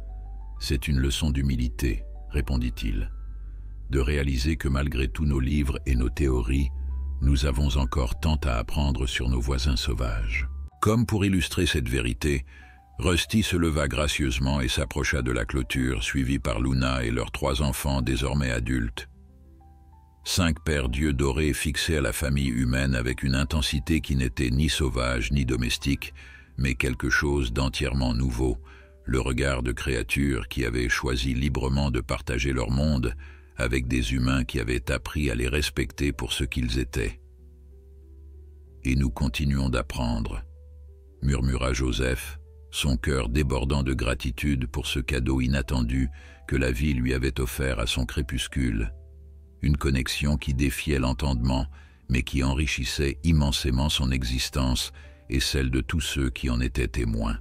« C'est une leçon d'humilité, » répondit-il, « de réaliser que malgré tous nos livres et nos théories, nous avons encore tant à apprendre sur nos voisins sauvages. » Comme pour illustrer cette vérité, Rusty se leva gracieusement et s'approcha de la clôture, suivi par Luna et leurs 3 enfants désormais adultes. 5 paires d'yeux dorés fixés à la famille humaine avec une intensité qui n'était ni sauvage ni domestique, mais quelque chose d'entièrement nouveau, le regard de créatures qui avaient choisi librement de partager leur monde avec des humains qui avaient appris à les respecter pour ce qu'ils étaient. « Et nous continuons d'apprendre, » murmura Joseph, son cœur débordant de gratitude pour ce cadeau inattendu que la vie lui avait offert à son crépuscule. Une connexion qui défiait l'entendement, mais qui enrichissait immensément son existence et celle de tous ceux qui en étaient témoins.